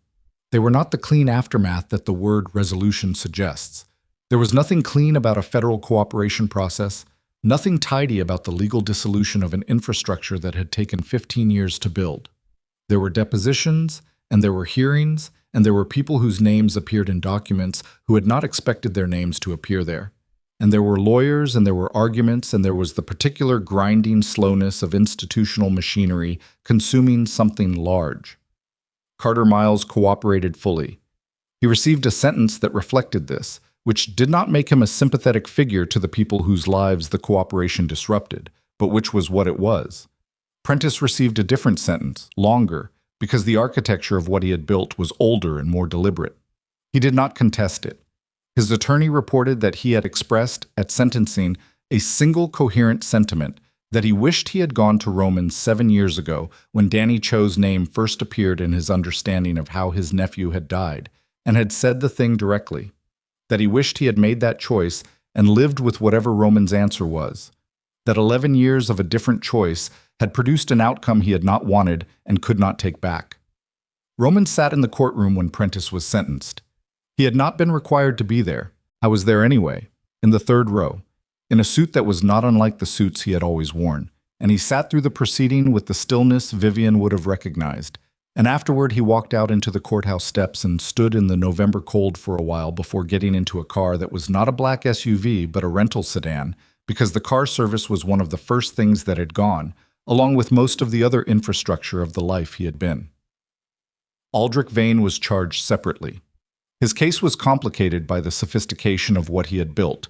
They were not the clean aftermath that the word resolution suggests. There was nothing clean about a federal cooperation process, nothing tidy about the legal dissolution of an infrastructure that had taken 15 years to build. There were depositions, and there were hearings, and there were people whose names appeared in documents who had not expected their names to appear there. And there were lawyers, and there were arguments, and there was the particular grinding slowness of institutional machinery consuming something large. Carter Miles cooperated fully. He received a sentence that reflected this, which did not make him a sympathetic figure to the people whose lives the cooperation disrupted, but which was what it was. Prentice received a different sentence, longer, because the architecture of what he had built was older and more deliberate. He did not contest it. His attorney reported that he had expressed, at sentencing, a single coherent sentiment that he wished he had gone to Roman 7 years ago when Danny Cho's name first appeared in his understanding of how his nephew had died, and had said the thing directly. That he wished he had made that choice and lived with whatever Roman's answer was. That 11 years of a different choice had produced an outcome he had not wanted and could not take back. Roman sat in the courtroom when Prentice was sentenced. He had not been required to be there. I was there anyway, in the third row, in a suit that was not unlike the suits he had always worn, and he sat through the proceeding with the stillness Vivian would have recognized. And afterward he walked out into the courthouse steps and stood in the November cold for a while before getting into a car that was not a black SUV but a rental sedan, because the car service was one of the first things that had gone, along with most of the other infrastructure of the life he had been. Aldrich Vane was charged separately. His case was complicated by the sophistication of what he had built,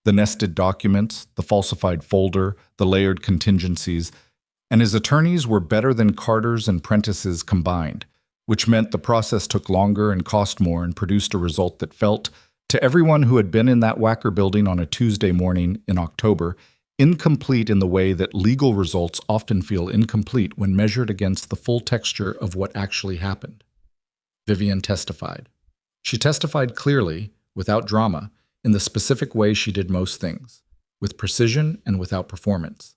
the nested documents, the falsified folder, the layered contingencies, and his attorneys were better than Carter's and Prentice's combined, which meant the process took longer and cost more and produced a result that felt, to everyone who had been in that Wacker building on a Tuesday morning in October, incomplete in the way that legal results often feel incomplete when measured against the full texture of what actually happened. Vivian testified. She testified clearly, without drama, in the specific way she did most things, with precision and without performance.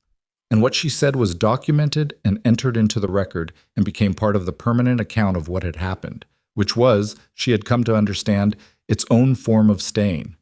And what she said was documented and entered into the record and became part of the permanent account of what had happened, which was, she had come to understand, its own form of staying.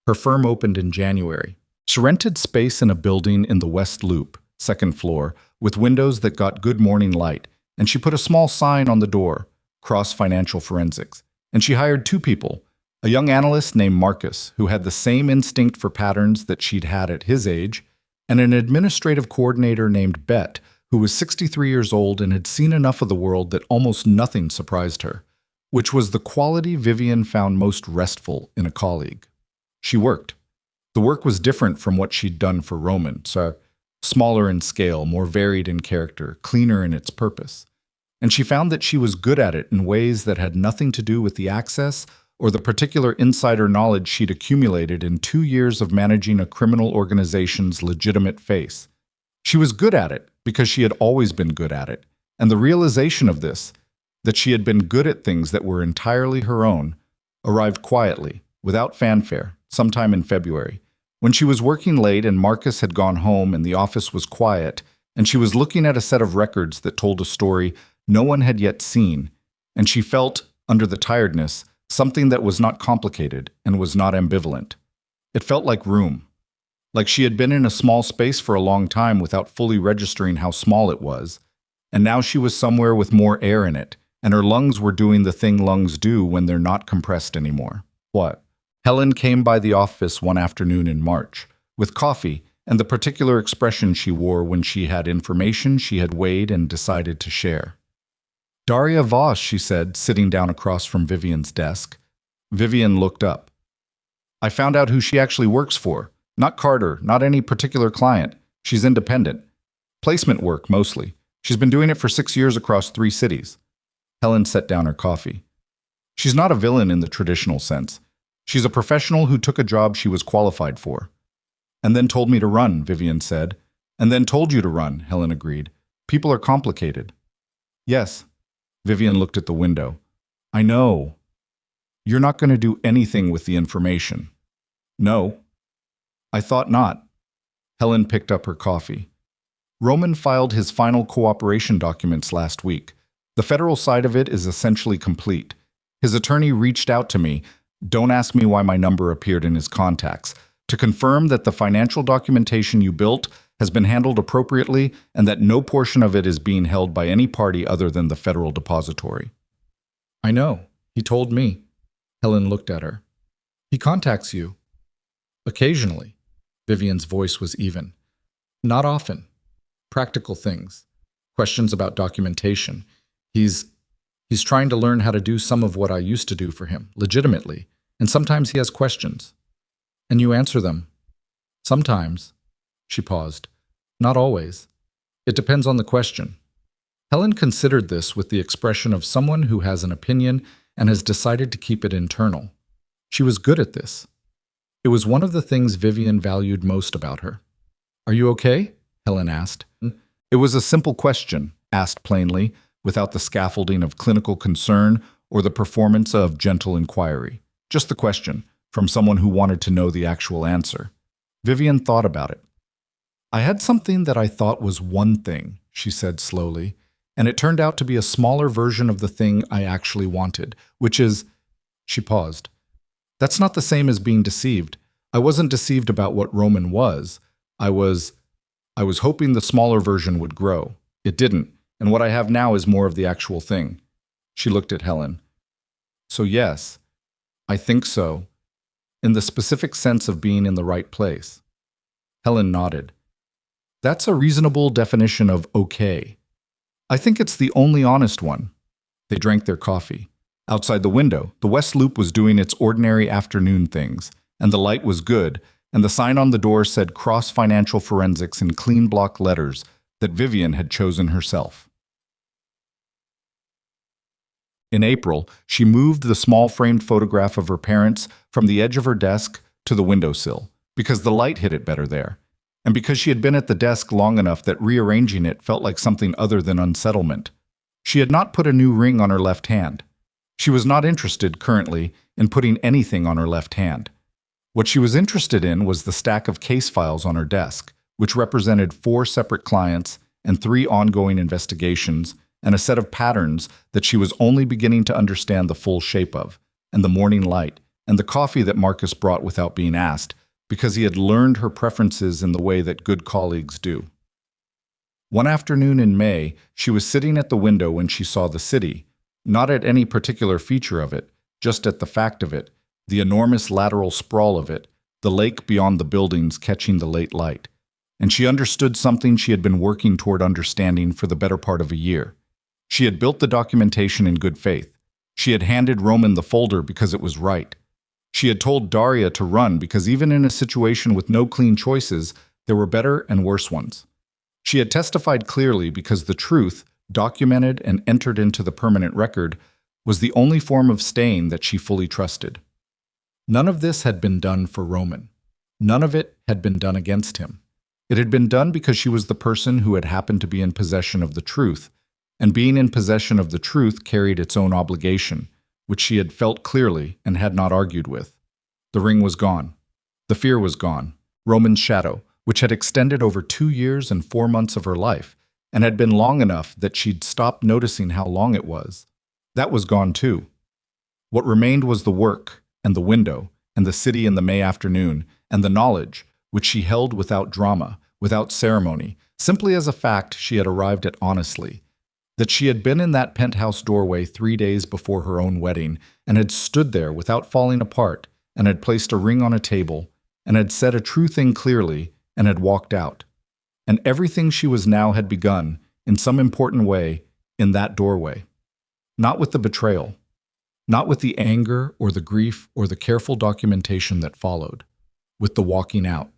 Her firm opened in January. She rented space in a building in the West Loop, second floor, with windows that got good morning light, and she put a small sign on the door, Cross Financial Forensics. And she hired two people, a young analyst named Marcus, who had the same instinct for patterns that she'd had at his age, and an administrative coordinator named Bet, who was 63 years old and had seen enough of the world that almost nothing surprised her, which was the quality Vivian found most restful in a colleague. She worked. The work was different from what she'd done for Roman, so smaller in scale, more varied in character, cleaner in its purpose. And she found that she was good at it in ways that had nothing to do with the access or the particular insider knowledge she'd accumulated in 2 years of managing a criminal organization's legitimate face. She was good at it because she had always been good at it, and the realization of this, that she had been good at things that were entirely her own, arrived quietly, without fanfare, sometime in February, when she was working late and Marcus had gone home and the office was quiet, and she was looking at a set of records that told a story no one had yet seen, and she felt, under the tiredness, something that was not complicated and was not ambivalent. It felt like room, like she had been in a small space for a long time without fully registering how small it was, and now she was somewhere with more air in it, and her lungs were doing the thing lungs do when they're not compressed anymore. What? Helen came by the office one afternoon in March, with coffee and the particular expression she wore when she had information she had weighed and decided to share. Daria Voss, she said, sitting down across from Vivian's desk. Vivian looked up. I found out who she actually works for. Not Carter, not any particular client. She's independent. Placement work, mostly. She's been doing it for 6 years across 3 cities. Helen set down her coffee. She's not a villain in the traditional sense. She's a professional who took a job she was qualified for. And then told me to run, Vivian said. And then told you to run, Helen agreed. People are complicated. Yes. Vivian looked at the window. I know. You're not going to do anything with the information. No. I thought not. Helen picked up her coffee. Roman filed his final cooperation documents last week. The federal side of it is essentially complete. His attorney reached out to me, don't ask me why my number appeared in his contacts, to confirm that the financial documentation you built has been handled appropriately and that no portion of it is being held by any party other than the federal depository. I know. He told me. Helen looked at her. He contacts you. Occasionally. Vivian's voice was even. Not often. Practical things. Questions about documentation. He's trying to learn how to do some of what I used to do for him, legitimately, and sometimes he has questions. And you answer them. Sometimes. She paused. Not always. It depends on the question. Helen considered this with the expression of someone who has an opinion and has decided to keep it internal. She was good at this. It was one of the things Vivian valued most about her. Are you okay? Helen asked. It was a simple question, asked plainly, without the scaffolding of clinical concern or the performance of gentle inquiry. Just the question, from someone who wanted to know the actual answer. Vivian thought about it. I had something that I thought was one thing, she said slowly, and it turned out to be a smaller version of the thing I actually wanted, which is, she paused, That's not the same as being deceived. I wasn't deceived about what Roman was. I was I was hoping the smaller version would grow. It didn't, and what I have now is more of the actual thing. She looked at Helen. So yes, I think so, in the specific sense of being in the right place. Helen nodded. That's a reasonable definition of okay. I think it's the only honest one. They drank their coffee. Outside the window, the West Loop was doing its ordinary afternoon things, and the light was good, and the sign on the door said Cross Financial Forensics in clean block letters that Vivian had chosen herself. In April, she moved the small framed photograph of her parents from the edge of her desk to the windowsill, because the light hit it better there, and because she had been at the desk long enough that rearranging it felt like something other than unsettlement. She had not put a new ring on her left hand. She was not interested, currently, in putting anything on her left hand. What she was interested in was the stack of case files on her desk, which represented 4 separate clients and 3 ongoing investigations, and a set of patterns that she was only beginning to understand the full shape of, and the morning light, and the coffee that Marcus brought without being asked, because he had learned her preferences in the way that good colleagues do. One afternoon in May, she was sitting at the window when she saw the city, not at any particular feature of it, just at the fact of it, the enormous lateral sprawl of it, the lake beyond the buildings catching the late light. And she understood something she had been working toward understanding for the better part of a year. She had built the documentation in good faith. She had handed Roman the folder because it was right. She had told Daria to run because even in a situation with no clean choices, there were better and worse ones. She had testified clearly because the truth, documented and entered into the permanent record, was the only form of staying that she fully trusted. None of this had been done for Roman. None of it had been done against him. It had been done because she was the person who had happened to be in possession of the truth, and being in possession of the truth carried its own obligation, which she had felt clearly and had not argued with. The ring was gone. The fear was gone. Roman's shadow, which had extended over 2 years and 4 months of her life, and had been long enough that she'd stopped noticing how long it was. That was gone too. What remained was the work, and the window, and the city in the May afternoon, and the knowledge, which she held without drama, without ceremony, simply as a fact she had arrived at honestly, that she had been in that penthouse doorway 3 days before her own wedding, and had stood there without falling apart, and had placed a ring on a table, and had said a true thing clearly, and had walked out. And everything she was now had begun, in some important way, in that doorway. Not with the betrayal, not with the anger or the grief or the careful documentation that followed, with the walking out,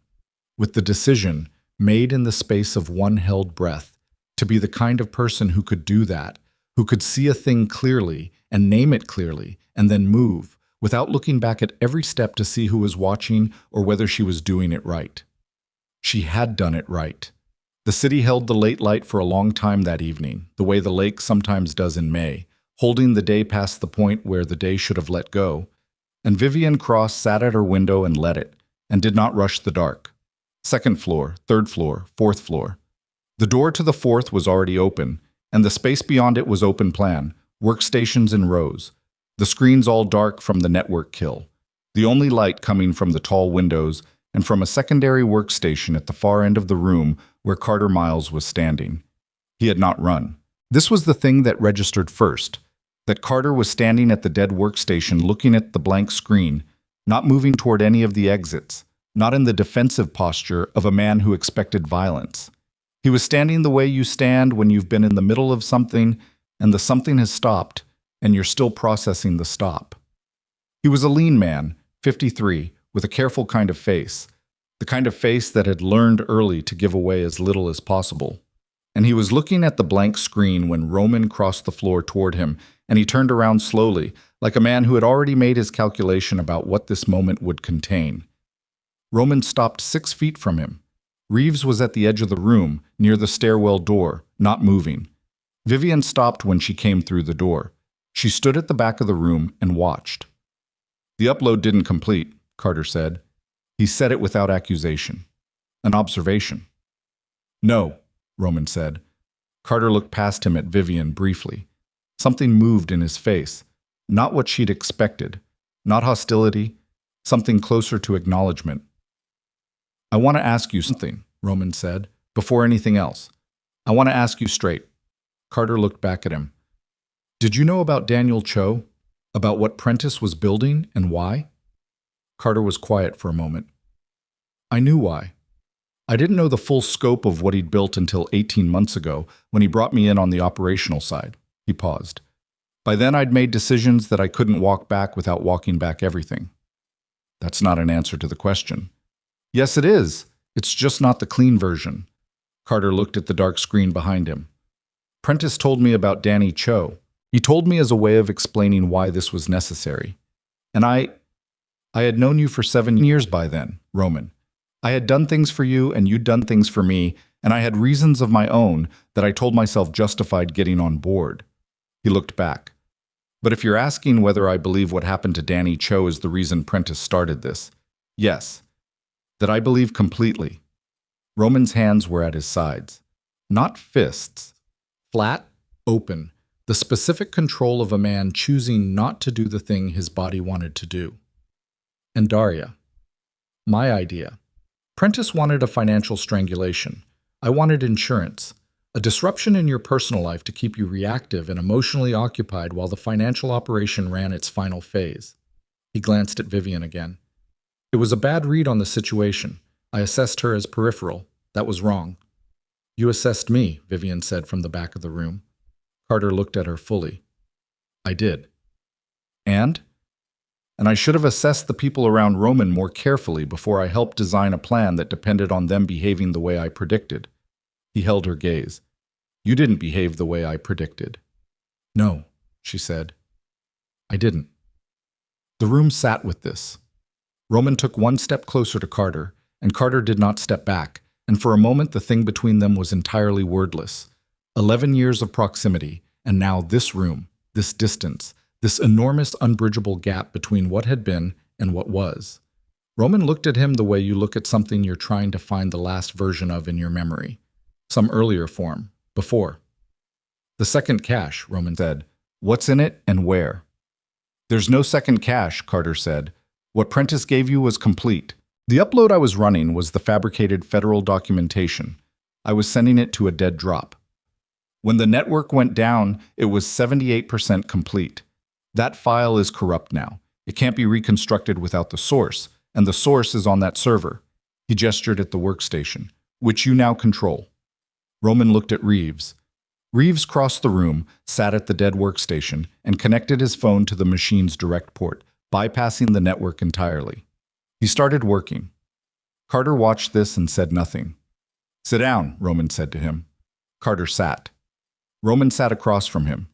with the decision, made in the space of one held breath, to be the kind of person who could do that, who could see a thing clearly and name it clearly and then move, without looking back at every step to see who was watching or whether she was doing it right. She had done it right. The city held the late light for a long time that evening, the way the lake sometimes does in May, holding the day past the point where the day should have let go. And Vivian Cross sat at her window and let it, and did not rush the dark. 2nd floor, 3rd floor, 4th floor. The door to the 4th was already open, and the space beyond it was open plan, workstations in rows, the screens all dark from the network kill, the only light coming from the tall windows and from a secondary workstation at the far end of the room where Carter Miles was standing. He had not run. This was the thing that registered first, that Carter was standing at the dead workstation looking at the blank screen, not moving toward any of the exits, not in the defensive posture of a man who expected violence. He was standing the way you stand when you've been in the middle of something and the something has stopped and you're still processing the stop. He was a lean man, 53, with a careful kind of face, the kind of face that had learned early to give away as little as possible. And he was looking at the blank screen when Roman crossed the floor toward him, and he turned around slowly, like a man who had already made his calculation about what this moment would contain. Roman stopped 6 feet from him. Reeves was at the edge of the room, near the stairwell door, not moving. Vivian stopped when she came through the door. She stood at the back of the room and watched. "The upload didn't complete," Carter said. He said it without accusation. An observation. "No," Roman said. Carter looked past him at Vivian briefly. Something moved in his face. Not what she'd expected. Not hostility, something closer to acknowledgement. "I want to ask you something," Roman said, "before anything else. I want to ask you straight." Carter looked back at him. "Did you know about Daniel Cho? About what Prentice was building and why?" Carter was quiet for a moment. "I knew why. I didn't know the full scope of what he'd built until 18 months ago when he brought me in on the operational side." He paused. "By then I'd made decisions that I couldn't walk back without walking back everything." "That's not an answer to the question." "Yes, it is. It's just not the clean version." Carter looked at the dark screen behind him. "Prentice told me about Danny Cho. He told me as a way of explaining why this was necessary. And I had known you for 7 years by then, Roman. I had done things for you and you'd done things for me, and I had reasons of my own that I told myself justified getting on board." He looked back. "But if you're asking whether I believe what happened to Danny Cho is the reason Prentice started this, yes. That I believe completely." Roman's hands were at his sides. Not fists. Flat, open, the specific control of a man choosing not to do the thing his body wanted to do. "And Daria. My idea. Prentice wanted a financial strangulation. I wanted insurance. A disruption in your personal life to keep you reactive and emotionally occupied while the financial operation ran its final phase." He glanced at Vivian again. "It was a bad read on the situation. I assessed her as peripheral. That was wrong." "You assessed me," Vivian said from the back of the room. Carter looked at her fully. "I did. And I should have assessed the people around Roman more carefully before I helped design a plan that depended on them behaving the way I predicted." He held her gaze. "You didn't behave the way I predicted." "No," she said. "I didn't." The room sat with this. Roman took one step closer to Carter, and Carter did not step back, and for a moment the thing between them was entirely wordless. 11 years of proximity, and now this room, this distance, this enormous unbridgeable gap between what had been and what was. Roman looked at him the way you look at something you're trying to find the last version of in your memory. Some earlier form, before. "The second cache," Roman said. "What's in it and where?" "There's no second cache," Carter said. "What Prentice gave you was complete. The upload I was running was the fabricated federal documentation. I was sending it to a dead drop. When the network went down, it was 78% complete. That file is corrupt now. It can't be reconstructed without the source, and the source is on that server." He gestured at the workstation, "which you now control." Roman looked at Reeves. Reeves crossed the room, sat at the dead workstation, and connected his phone to the machine's direct port, bypassing the network entirely. He started working. Carter watched this and said nothing. "Sit down," Roman said to him. Carter sat. Roman sat across from him.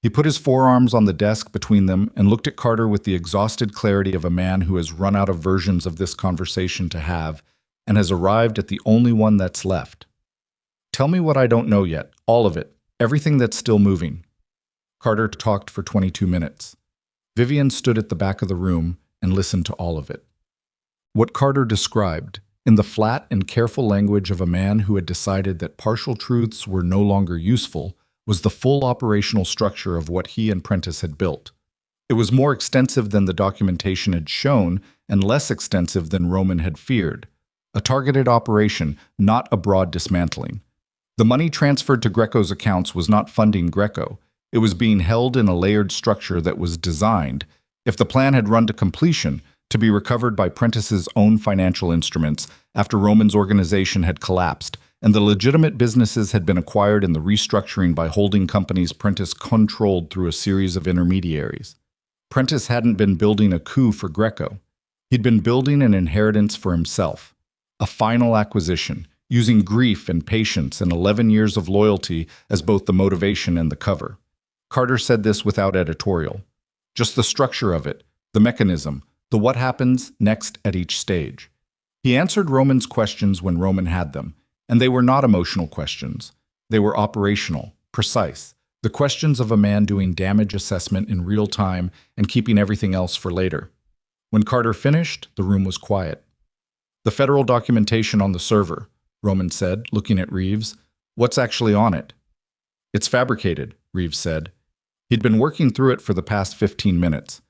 He put his forearms on the desk between them and looked at Carter with the exhausted clarity of a man who has run out of versions of this conversation to have and has arrived at the only one that's left. "Tell me what I don't know yet, all of it, everything that's still moving." Carter talked for 22 minutes. Vivian stood at the back of the room and listened to all of it. What Carter described, in the flat and careful language of a man who had decided that partial truths were no longer useful, was the full operational structure of what he and Prentice had built. It was more extensive than the documentation had shown and less extensive than Roman had feared. A targeted operation, not a broad dismantling. The money transferred to Greco's accounts was not funding Greco. It was being held in a layered structure that was designed, if the plan had run to completion, to be recovered by Prentice's own financial instruments after Roman's organization had collapsed, and the legitimate businesses had been acquired in the restructuring by holding companies Prentice controlled through a series of intermediaries. Prentice hadn't been building a coup for Greco. He'd been building an inheritance for himself. A final acquisition, using grief and patience and 11 years of loyalty as both the motivation and the cover. Carter said this without editorial. Just the structure of it, the mechanism, the what happens next at each stage. He answered Roman's questions when Roman had them, and they were not emotional questions. They were operational, precise, the questions of a man doing damage assessment in real time and keeping everything else for later. When Carter finished, the room was quiet. "The federal documentation on the server," Roman said, looking at Reeves. "What's actually on it?" "It's fabricated," Reeves said. He'd been working through it for the past 15 minutes.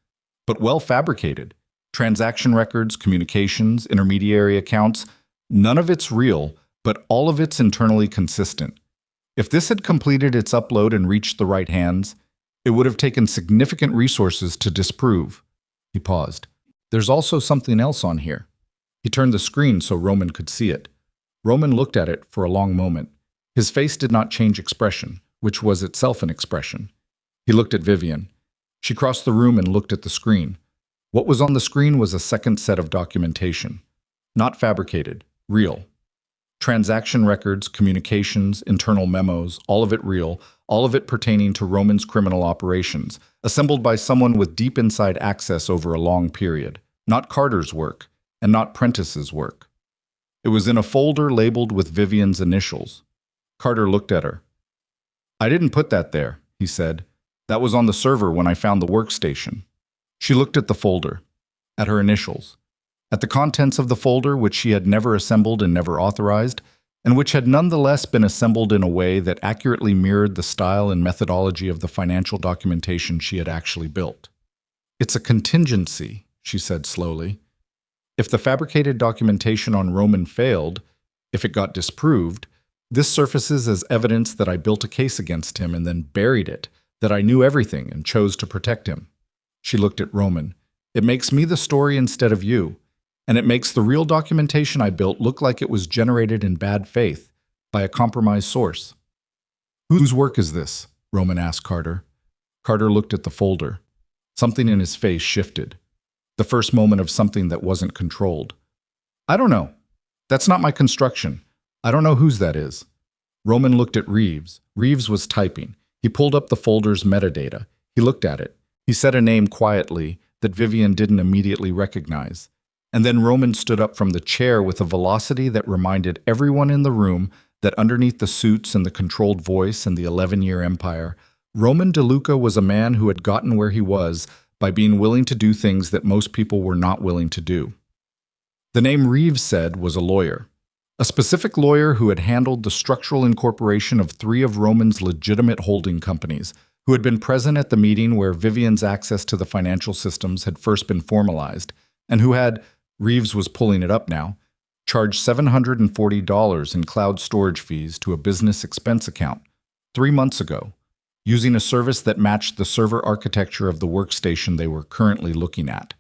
"But well fabricated. Transaction records, communications, intermediary accounts, none of it's real, but all of it's internally consistent. If this had completed its upload and reached the right hands, it would have taken significant resources to disprove. He paused. There's also something else on here. He turned the screen so Roman could see it. Roman looked at it for a long moment. His face did not change expression, which was itself an expression. He looked at Vivian. She crossed the room and looked at the screen. What was on the screen was a second set of documentation. Not fabricated, real. Transaction records, communications, internal memos, all of it real, all of it pertaining to Roman's criminal operations, assembled by someone with deep inside access over a long period. Not Carter's work, and not Prentice's work. It was in a folder labeled with Vivian's initials. Carter looked at her. I didn't put that there, he said. That was on the server when I found the workstation. She looked at the folder, at her initials, at the contents of the folder which she had never assembled and never authorized, and which had nonetheless been assembled in a way that accurately mirrored the style and methodology of the financial documentation she had actually built. It's a contingency, she said slowly. If the fabricated documentation on Roman failed, if it got disproved, this surfaces as evidence that I built a case against him and then buried it, that I knew everything and chose to protect him. She looked at Roman. It makes me the story instead of you, and it makes the real documentation I built look like it was generated in bad faith by a compromised source. Whose work is this? Roman asked Carter. Carter looked at the folder. Something in his face shifted. The first moment of something that wasn't controlled. I don't know. That's not my construction. I don't know whose that is. Roman looked at Reeves. Reeves was typing. He pulled up the folder's metadata. He looked at it. He said a name quietly that Vivian didn't immediately recognize. And then Roman stood up from the chair with a velocity that reminded everyone in the room that underneath the suits and the controlled voice and the 11-year empire, Roman DeLuca was a man who had gotten where he was by being willing to do things that most people were not willing to do. The name Reeves said was a lawyer. A specific lawyer who had handled the structural incorporation of 3 of Roman's legitimate holding companies, who had been present at the meeting where Vivian's access to the financial systems had first been formalized, and who had, Reeves was pulling it up now, charged $740 in cloud storage fees to a business expense account 3 months ago, using a service that matched the server architecture of the workstation they were currently looking at.